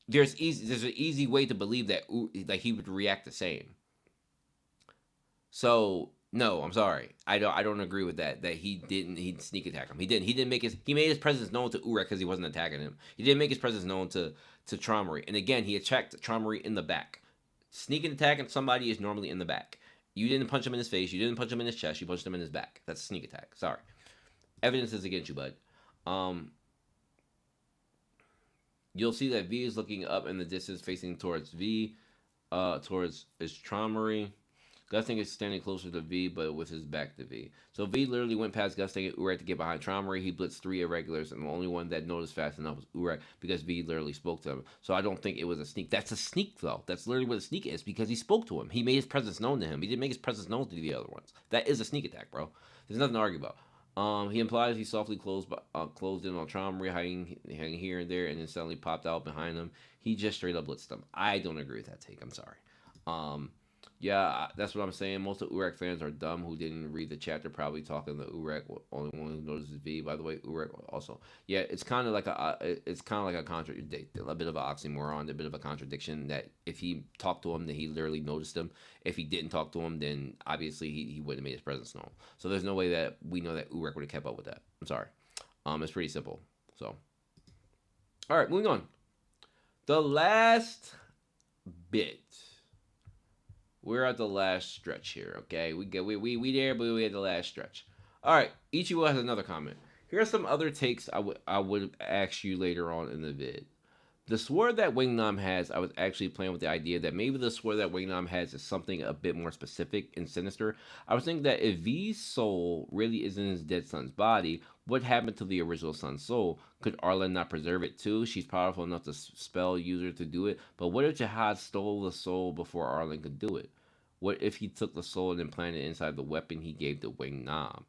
there's an easy way to believe that like he would react the same. So no, I'm sorry. I don't agree with that. That he sneak attack him. He didn't make his he made his presence known to Urek because he wasn't attacking him. He didn't make his presence known to Traumery. And again, he attacked Traumery in the back. Sneaking attacking somebody is normally in the back. You didn't punch him in his face. You didn't punch him in his chest. You punched him in his back. That's a sneak attack. Sorry. Evidence is against you, bud. You'll see that V is looking up in the distance, facing towards V, towards his Traumery. Gustang is standing closer to V, but with his back to V. So V literally went past Gustang and Urek to get behind Traumery. He blitzed 3 irregulars, and the only one that noticed fast enough was Urek because V literally spoke to him. So I don't think it was a sneak. That's a sneak, though. That's literally what a sneak is because he spoke to him. He made his presence known to him. He didn't make his presence known to the other ones. That is a sneak attack, bro. There's nothing to argue about. He implies he softly closed in on Traumery, hiding here and there, and then suddenly popped out behind him. He just straight up blitzed him. I don't agree with that take. I'm sorry. Yeah, that's what I'm saying. Most of Urek fans are dumb who didn't read the chapter, probably talking to Urek. Only one who notices V. By the way, Urek also. Yeah, it's kind of like a contradiction, a bit of an oxymoron, a bit of a contradiction. That if he talked to him, then he literally noticed him. If he didn't talk to him, then obviously he wouldn't have made his presence known. So there's no way that we know that Urek would have kept up with that. I'm sorry. It's pretty simple. So, all right, moving on. The last bit. We're at the last stretch here, okay? We there, but we at the last stretch. All right, Ichigo has another comment. Here are some other takes I would ask you later on in the vid. The sword that Wingnam has, I was actually playing with the idea that maybe the sword that Wingnam has is something a bit more specific and sinister. I was thinking that if V's soul really is in his dead son's body, what happened to the original son's soul? Could Arlen not preserve it too? She's powerful enough to spell user to do it. But what if Jihad stole the soul before Arlen could do it? What if he took the soul and implanted it inside the weapon he gave to Wingnam?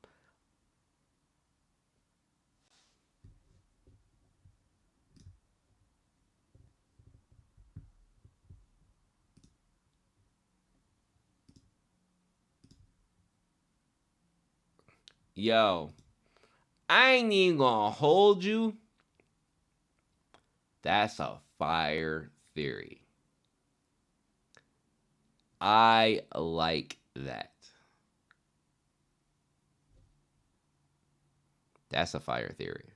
Yo, I ain't even gonna hold you. That's a fire theory. I like that. That's a fire theory.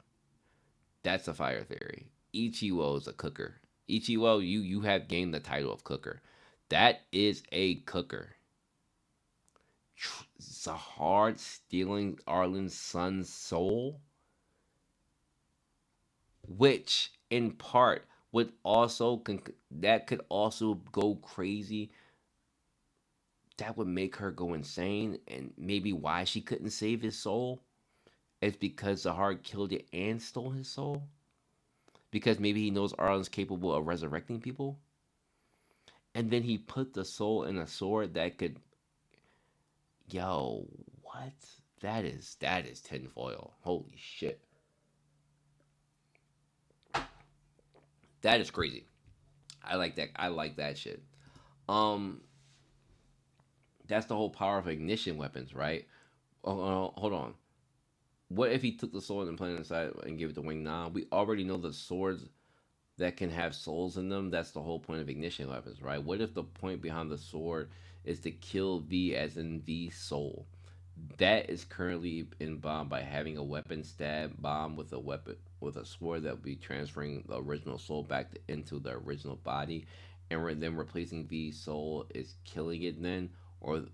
That's a fire theory. Ichiwo is a cooker. Ichiwo, you have gained the title of cooker. That is a cooker. Zahard stealing Arlen's son's soul, which in part would also that could also go crazy. That would make her go insane, and maybe why she couldn't save his soul is because Zahard killed it and stole his soul. Because maybe he knows Arlen's capable of resurrecting people, and then he put the soul in a sword that could. Yo, what? That is tinfoil. Holy shit, that is crazy. I like that. I like that shit. Um, that's the whole power of ignition weapons, right? Hold on. What if he took the sword and planted inside and gave it to Wing Nam? We already know the swords that can have souls in them. That's the whole point of ignition weapons, right? What if the point behind the sword is to kill V as in V soul? That is currently in bomb by having a weapon stab bomb with a weapon with a sword that will be transferring the original soul back into the original body, and then replacing V's soul is killing it. Then or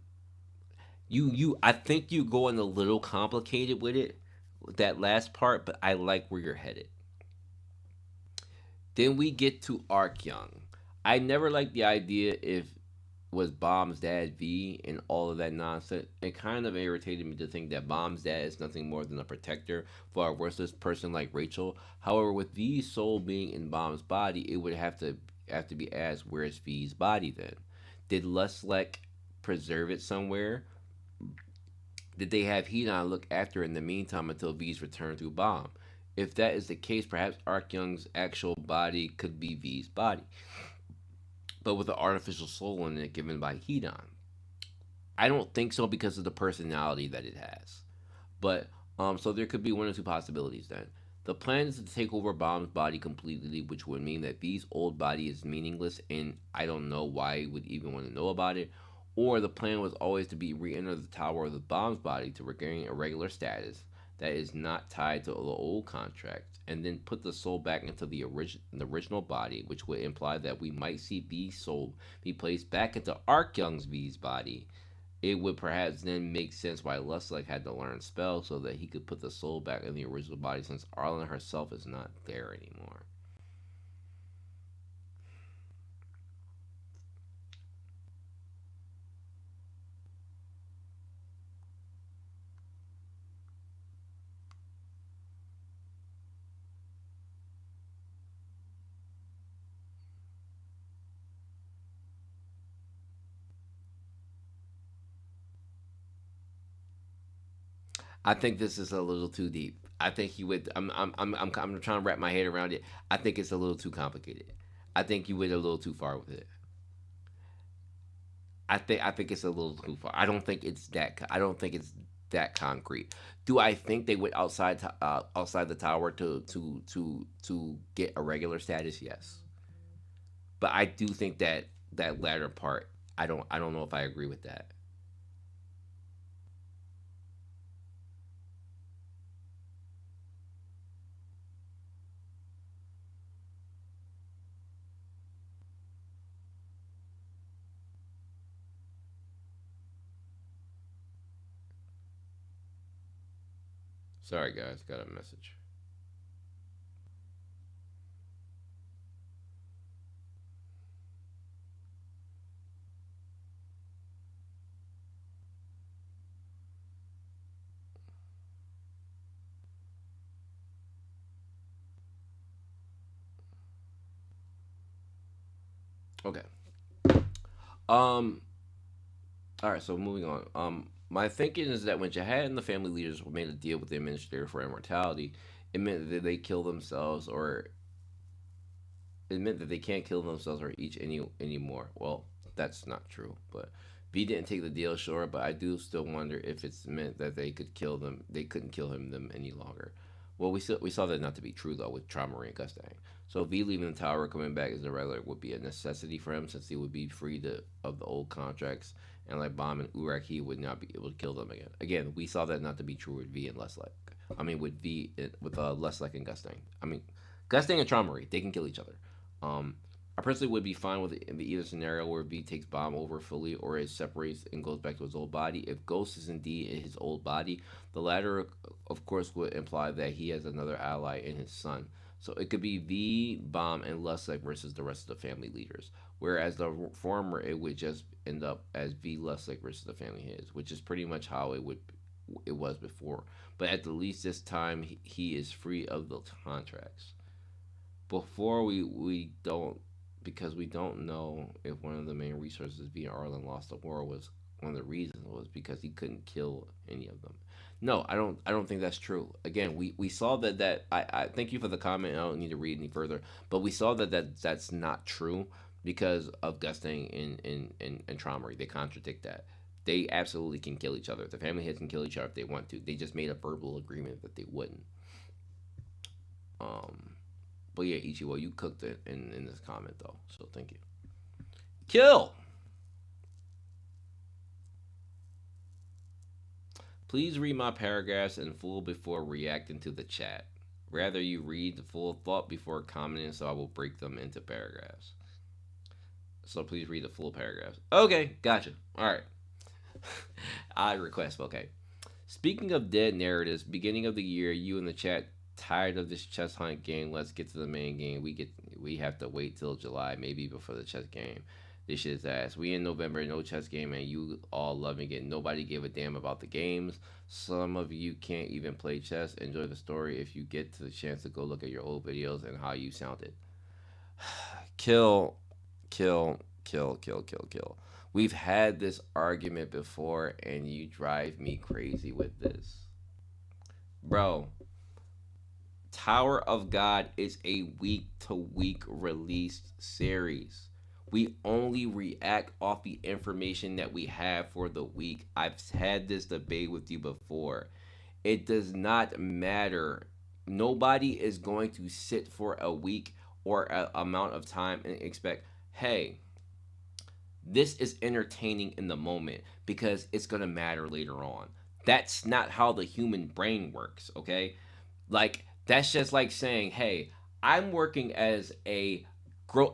I think you going a little complicated with it, with that last part, but I like where you're headed. Then we get to Arc Young. I never liked the idea if was Bomb's dad V and all of that nonsense. It kind of irritated me to think that Bomb's dad is nothing more than a protector for a worthless person like Rachel. However, with V's soul being in Bomb's body, it would have to be asked, where's V's body then? Did Luslec preserve it somewhere? Did they have Hedon look after it in the meantime until V's return through Bomb? If that is the case, perhaps Arc Young's actual body could be V's body, but with an artificial soul in it given by Hedon. I don't think so because of the personality that it has. But so there could be one or two possibilities then. The plan is to take over Bomb's body completely, which would mean that V's old body is meaningless, and I don't know why he would even want to know about it. Or the plan was always to be re-enter the tower of the Bomb's body to regain a regular status that is not tied to the old contract, and then put the soul back into the original body, which would imply that we might see V's soul be placed back into Arc Young's V's body. It would perhaps then make sense why Luslec had to learn spells so that he could put the soul back in the original body, since Arlen herself is not there anymore. I think this is a little too deep. I think he would. I'm trying to wrap my head around it. I think it's a little too complicated. I think you went a little too far with it. I think it's a little too far. I don't think it's that. I don't think it's that concrete. Do I think they went outside the tower to get a regular status? Yes, but I do think that that latter part. I don't know if I agree with that. Sorry guys, got a message. Okay. Um. All right. So moving on. My thinking is that when Jihad and the family leaders made a deal with the administrator for immortality, it meant that they kill themselves, or it meant that they can't kill themselves or each anymore. Well, that's not true. But V didn't take the deal, sure. But I do still wonder if it's meant that they could kill them. They couldn't kill him them any longer. Well, we saw that not to be true though with Trauma and Gustang. So V leaving the tower, coming back as a regular would be a necessity for him since he would be free of the old contracts. And like Bomb and Urak, he would not be able to kill them again. Again, we saw that not to be true with V and Luslec. I mean, with Luslec and Gustang. I mean, Gustang and Trauma, they can kill each other. Um, I personally would be fine with either scenario where V takes Bomb over fully or it separates and goes back to his old body. If Ghost is indeed in his old body, the latter, of course, would imply that he has another ally in his son. So it could be V, Bomb, and Luslec versus the rest of the family leaders. Whereas the former, it would just end up as V Luslec versus the family his, which is pretty much how it was before. But at the least this time, he is free of the contracts. Before we don't, because we don't know if one of the main resources via Arlen lost the war was one of the reasons was because he couldn't kill any of them. No, I don't think that's true. Again, we saw that I thank you for the comment. I don't need to read any further, but we saw that's not true because of Gusting and Traumery. They contradict that. They absolutely can kill each other. The family heads can kill each other if they want to. They just made a verbal agreement that they wouldn't. Um, but yeah, Ichigo, you cooked it in this comment though, so thank you. Kill. Please read my paragraphs in full before reacting to the chat. Rather, you read the full thought before commenting, so I will break them into paragraphs. So please read the full paragraphs. Okay, gotcha. All right. I request. Okay. Speaking of dead narratives, beginning of the year, you in the chat tired of this chess hunt game. Let's get to the main game. We have to wait till July, maybe before the chess game. This shit's ass. We in November, no chess game, and you all loving it. Nobody gave a damn about the games. Some of you can't even play chess. Enjoy the story if you get to the chance to go look at your old videos and how you sounded. Kill, kill. We've had this argument before, and you drive me crazy with this. Bro, Tower of God is a week to week released series. We only react off the information that we have for the week. I've had this debate with you before. It does not matter. Nobody is going to sit for a week or an amount of time and expect, hey, this is entertaining in the moment because it's going to matter later on. That's not how the human brain works, okay? Like that's just like saying, "Hey, I'm working as a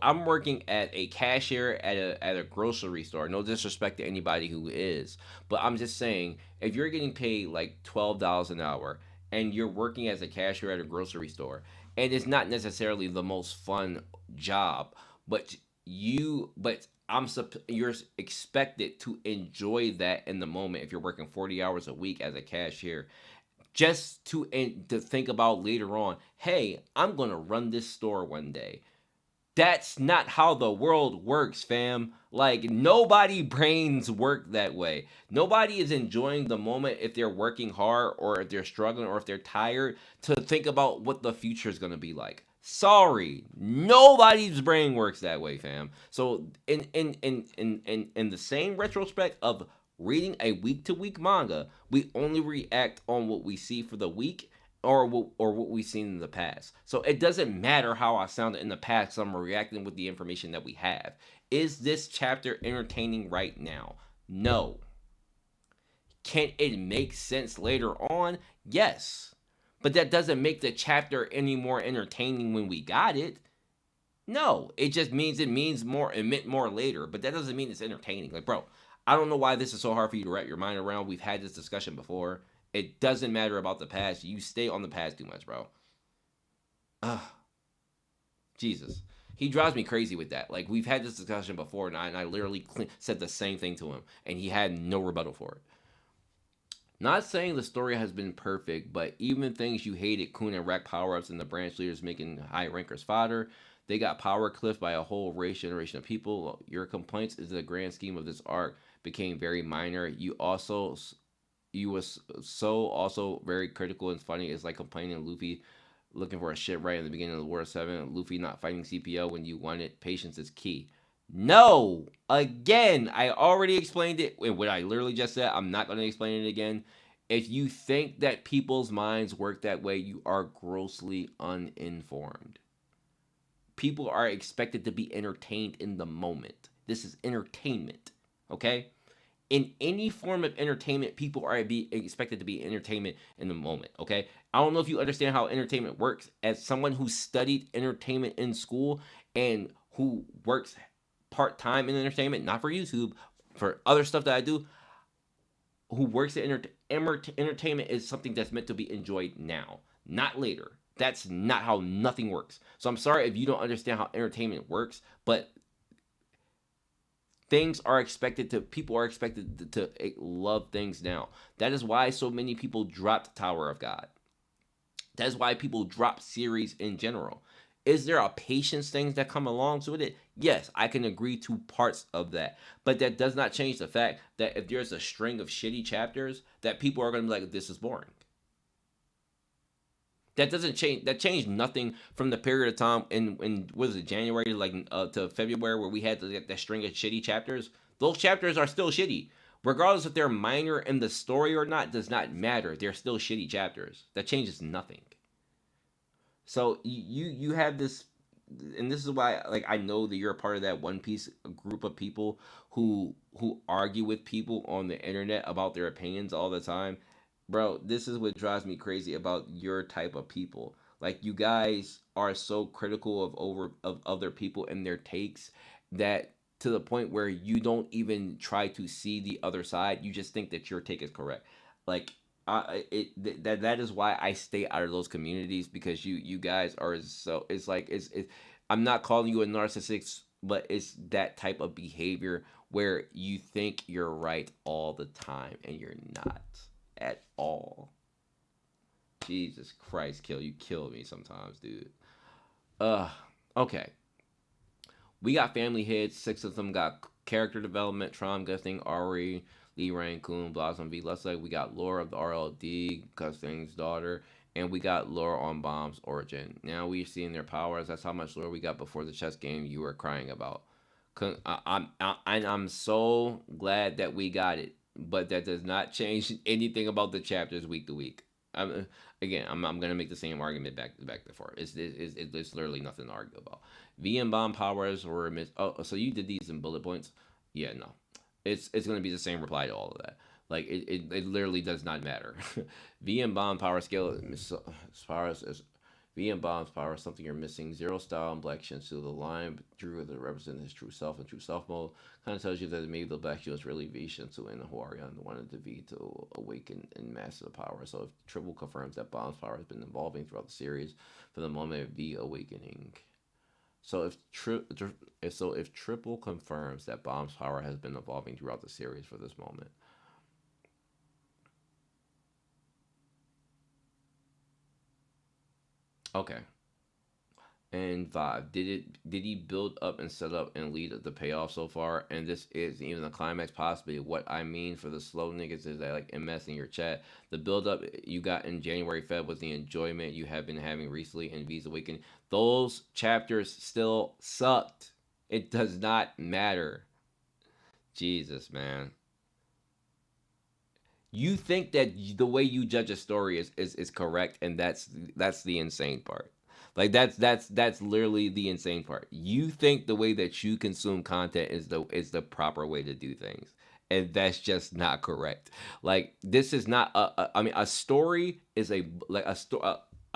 I'm working at a cashier at a grocery store. No disrespect to anybody who is, but I'm just saying if you're getting paid like $12 an hour and you're working as a cashier at a grocery store, and it's not necessarily the most fun job, but you're expected to enjoy that in the moment if you're working 40 hours a week as a cashier just to think about later on, hey, I'm going to run this store one day. That's not how the world works, fam. Like, nobody brains work that way. Nobody is enjoying the moment if they're working hard or if they're struggling or if they're tired to think about what the future is going to be like. Sorry, nobody's brain works that way, fam. So, in the same retrospect of reading a week to week manga, we only react on what we see for the week or what we've seen in the past. So it doesn't matter how I sounded in the past. So I'm reacting with the information that we have. Is this chapter entertaining right now? No. Can it make sense later on? Yes. But that doesn't make the chapter any more entertaining when we got it. No, it just means it meant more later, but that doesn't mean it's entertaining. Like, bro, I don't know why this is so hard for you to wrap your mind around. We've had this discussion before. It doesn't matter about the past. You stay on the past too much, bro. Ugh, Jesus. He drives me crazy with that. Like, we've had this discussion before, and I literally said the same thing to him, and he had no rebuttal for it. Not saying the story has been perfect, but even things you hated, Kun and Rack power ups and the branch leaders making high rankers fodder, they got power cliffed by a whole race generation of people. Your complaints is the grand scheme of this arc became very minor. You was so also very critical and funny. It's like complaining Luffy looking for a shit right in the beginning of the War 7. Luffy not fighting CPO when you want it. Patience is key. No! Again, I already explained it. And what I literally just said, I'm not going to explain it again. If you think that people's minds work that way, you are grossly uninformed. People are expected to be entertained in the moment. This is entertainment, okay? In any form of entertainment, people are expected to be entertainment in the moment, okay? I don't know if you understand how entertainment works. As someone who studied entertainment in school and who works part-time in entertainment, not for YouTube, for other stuff that I do, who works at entertainment is something that's meant to be enjoyed now, not later. That's not how nothing works. So I'm sorry if you don't understand how entertainment works, but people are expected to love things now. That is why so many people dropped Tower of God. That's why people drop series in general. Is there a patience thing that come along with it? Yes, I can agree to parts of that. But that does not change the fact that if there's a string of shitty chapters, that people are going to be like, this is boring. That doesn't change. That changed nothing from the period of time in what is it, January to February, where we had that string of shitty chapters. Those chapters are still shitty, regardless if they're minor in the story or not. Does not matter. They're still shitty chapters. That changes nothing. So you have this, and this is why I know that you're a part of that One Piece group of people who argue with people on the internet about their opinions all the time. Bro, this is what drives me crazy about your type of people. Like, you guys are so critical of other people and their takes, that to the point where you don't even try to see the other side. You just think that your take is correct. Like, that is why I stay out of those communities, because you guys are so, it's I'm not calling you a narcissist, but it's that type of behavior where you think you're right all the time and you're not at all. Jesus Christ, you kill me sometimes, dude. Uh, okay. We got family heads. 6 of them got character development. Tron, Gusting, Ari, Lee Rankun, Blossom V. Luslec. We got Laura of the RLD, Gustang's daughter. And we got Laura on Bomb's origin. Now we're seeing their powers. That's how much Laura we got before the chess game you were crying about. I'm so glad that we got it, but that does not change anything about the chapters week to week. I'm gonna make the same argument back before. It's literally nothing to argue about. V and bomb powers were oh, so you did these in bullet points? Yeah, no. It's gonna be the same reply to all of that. Like, it literally does not matter. V and bomb power scale as far as V and Bomb's power is something you're missing. Zero style and black shin. So the line drew that represent his true self and true self mode kind of tells you that maybe the black shield is really V Shinsu and Huarian wanted the V to awaken and master the power. So if triple confirms that Bomb's power has been evolving throughout the series from the moment of V awakening. So if triple confirms that Bomb's power has been evolving throughout the series for this moment. Okay. And Vibe, did he build up and set up and lead the payoff so far? And this is even the climax possibly. What I mean for the slow niggas is that, like, MS in your chat, the build up you got in January Feb was the enjoyment you have been having recently in V's Awakening. Those chapters still sucked. It does not matter. Jesus, man. You think that the way you judge a story is correct, and that's the insane part. Like, that's literally the insane part. You think the way that you consume content is the proper way to do things, and that's just not correct. Like, this is not I mean, a story is a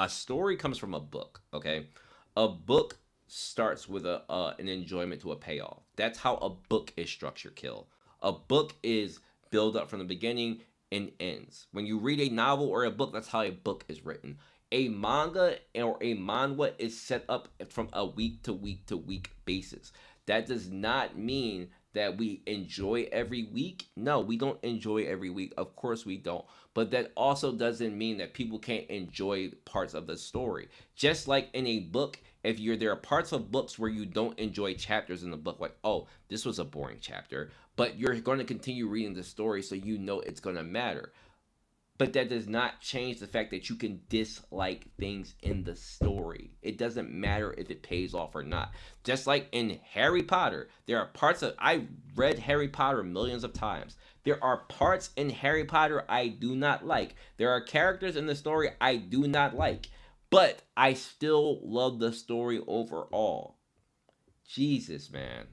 story comes from a book. Okay, a book starts with an enjoyment to a payoff. That's how a book is structured. Kill. A book is build up from the beginning and ends. When you read a novel or a book, that's how a book is written. A manga or a manhwa is set up from a week to week to week basis. That does not mean that we enjoy every week? No, we don't enjoy every week. Of course we don't. But that also doesn't mean that people can't enjoy parts of the story. Just like in a book, if you're there are parts of books where you don't enjoy chapters in the book, like, oh, this was a boring chapter, but you're going to continue reading the story so you know it's going to matter. But that does not change the fact that you can dislike things in the story. It doesn't matter if it pays off or not. Just like in Harry Potter, there are parts of I read Harry Potter millions of times. There are parts in Harry Potter I do not like. There are characters in the story I do not like. But I still love the story overall. Jesus, man.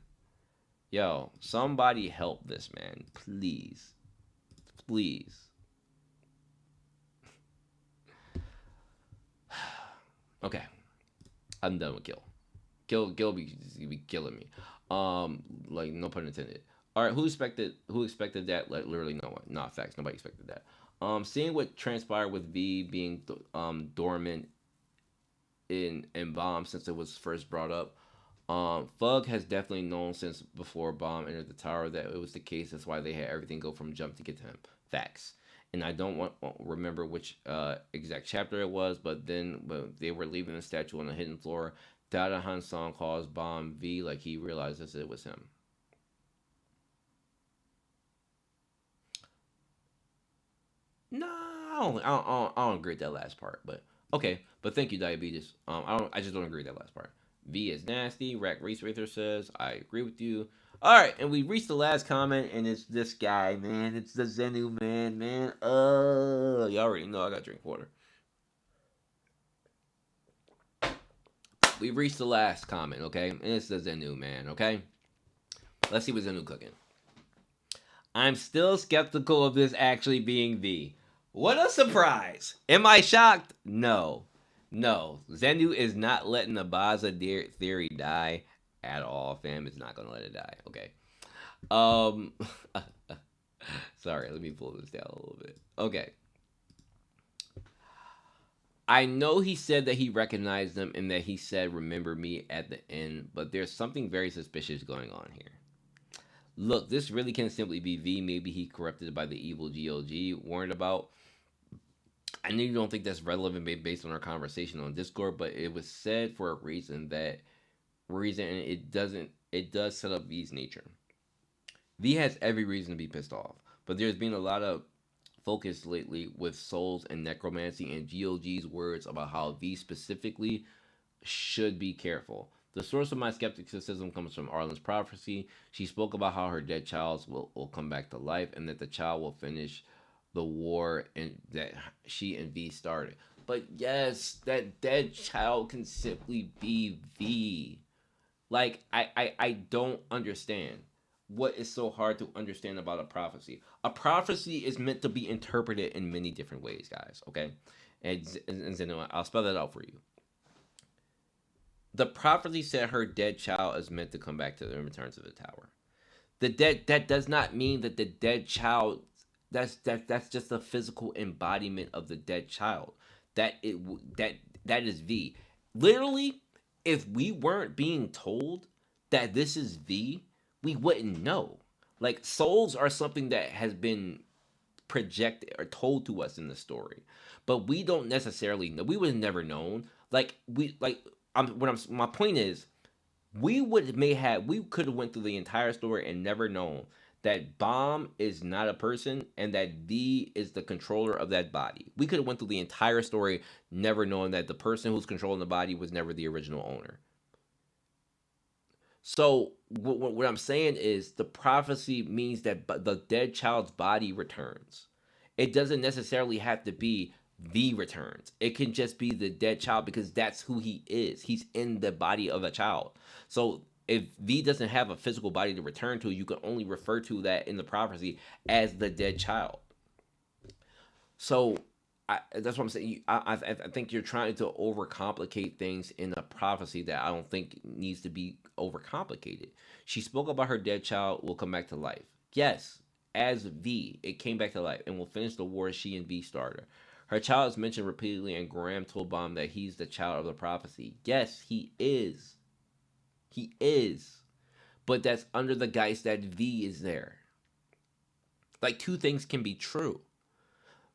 Yo, somebody help this man, please. Please. Okay, I'm done with Gil. Gil be killing me. Like no pun intended. All right, who expected that? Like literally no one. Not facts. Nobody expected that. Seeing what transpired with V being dormant in Bomb since it was first brought up. Fug has definitely known since before Bomb entered the tower that it was the case. That's why they had everything go from jump to get to him. Facts. And I don't remember which exact chapter it was, but then when they were leaving the statue on the hidden floor, Dada Han Song calls Bomb V like he realizes it was him. No, I don't agree with that last part, but okay. But thank you, Diabetes. I just don't agree with that last part. V is nasty. Rack Race Racer says, I agree with you. All right, and we reached the last comment, and it's this guy, man. It's the Zenu man, man. Y'all already know I got to drink water. We reached the last comment, okay? And it's the Zenu man, okay? Let's see what Zenu cooking. I'm still skeptical of this actually being V. What a surprise! Am I shocked? No. No. Zenu is not letting the Baza theory die at all, fam. It's not gonna let it die. Okay. Um sorry, let me pull this down a little bit. Okay. I know he said that he recognized them and that he said remember me at the end, but there's something very suspicious going on here. Look, this really can simply be V. Maybe he corrupted by the evil GOG warned about. I know you don't think that's relevant based on our conversation on Discord, but it was said for a reason and it does set up V's nature. V has every reason to be pissed off, but there's been a lot of focus lately with souls and necromancy and GOG's words about how V specifically should be careful. The source of my skepticism comes from Arlene's prophecy. She spoke about how her dead child will come back to life and that the child will finish the war and that she and V started. But yes, that dead child can simply be V. Like, I don't understand what is so hard to understand about a prophecy. A prophecy is meant to be interpreted in many different ways, guys, okay? And I'll spell that out for you. The prophecy said her dead child is meant to come back to the return to the tower. That does not mean that the dead child that's just a physical embodiment of the dead child. That is V. Literally, if we weren't being told that this is V, we wouldn't know. Like souls are something that has been projected or told to us in the story, but we don't necessarily know. We would have never known. My point is, we could have went through the entire story and never known that Bomb is not a person and that V is the controller of that body. We could have went through the entire story never knowing that the person who's controlling the body was never the original owner. So what I'm saying is the prophecy means that the dead child's body returns. It doesn't necessarily have to be V returns. It can just be the dead child because that's who he is. He's in the body of a child. So if V doesn't have a physical body to return to, you can only refer to that in the prophecy as the dead child. So that's what I'm saying. I think you're trying to overcomplicate things in a prophecy that I don't think needs to be overcomplicated. She spoke about her dead child will come back to life. Yes, as V, it came back to life and will finish the war she and V started. Her child is mentioned repeatedly, and Graham told Bomb that he's the child of the prophecy. Yes, he is. He is. but that's under the guise that V is there. Like two things can be true.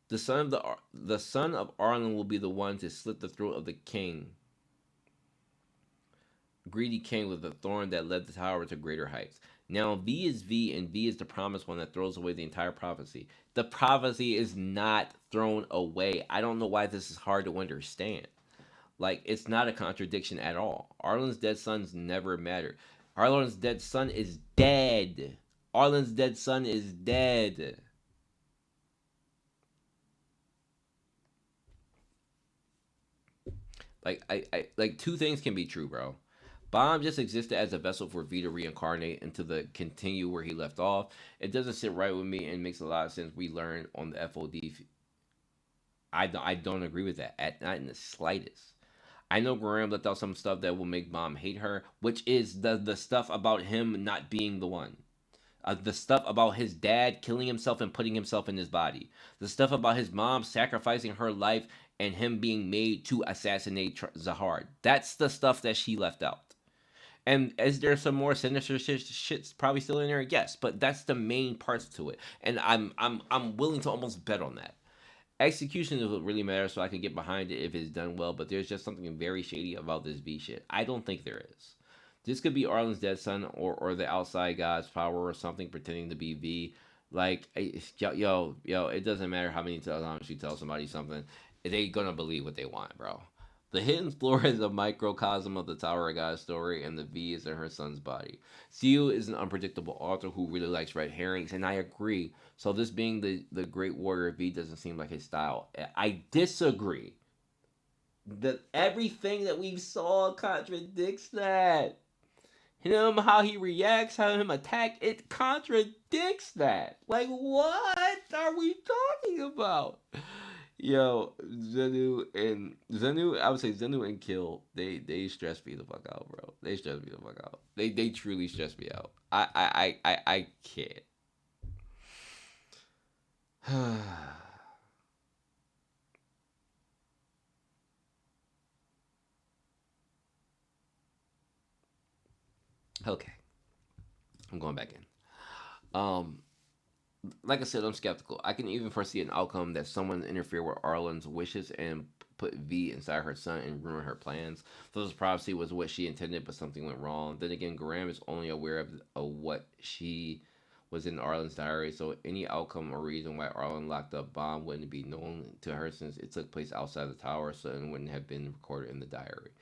The son of Arlene will be the one to slit the throat of the king, greedy king with the thorn that led the tower to greater heights. Now V is V, and V is the promised one that throws away the entire prophecy. The prophecy is not thrown away. I don't know why this is hard to understand. Like, it's not a contradiction at all. Arlen's dead sons never mattered. Arlen's dead son is dead. Arlen's dead son is dead. I like two things can be true, bro. Bomb just existed as a vessel for V to reincarnate into the continue where he left off. It doesn't sit right with me and makes a lot of sense. We learned on the FOD. I don't agree with that, not in the slightest. I know Graham left out some stuff that will make Bomb hate her, which is the stuff about him not being the one. The stuff about his dad killing himself and putting himself in his body. The stuff about his mom sacrificing her life and him being made to assassinate Zahard. That's the stuff that she left out. And is there some more sinister shit's probably still in there? Yes, but that's the main parts to it, and I'm willing to almost bet on that. Execution is what really matters, so I can get behind it if it's done well. But there's just something very shady about this V shit. I don't think there is. This could be Arlen's dead son or the outside god's power or something pretending to be V. Like, yo, it doesn't matter how many times you tell somebody something, they gonna believe what they want, bro. The hidden floor is a microcosm of the Tower of God story, and the V is in her son's body. Siu is an unpredictable author who really likes red herrings, and I agree. So this being the great warrior V doesn't seem like his style. I disagree. That everything that we saw contradicts that. How he reacts, how him attack, it contradicts that. Like, what are we talking about? Yo, Zenu, I would say Zenu and Kill, they stress me the fuck out, bro. They stress me the fuck out. They truly stress me out. I can't. Okay, I'm going back in. Like I said, I'm skeptical. I can even foresee an outcome that someone interfere with Arlen's wishes and put V inside her son and ruin her plans. So this prophecy was what she intended, but something went wrong. Then again, Graham is only aware of what she was in Arlen's diary, so any outcome or reason why Arlen locked up Bomb wouldn't be known to her since it took place outside the tower, so it wouldn't have been recorded in the diary.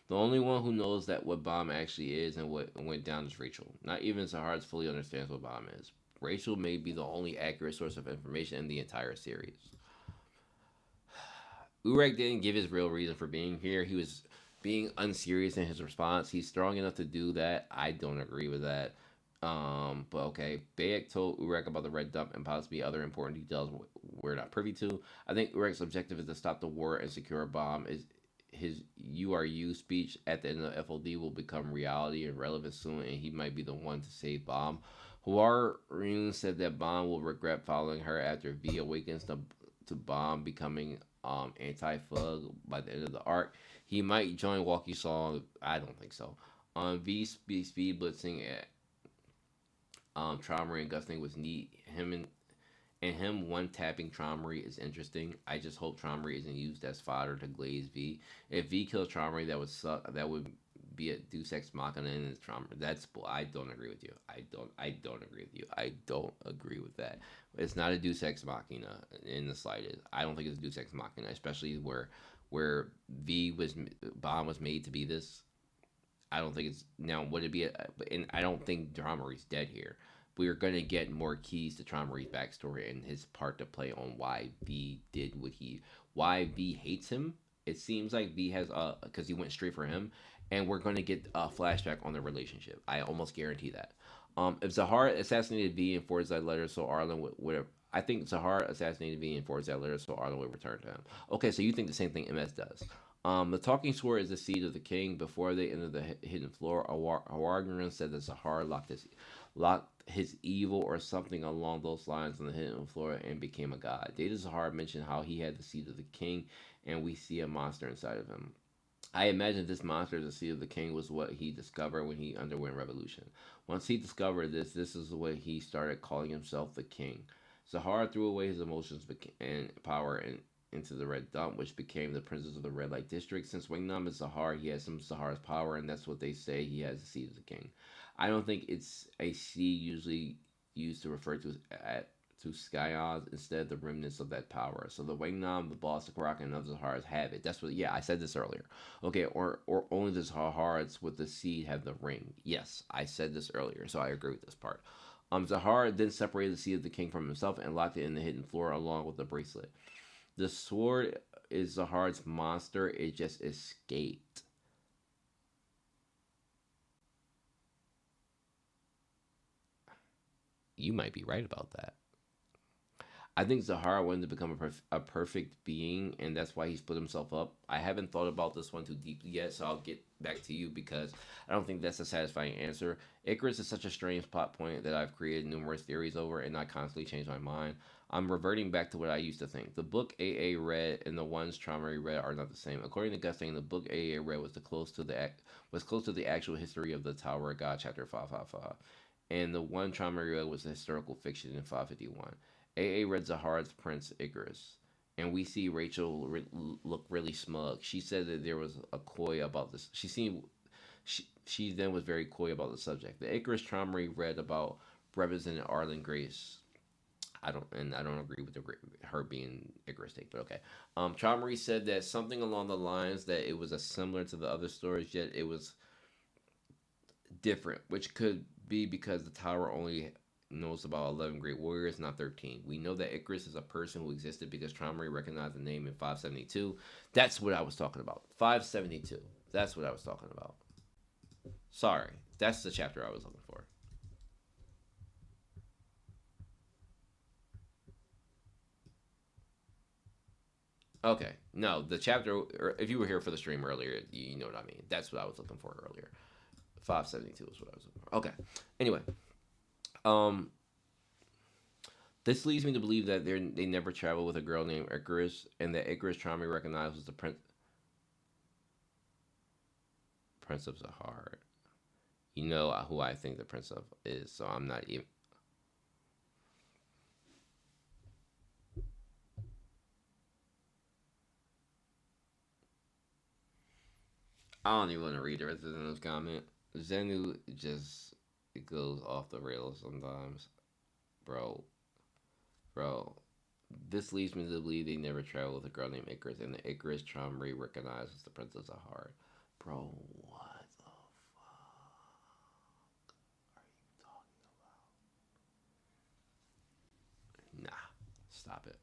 The only one who knows that what Bomb actually is and what went down is Rachel. Not even Zahard fully understands what Bomb is. Rachel may be the only accurate source of information in the entire series. Urek didn't give his real reason for being here. He was being unserious in his response. He's strong enough to do that. I don't agree with that. But okay. Bayek told Urek about the red dump and possibly other important details we're not privy to. I think Urek's objective is to stop the war and secure a bomb. His "you speech at the end of the FOD will become reality and relevant soon, and he might be the one to save Bomb. Huarun said that Bomb will regret following her after V awakens to Bomb becoming anti-Fug by the end of the arc. He might join Walkie Song. I don't think so. V speed blitzing at Traumery and Gustang was neat. Him one tapping Traumery is interesting. I just hope Traumery isn't used as fodder to glaze V. If V kills Traumery, that would suck. That would be a Deus Ex Machina in his Traumery. I don't agree with you. I don't agree with you. I don't agree with that. It's not a Deus Ex Machina in the slightest. I don't think it's Deus Ex Machina, especially where Bomb was made to be this. I don't think it's now. Would it be? And I don't think Traumery's dead here. We're going to get more keys to Traumery's backstory and his part to play on why V did why V hates him. It seems like V has, because he went straight for him, and we're going to get a flashback on their relationship. I almost guarantee that. If Zahard assassinated V and forged that letter so Arlen would have, I think Zahard assassinated V and forged that letter so Arlen would return to him. Okay, so you think the same thing MS does. The talking sword is the seed of the king. Before they entered the hidden floor, Awargran said that Zahard locked his evil or something along those lines on the hidden floor and became a god. Data Zahard mentioned how he had the seed of the king, and we see a monster inside of him. I imagine this monster, the Seed of the King, was what he discovered when he underwent revolution. Once he discovered this is what he started calling himself the King. Zahard threw away his emotions and power into the Red Dump, which became the Princess of the Red Light District. Since Wingnam is Zahard, he has some Zahard's power, and that's what they say he has the Seed of the King. I don't think it's a seed usually used to refer to Scions, instead the remnants of that power. So the Wingnam, the Boss, the Karak, and other Zahards have it. That's what. Yeah, I said this earlier. Okay, or only the Zahards with the seed have the ring. Yes, I said this earlier, so I agree with this part. Zahar then separated the seed of the king from himself and locked it in the hidden floor along with the bracelet. The sword is Zahard's monster. It just escaped. You might be right about that. I think Zahara wanted to become a perfect being, and that's why he split himself up. I haven't thought about this one too deeply yet, so I'll get back to you because I don't think that's a satisfying answer. Icarus is such a strange plot point that I've created numerous theories over, and I constantly change my mind. I'm reverting back to what I used to think. The book AA read and the ones Traumary read are not the same. According to Gustang, the book AA read was close to the actual history of the Tower of God, chapter 555, and the one Traumary read was the historical fiction in 551. AA read Zahard's Prince Icarus, and we see Rachel look really smug. She said that there was a coy about this. She then was very coy about the subject. The Icarus Traumery read about represented Arlene Grace. I don't agree with her being Icarus take, but okay. Traumery said that something along the lines that it was a similar to the other stories, yet it was different, which could be because the tower only knows about 11 great warriors, not 13. We know that Icarus is a person who existed because Traumery recognized the name in 572. That's what I was talking about. 572. That's what I was talking about. Sorry. That's the chapter I was looking for. Okay. No, the chapter, or if you were here for the stream earlier, you know what I mean. That's what I was looking for earlier. 572 is what I was looking for. Okay. Anyway, um, this leads me to believe that they never traveled with a girl named Icarus, and that Icarus Charming recognized was the Prince of Zahar. You know who I think the Prince of is, so I'm not even. I don't even want to read the rest of this comment. Zenu just it goes off the rails sometimes, bro. Bro, this leads me to believe they never traveled with a girl named Icarus, and the Icarus Chomri recognizes the Princess of Heart. Bro, what the fuck are you talking about? Nah, stop it.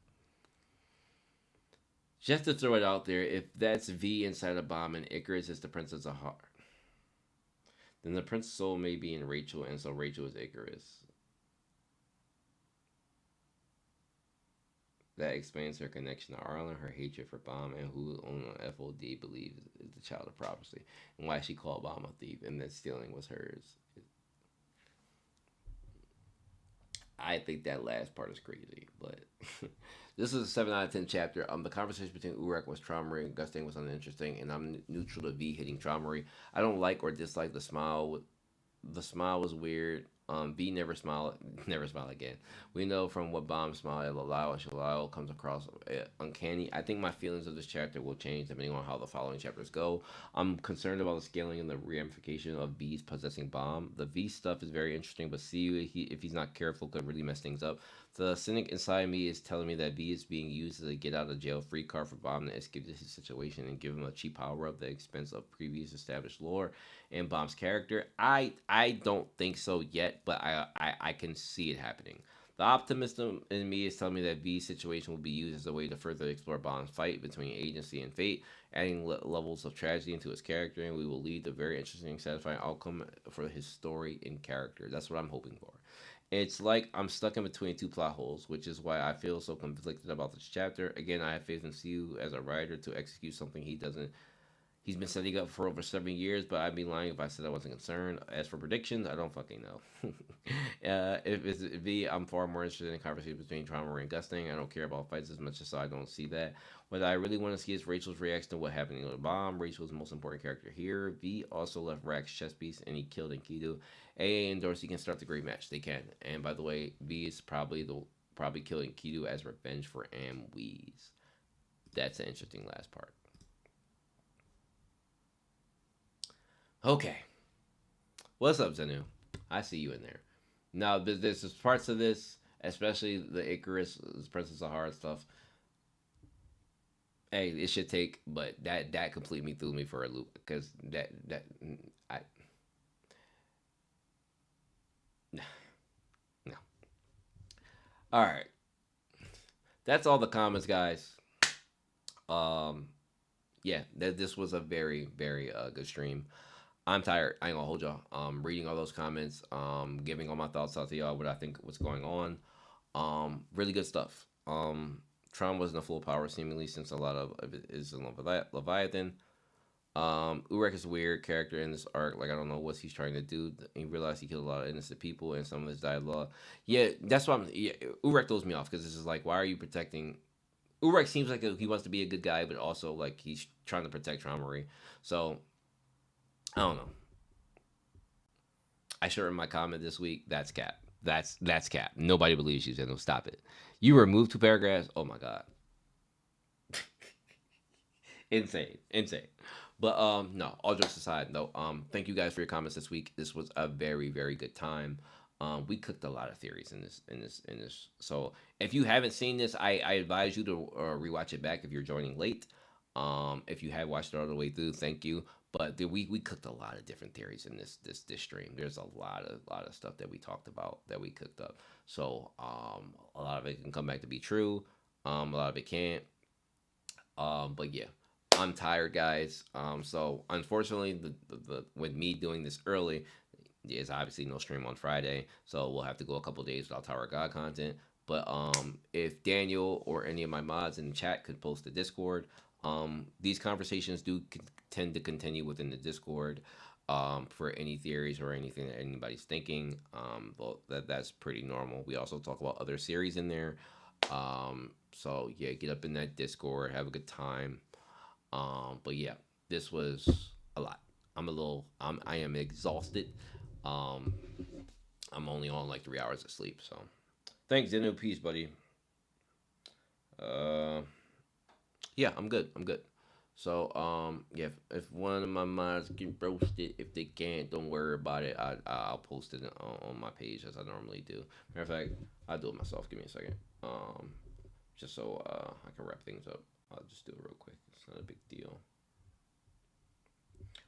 Just to throw it out there, if that's V inside a bomb and Icarus is the Princess of Heart, then the Prince's soul may be in Rachel, and so Rachel is Icarus. That explains her connection to Arlen, her hatred for Bomb, and who on FOD believes is the child of prophecy, and why she called Bomb a thief, and that stealing was hers. I think that last part is crazy, but this is a 7 out of 10 chapter. The conversation between Urek was Traumery and Gusting was uninteresting, and I'm neutral to V hitting Traumery. I don't like or dislike the smile. The smile was weird. B never smile, never smile again. We know from what Bomb smile at Lalao and Shalao comes across uncanny. I think my feelings of this chapter will change depending on how the following chapters go. I'm concerned about the scaling and the ramification of B's possessing Bomb. The V stuff is very interesting, but C, if he's not careful, could really mess things up. The cynic inside me is telling me that V is being used as a get out of jail free card for Bomb to escape this situation and give him a cheap power up at the expense of previous established lore and Bomb's character. I don't think so yet, but I can see it happening. The optimism in me is telling me that V's situation will be used as a way to further explore Bond's fight between agency and fate, adding levels of tragedy into his character, and we will lead to a very interesting, satisfying outcome for his story and character. That's what I'm hoping for. It's like I'm stuck in between two plot holes, which is why I feel so conflicted about this chapter. Again, I have faith in Siu as a writer to execute something he doesn't He's been setting up for over 7 years, but I'd be lying if I said I wasn't concerned. As for predictions, I don't fucking know. If it's V, I'm far more interested in the conversation between Trauma and Gusting. I don't care about fights as much as so I don't see that. What I really want to see is Rachel's reaction to what happened to the bomb. Rachel is the most important character here. V also left Rack's chess piece and he killed Enkidu. AA and Dorsey can start the great match. They can. And by the way, V is probably killing Enkidu as revenge for Amweez. That's an interesting last part. Okay. What's up, Zenu? I see you in there. Now, there's parts of this, especially the Icarus, Princess Zahard stuff. Hey, it should take, but that completely threw me for a loop because I no. All right, that's all the comments, guys. Um, yeah, this was a very good stream. I'm tired. I ain't gonna hold y'all. Reading all those comments, giving all my thoughts out to y'all, what I think what's going on. Really good stuff. Tron wasn't a full power seemingly since a lot of it is in Leviathan. Urek is a weird character in this arc. Like I don't know what he's trying to do. He realized he killed a lot of innocent people and some of his dialogue. Yeah, that's why Urek throws me off because this is like, why are you protecting? Urek seems like he wants to be a good guy, but also like he's trying to protect Trauma. So I don't know. I shared in my comment this week. That's cap. That's cap. Nobody believes you. No, stop it. You removed 2 paragraphs. Oh my god, insane. But no. All jokes aside, though. Thank you guys for your comments this week. This was a very good time. We cooked a lot of theories in this. So if you haven't seen this, I advise you to rewatch it back if you're joining late. If you have watched it all the way through, thank you. But we cooked a lot of different theories in this stream. There's a lot of stuff that we talked about that we cooked up. So a lot of it can come back to be true. A lot of it can't. But yeah, I'm tired, guys. So unfortunately, the with me doing this early, there's obviously no stream on Friday. So we'll have to go a couple days without Tower of God content. But if Daniel or any of my mods in the chat could post the Discord, these conversations do tend to continue within the Discord for any theories or anything that anybody's thinking. Well, that's pretty normal. We also talk about other series in there. So yeah, get up in that Discord, have a good time. But yeah, this was a lot. I am exhausted. Um, I'm only on like 3 hours of sleep. So thanks, Zeno. Peace, buddy. Uh, yeah, I'm good. So, yeah, if one of my mods get roasted, if they can't, don't worry about it. I'll post it on my page as I normally do. Matter of fact, I'll do it myself. Give me a second. Just so I can wrap things up. I'll just do it real quick. It's not a big deal.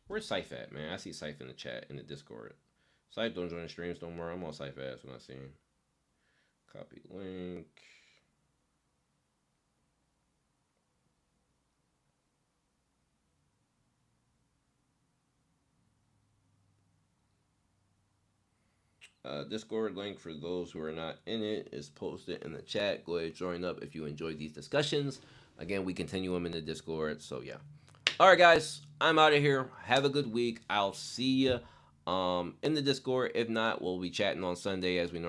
Where's Syph at, man? I see Syph in the chat in the Discord. Syph don't join the streams no more. I'm on Syph ass when I see him. Copy link. Discord link for those who are not in it is posted in the chat. Go ahead, join up if you enjoyed these discussions. Again, we continue them in the Discord. So yeah. All right, guys, I'm out of here. Have a good week. I'll see you in the Discord. If not, we'll be chatting on Sunday as we normally